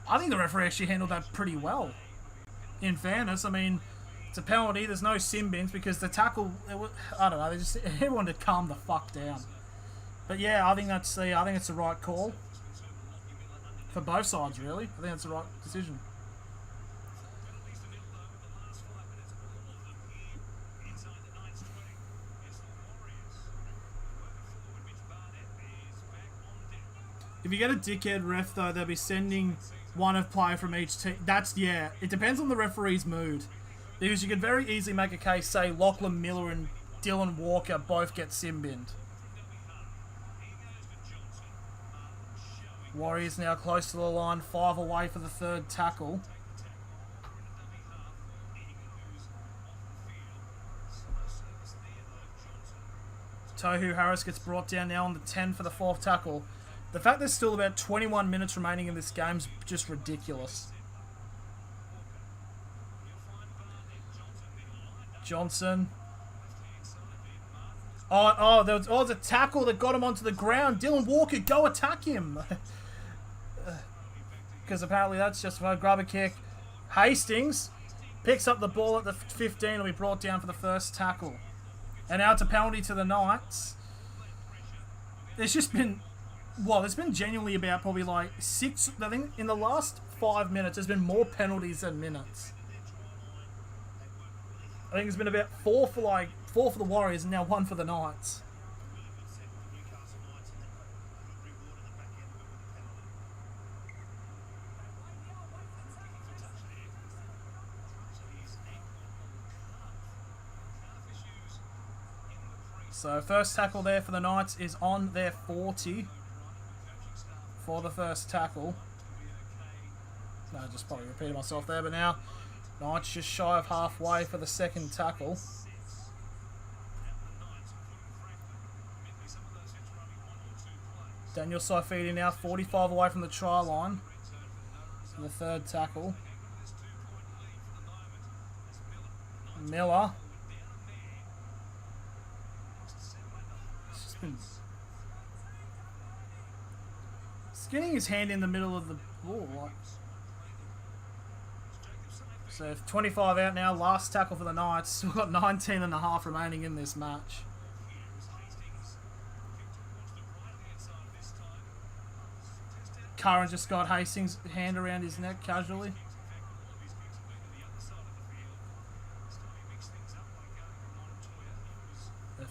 I think the referee actually handled that pretty well. In fairness, I mean, it's a penalty. There's no sin bins because the tackle, I don't know, everyone to calm the fuck down. But, yeah, I think it's the right call. For both sides, really. I think it's the right decision. If you get a dickhead ref, though, they'll be sending one of player from each team. Yeah, it depends on the referee's mood. Because you could very easily make a case, say, Lachlan Miller and Dylan Walker both get sin-binned. Warriors now close to the line, 5 away for the third tackle. Tohu Harris gets brought down now on the 10 for the 4th tackle. The fact there's still about 21 minutes remaining in this game is just ridiculous. Johnson. There was a tackle that got him onto the ground. Dylan Walker, go attack him. Because apparently that's just a grab a kick. Hastings picks up the ball at the 15 and will be brought down for the first tackle. And now it's a penalty to the Knights. There's been genuinely about probably like 6, I think in the last 5 minutes, there's been more penalties than minutes. I think there's been about 4 for the Warriors and now 1 for the Knights. So first tackle there for the Knights is on their 40 for the first tackle. No, just probably repeated myself there, but now Knights just shy of halfway for the second tackle. Daniel Saifidi now 45 away from the try line for the third tackle. Miller. Getting his hand in the middle of the ball. So 25 out now, last tackle for the Knights. Still got 19 and a half remaining in this match. Curran just got Hastings' hand around his neck casually.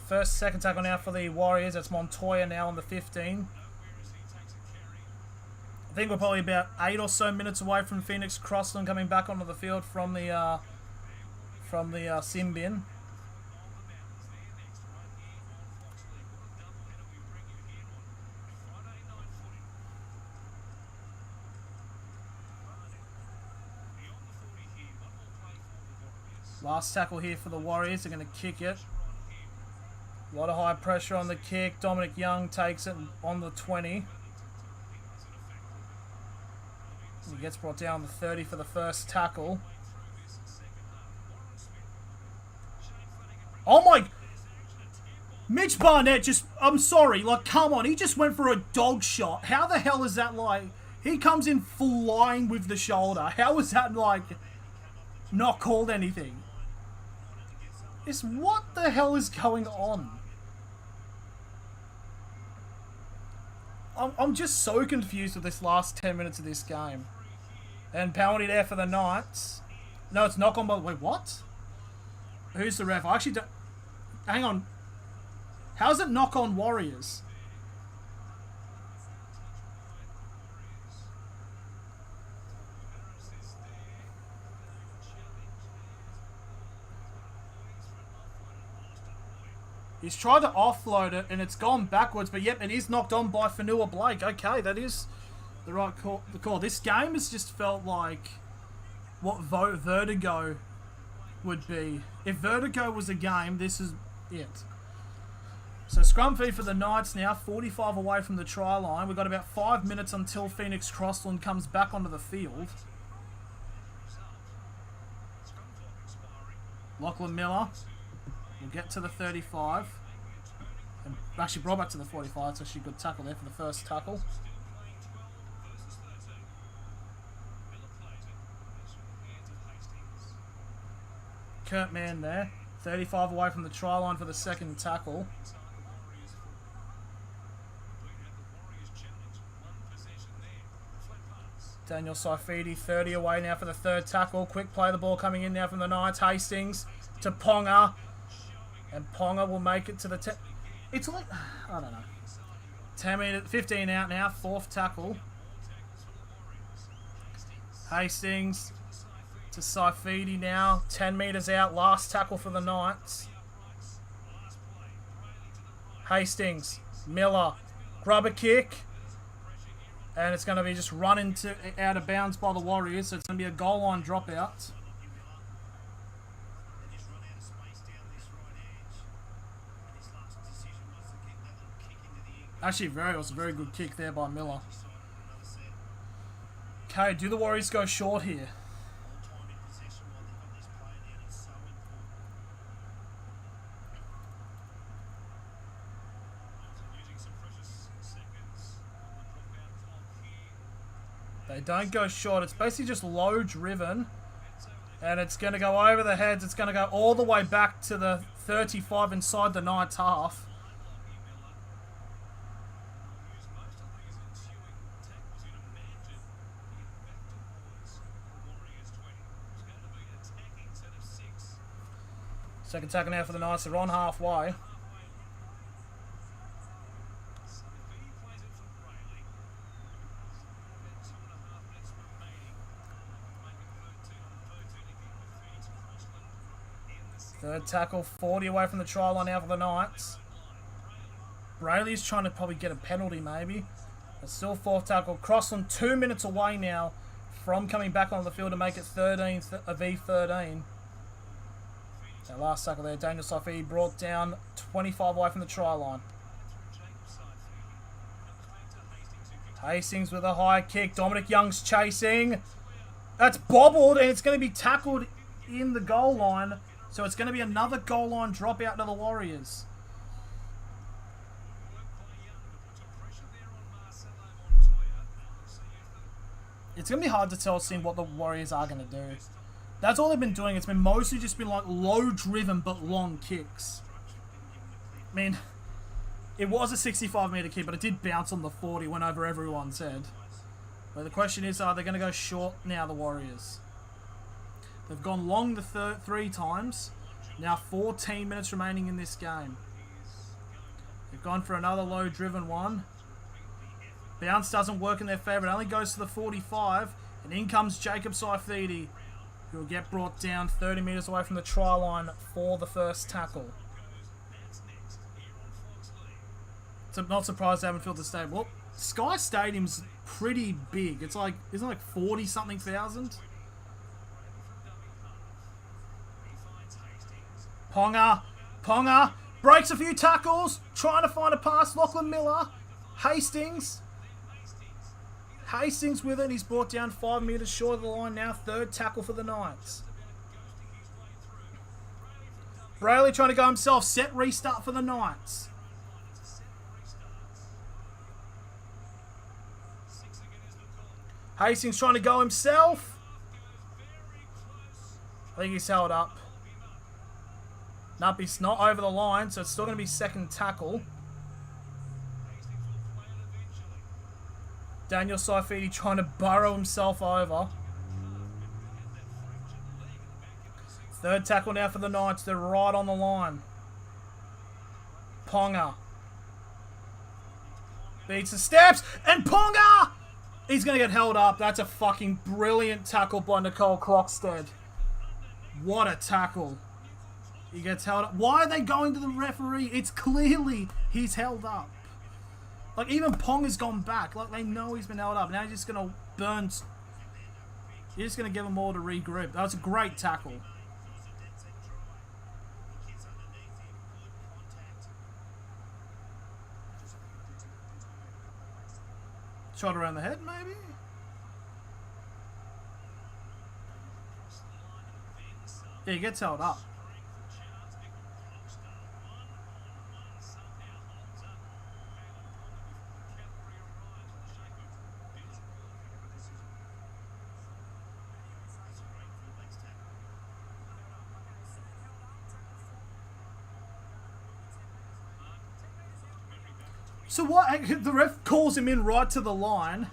The second tackle now for the Warriors. That's Montoya now on the 15. I think we're probably about 8 or so minutes away from Phoenix Crossland coming back onto the field from the sin bin. Last tackle here for the Warriors. They're going to kick it. A lot of high pressure on the kick. Dominic Young takes it on the 20. He gets brought down the 30 for the first tackle. Oh my... Mitch Barnett just... I'm sorry. Like, come on. He just went for a dog shot. How the hell is that like... He comes in flying with the shoulder. How is that like... Not called anything? It's... What the hell is going on? I'm just so confused with this last 10 minutes of this game. And penalty there for the Knights. No, it's knock on by... Wait, what? Who's the ref? I actually don't... Hang on. How's it knock on Warriors? He's tried to offload it and it's gone backwards, but yep, it is knocked on by Fanua Blake. Okay, that is the right call. This game has just felt like what Vertigo would be. If Vertigo was a game, this is it. So scrum feed for the Knights now, 45 away from the try line. We've got about 5 minutes until Phoenix Crossland comes back onto the field. Lachlan Miller will get to the 35. And actually brought back to the 45, so she good tackle there for the first tackle. Kurt Mann there, 35 away from the try line for the second tackle. Daniel Saifidi, 30 away now for the third tackle. Quick play, the ball coming in now from the Knights. Hastings to Ponga. And Ponga will make it to the... It's like... I don't know. 10 minutes, 15 out now. Fourth tackle. Hastings to Saifidi now. 10 metres out. Last tackle for the Knights. Hastings. Miller. Grubber kick. And it's going to be just run into out of bounds by the Warriors. So it's going to be a goal line dropout. Actually, it was a very good kick there by Miller. Okay, do the Warriors go short here? They don't go short. It's basically just low driven. And it's going to go over the heads. It's going to go all the way back to the 35 inside the Knights half. Second tackle now for the Knights. They're on halfway. Third tackle, 40 away from the try line now for the Knights. Brayley's trying to probably get a penalty maybe. But still fourth tackle. Crossland 2 minutes away now from coming back on the field to make it 13 v13. So last tackle there, Daniel Safi brought down 25 away from the try line. Hastings with a high kick. Dominic Young's chasing. That's bobbled and it's going to be tackled in the goal line. So it's going to be another goal line dropout to the Warriors. It's going to be hard to tell seeing what the Warriors are going to do. That's all they've been doing. It's been mostly just been like low driven but long kicks. I mean, it was a 65 metre kick, but it did bounce on the 40, went over everyone's head. But the question is, are they going to go short now, the Warriors? They've gone long the 3 times. Now 14 minutes remaining in this game. They've gone for another low driven one. Bounce doesn't work in their favour. It only goes to the 45. And in comes Jacob Saifidi, who will get brought down 30 metres away from the try line for the first tackle. So I'm not surprised they haven't filled the stadium. Well, Sky Stadium's pretty big. It's like, isn't it like 40 something thousand? Ponga Breaks a few tackles. Trying to find a pass. Lachlan Miller. Hastings with it. He's brought down 5 metres short of the line now. Third tackle for the Knights. Brayley trying to go himself. Set restart for the Knights. Hastings trying to go himself. I think he's held up. Nope, he's not over the line, so it's still going to be second tackle. Daniel Saifidi trying to burrow himself over. Third tackle now for the Knights. They're right on the line. Ponga beats the steps, and Ponga! He's going to get held up. That's a fucking brilliant tackle by Nicole Crockstead. What a tackle. He gets held up. Why are they going to the referee? It's clearly he's held up. Like, even Ponga's gone back. Like, they know he's been held up. Now he's just going to burn. You're just going to give him more to regroup. That was a great tackle. Shot around the head, maybe? Yeah, he gets held up. So what? The ref calls him in right to the line,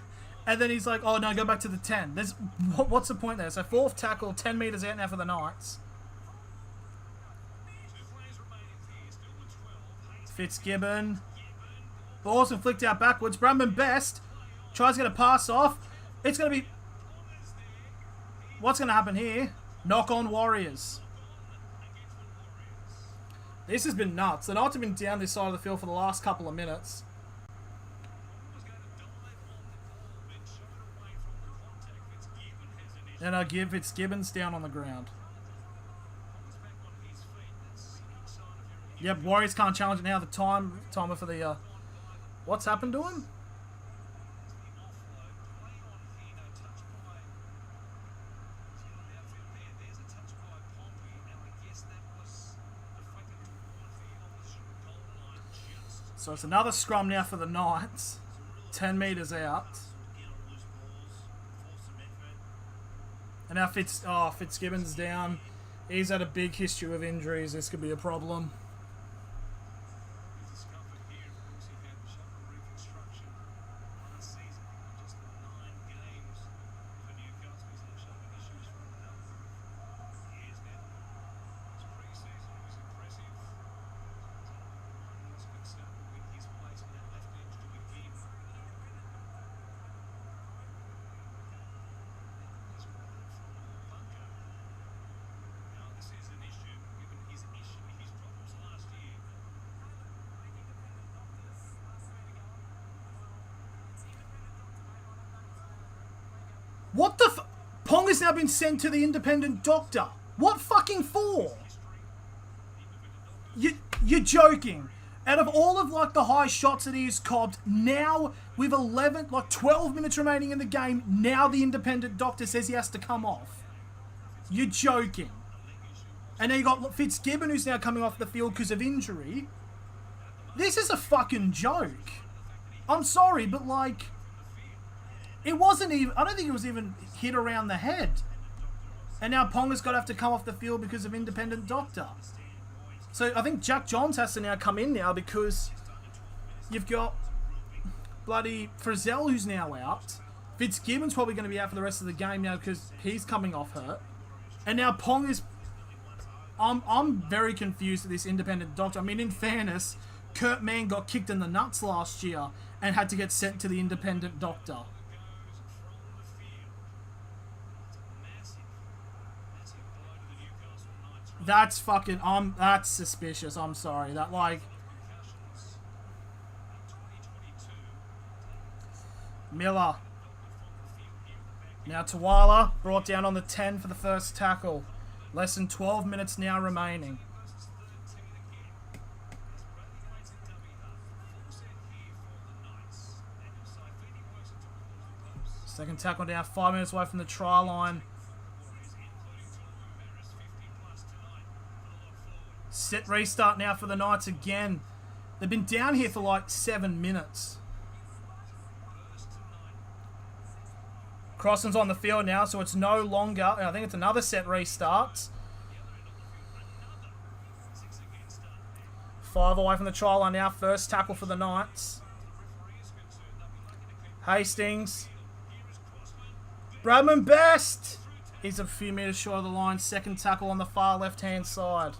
and then he's like, "Oh no, go back to the 10." There's what's the point there? So fourth tackle, 10 meters out now for the Knights. Fitzgibbon, ball's been flicked out backwards. Bramman Best tries to get a pass off. It's gonna be. What's gonna happen here? Knock on Warriors. This has been nuts. The Knights have been down this side of the field for the last couple of minutes. And I give Fitzgibbon's down on the ground. Yep, Warriors can't challenge it now. The timer for the... what's happened to him? So it's another scrum now for the Knights. 10 metres out. And now Fitzgibbon's down. He's had a big history of injuries. This could be a problem. What the Pong has now been sent to the independent doctor. What fucking for? You're joking. Out of all of like the high shots that he's copped, now with 12 minutes remaining in the game, now the independent doctor says he has to come off. You're joking. And then you got Fitzgibbon who's now coming off the field because of injury. This is a fucking joke. I'm sorry, but like... It wasn't even... I don't think it was even hit around the head. And now Ponga's got to have to come off the field because of independent doctor. So I think Jack Johns has to now come in now because you've got bloody Frizzell who's now out. Fitzgibbon's probably going to be out for the rest of the game now because he's coming off hurt. And now Pong is... I'm very confused at this independent doctor. I mean, in fairness, Kurt Mann got kicked in the nuts last year and had to get sent to the independent doctor. That's fucking... that's suspicious. I'm sorry. That, like... Miller. Now Tawala brought down on the 10 for the first tackle. Less than 12 minutes now remaining. Second tackle down, 5 minutes away from the try line. Set restart now for the Knights again. They've been down here for like 7 minutes. Crossland's on the field now, so it's no longer... I think it's another set restart. 5 away from the try line now. First tackle for the Knights. Hastings. Bradman Best. He's a few metres short of the line. Second tackle on the far left-hand side.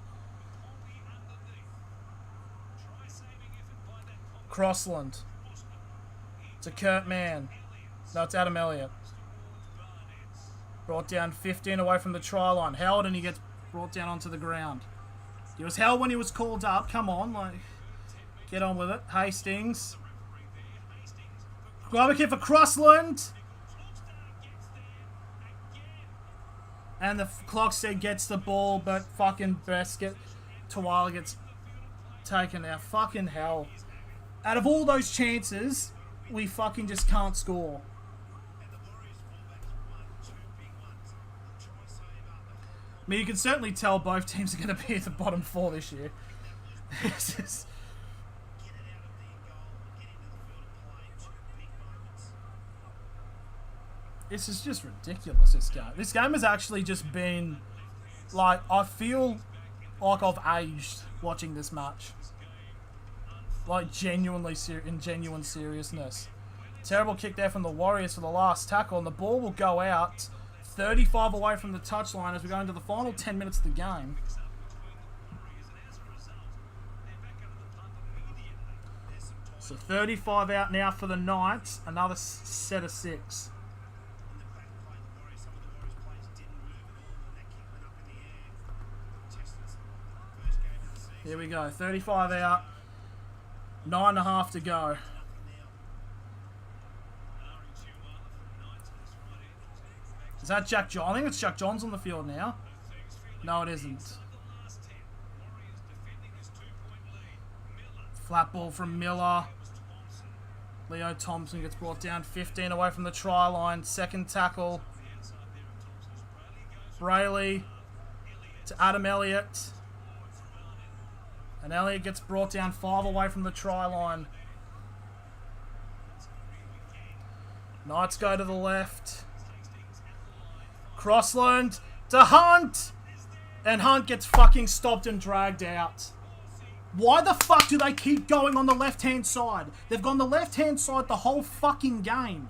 Crossland. It's a Kurt Mann. No, it's Adam Elliott. Brought down 15 away from the try line. Held, and he gets brought down onto the ground. He was held when he was called up. Come on, like, get on with it. Hastings. Grab a kick for Crossland. And the clock said gets the ball, but fucking Tawala gets taken out. Fucking hell. Out of all those chances, we fucking just can't score. I mean, you can certainly tell both teams are going to be at the bottom 4 this year. This is just ridiculous, this game. This game has actually just been, like, I feel like I've aged watching this match. Like, genuinely, in genuine seriousness. Terrible kick there from the Warriors for the last tackle, and the ball will go out 35 away from the touchline as we go into the final 10 minutes of the game. So 35 out now for the Knights, another set of 6. Here we go, 35 out, 9.5 to go. Is that Jack John? I think it's Jack John's on the field now. No, it isn't. Flat ball from Miller. Leo Thompson gets brought down 15 away from the try line. Second tackle. Brayley to Adam Elliott. And Elliott gets brought down 5 away from the try line. Knights go to the left. Crossland to Hunt. And Hunt gets fucking stopped and dragged out. Why the fuck do they keep going on the left-hand side? They've gone the left-hand side the whole fucking game.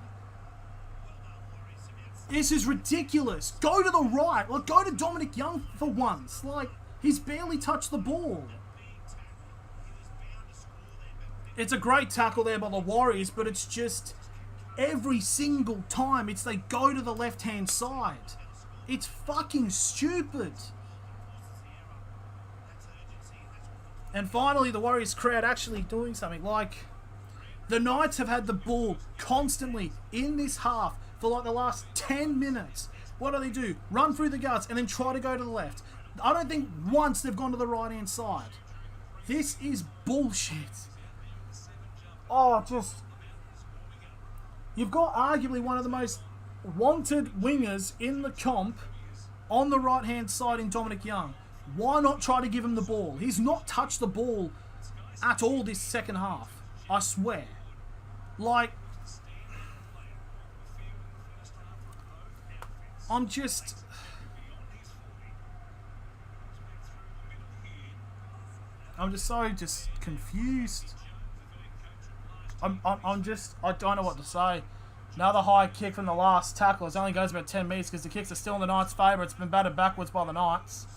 This is ridiculous. Go to the right. Like, go to Dominic Young for once. Like, he's barely touched the ball. It's a great tackle there by the Warriors, but it's just every single time it's they go to the left-hand side. It's fucking stupid. And finally, the Warriors crowd actually doing something. Like, the Knights have had the ball constantly in this half for like the last 10 minutes. What do? Run through the guts and then try to go to the left. I don't think once they've gone to the right-hand side. This is bullshit. Oh, just... You've got arguably one of the most wanted wingers in the comp on the right-hand side in Dominic Young. Why not try to give him the ball? He's not touched the ball at all this second half. I swear. Like... I'm just so confused. I don't know what to say. Another high kick from the last tackle. It only goes about 10 metres because the kicks are still in the Knights' favour. It's been batted backwards by the Knights.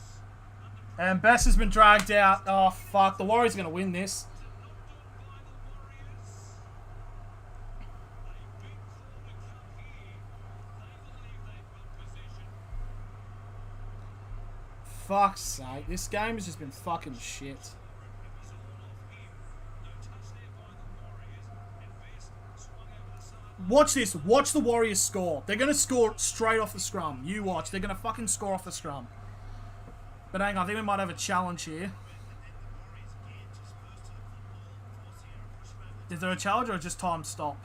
And Bess has been dragged out. Oh, fuck. The Warriors are going to win this. Fuck's sake. This game has just been fucking shit. Watch this. Watch the Warriors score. They're going to score straight off the scrum. You watch. They're going to fucking score off the scrum. But hang on. I think we might have a challenge here. Is there a challenge or just time stop?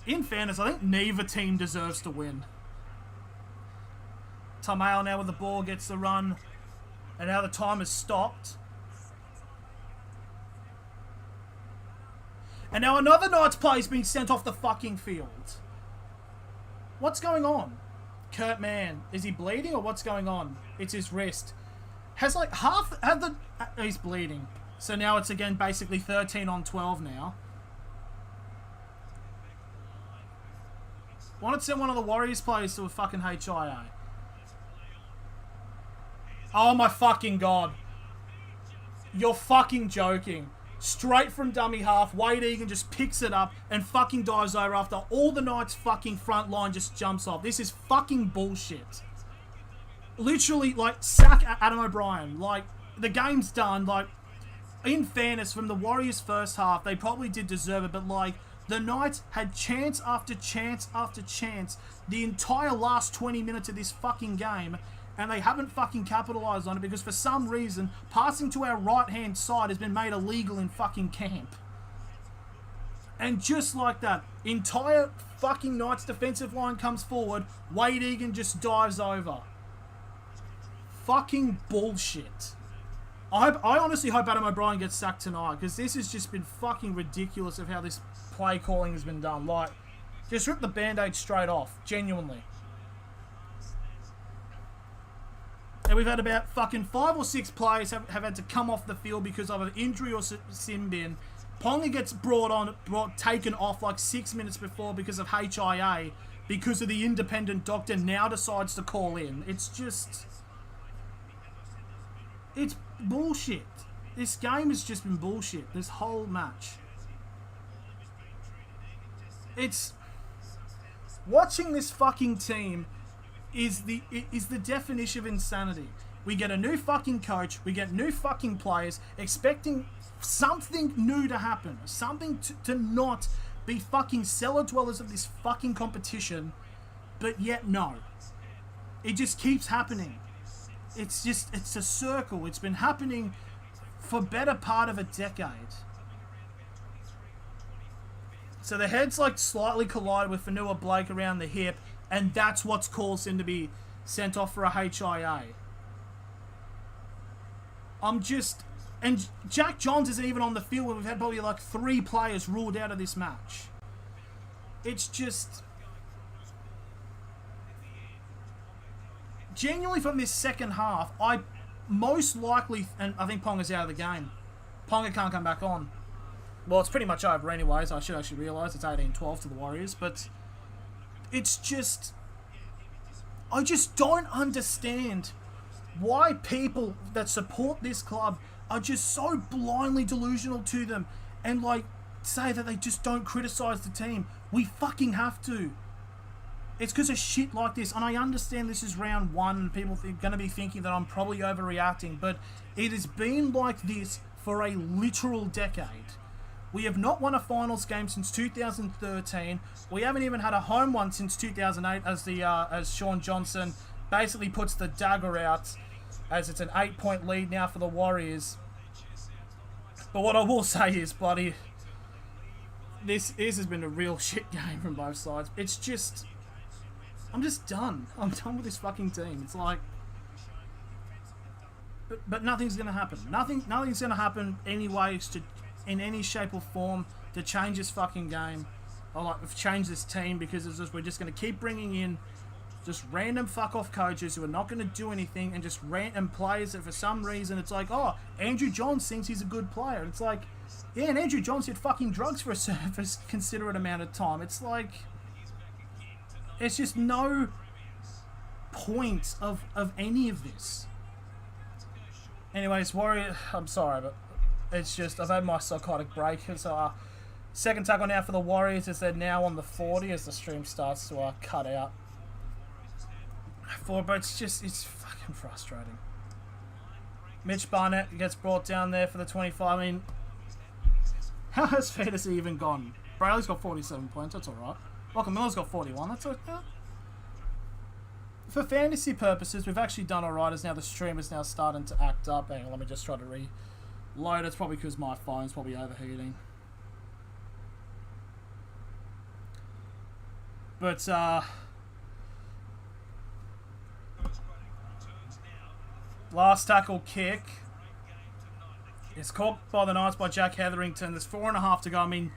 in fairness, I think neither team deserves to win. Tamale now with the ball gets the run. And now the time has stopped. And now another Knights player is being sent off the fucking field. What's going on? Kurt Mann, is he bleeding or what's going on? It's his wrist. Has like half... he's bleeding. So now it's again basically 13 on 12 now. Wanted to send one of the Warriors players to a fucking HIA. Oh my fucking god. You're fucking joking. Straight from dummy half, Wade Egan just picks it up and fucking dives over after all the Knights fucking front line just jumps off. This is fucking bullshit. Literally, like, sack Adam O'Brien. Like, the game's done. Like, in fairness, from the Warriors' first half, they probably did deserve it, but, like, the Knights had chance after chance after chance the entire last 20 minutes of this fucking game, and they haven't fucking capitalised on it because for some reason, passing to our right-hand side has been made illegal in fucking camp. And just like that, entire fucking Knights defensive line comes forward, Wade Egan just dives over. Fucking bullshit. I honestly hope Adam O'Brien gets sacked tonight because this has just been fucking ridiculous of how this play calling has been done. Like, just rip the band-aid straight off. Genuinely. And we've had about fucking 5 or 6 players have had to come off the field because of an injury or sin bin. Ponga gets taken off like 6 minutes before because of HIA, because of the independent doctor now decides to call in. It's just... it's bullshit. This game has just been bullshit. This whole match. It's... watching this fucking team is the definition of insanity. We get a new fucking coach, we get new fucking players, expecting something new to happen, something to not be fucking cellar dwellers of this fucking competition, but yet no. It just keeps happening. It's a circle. It's been happening for better part of a decade. So the heads like slightly collide with Fanua Blake around the hip, and that's what's caused him to be sent off for a HIA. And Jack Johns isn't even on the field when we've had probably like 3 players ruled out of this match. It's just... genuinely from this second half, I most likely... and I think Ponga's out of the game. Ponga can't come back on. Well, it's pretty much over anyways. I should actually realise it's 18-12 to the Warriors, but... it's just... I just don't understand why people that support this club are just so blindly delusional to them and, like, say that they just don't criticise the team. We fucking have to. It's because of shit like this, and I understand this is round 1 and people are going to be thinking that I'm probably overreacting, but it has been like this for a literal decade. We have not won a finals game since 2013. We haven't even had a home one since 2008 as Sean Johnson basically puts the dagger out as it's an 8-point lead now for the Warriors. But what I will say is, buddy, this has been a real shit game from both sides. It's just... I'm just done. I'm done with this fucking team. It's like... But nothing's going to happen. Nothing's going to happen anyways in any shape or form to change this fucking game or like change this team, because it's just, we're just going to keep bringing in just random fuck off coaches who are not going to do anything, and just random players that for some reason it's like, oh, Andrew Johns thinks he's a good player. It's like, yeah, and Andrew Johns did fucking drugs for a considerate amount of time. It's like, it's just no point of any of this. Anyways, Warrior, I'm sorry, but it's just, I've had my psychotic break. So, second tackle now for the Warriors as they're now on the 40 as the stream starts to cut out. But it's fucking frustrating. Mitch Barnett gets brought down there for the 25. I mean, how has fantasy even gone? Brayley's got 47 points, that's alright. Welcome Miller's got 41, that's okay. For fantasy purposes, we've actually done alright as now the stream is now starting to act up. Hang on, let me just try to reload. It's probably because my phone's probably overheating. But last tackle kick is caught by the Knights by Jack Hetherington. There's 4.5 to go. I mean,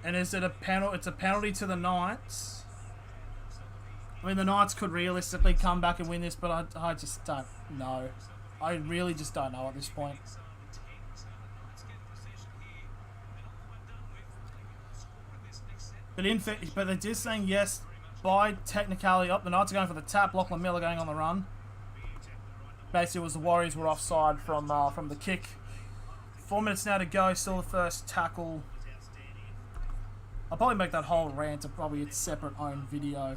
and is it a penalty? It's a penalty to the Knights. I mean, the Knights could realistically come back and win this, but I just don't know. I really just don't know at this point. But they're just saying yes by technicality. Up, the Knights are going for the tap. Lachlan Miller going on the run. Basically, it was the Warriors were offside from the kick. 4 minutes now to go. Still the first tackle. I'll probably make that whole rant probably its separate own video.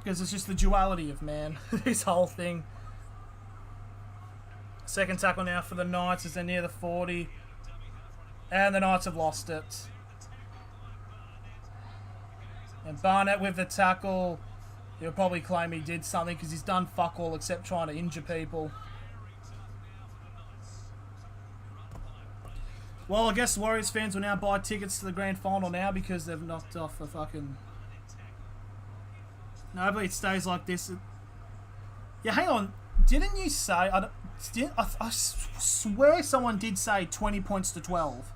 Because it's just the duality of man, this whole thing. Second tackle now for the Knights as they're near the 40. And the Knights have lost it. And Barnett with the tackle. He'll probably claim he did something because he's done fuck all except trying to injure people. Well, I guess Warriors fans will now buy tickets to the grand final now because they've knocked off the fucking... No, hopefully it stays like this. Yeah, hang on. Didn't you say... I swear someone did say 20 points to 12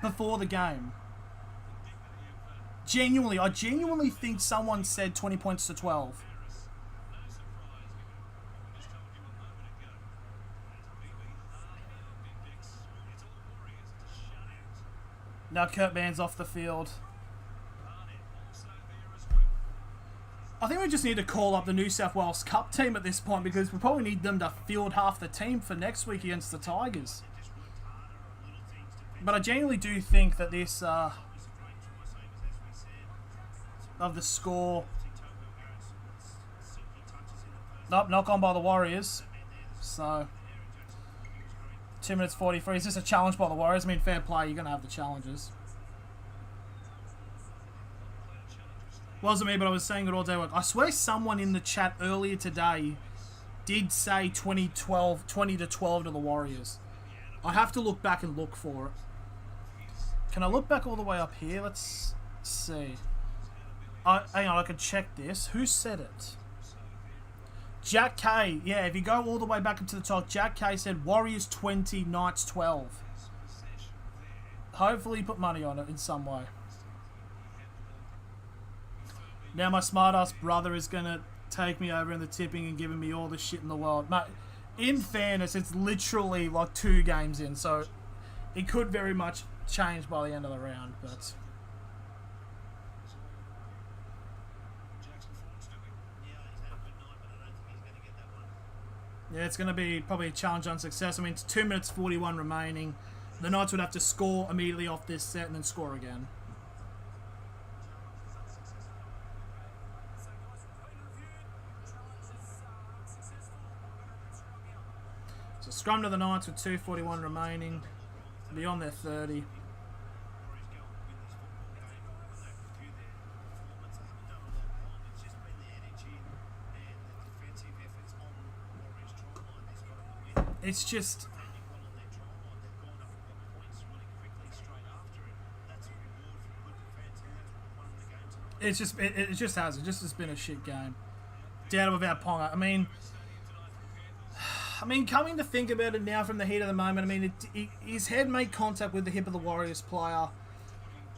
before the game. Genuinely, I genuinely think someone said 20 points to 12. Now Kurt Mann's off the field. I think we just need to call up the New South Wales Cup team at this point because we probably need them to field half the team for next week against the Tigers. But I genuinely do think that this, of the score... Nope, knock on by the Warriors. So, 2 minutes 43. Is this a challenge by the Warriors? I mean, fair play, you're going to have the challenges. Wasn't me, but I was saying it all day. I swear someone in the chat earlier today did say 20 to 12 to the Warriors. I have to look back and look for it. Can I look back all the way up here? Let's see. Hang on, I can check this. Who said it? Jack K. Yeah, if you go all the way back up to the top, Jack K said Warriors 20, Knights 12. Hopefully he put money on it in some way. Now my smart-ass brother is going to take me over in the tipping and giving me all the shit in the world. Mate, in fairness, it's literally like 2 games in, so it could very much change by the end of the round, but... Yeah, it's going to be probably a challenge on success. I mean, it's 2 minutes 41 remaining. The Knights would have to score immediately off this set and then score again. So scrum to the Knights with 2:41 remaining. Beyond their 30. It's just... It just has. It just has been a shit game. Doubt without Ponga. I mean, coming to think about it now from the heat of the moment, I mean, his head made contact with the hip of the Warriors player.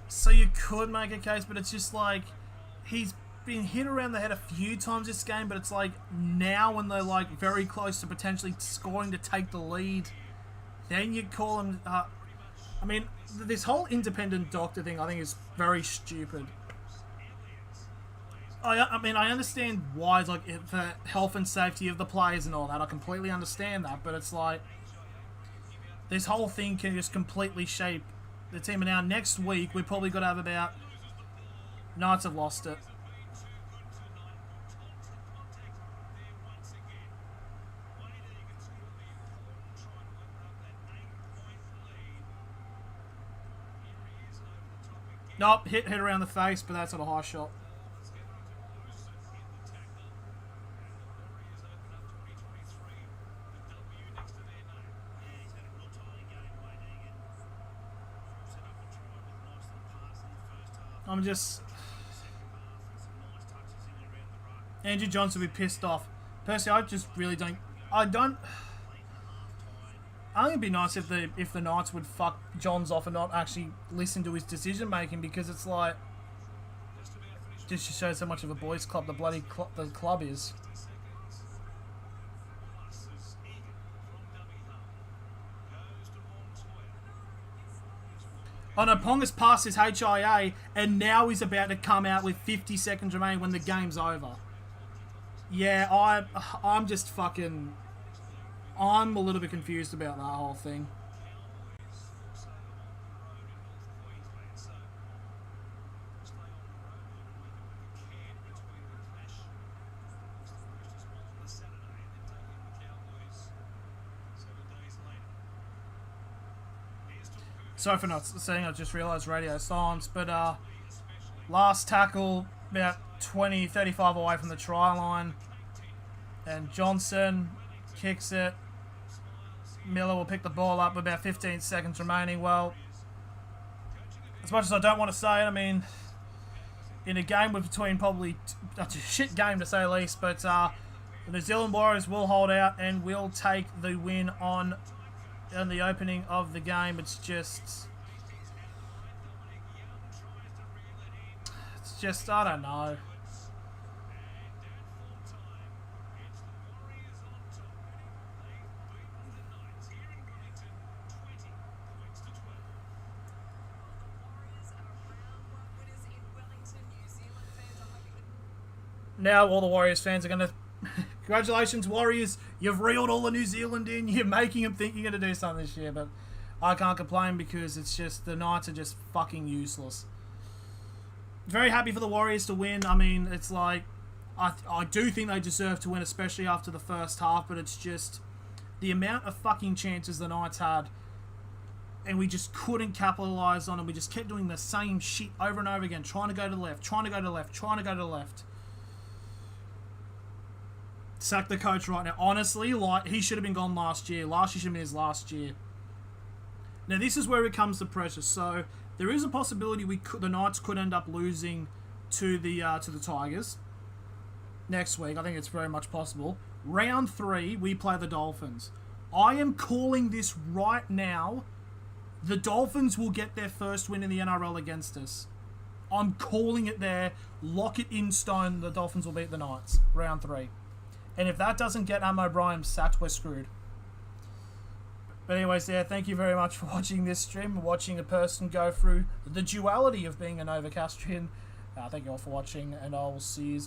So you could make a case, but it's just like, he's been hit around the head a few times this game, but it's like, now when they're like very close to potentially scoring to take the lead, then you call him... I mean, this whole independent doctor thing, I think, is very stupid. I mean, I understand why, it's like, for health and safety of the players and all that. I completely understand that, but it's like, this whole thing can just completely shape the team. And now next week, we've probably got to have about... Knights have lost it. Nope, hit around the face, but that's not a high shot. I'm just... Andrew Johnson will be pissed off. Personally, I just really don't... I think it'd be nice if the Knights would fuck Johns off and not actually listen to his decision making, because it's like... just shows how much of a boys' club the club is. Oh no, Ponga's passed his HIA and now he's about to come out with 50 seconds remaining when the game's over. Yeah, I'm just fucking... I'm a little bit confused about that whole thing. Sorry for not saying, I just realised radio silence, but last tackle about 20, 35 away from the try line, and Johnson kicks it. Miller will pick the ball up with about 15 seconds remaining. Well, as much as I don't want to say it, I mean, in a game with between probably a shit game to say the least, but the New Zealand Warriors will hold out and will take the win on the opening of the game. It's just, I don't know. Now all the Warriors fans are going to... Congratulations, Warriors. You've reeled all the New Zealand in. You're making them think you're going to do something this year. But I can't complain because it's just... the Knights are just fucking useless. Very happy for the Warriors to win. I mean, it's like... I do think they deserve to win, especially after the first half. But it's just... the amount of fucking chances the Knights had... and we just couldn't capitalise on it. We just kept doing the same shit over and over again. Trying to go to the left. Trying to go to the left. Trying to go to the left. Sack the coach right now. Honestly, like, he should have been gone last year. Last year should have been his last year. Now, this is where it comes to pressure. So, there is a possibility the Knights could end up losing to the Tigers next week. I think it's very much possible. Round 3, we play the Dolphins. I am calling this right now. The Dolphins will get their first win in the NRL against us. I'm calling it there. Lock it in stone. The Dolphins will beat the Knights. Round 3. And if that doesn't get Am O'Brien sacked, we're screwed. But anyways, yeah, thank you very much for watching this stream, watching a person go through the duality of being a Novocastrian. Thank you all for watching, and I will see you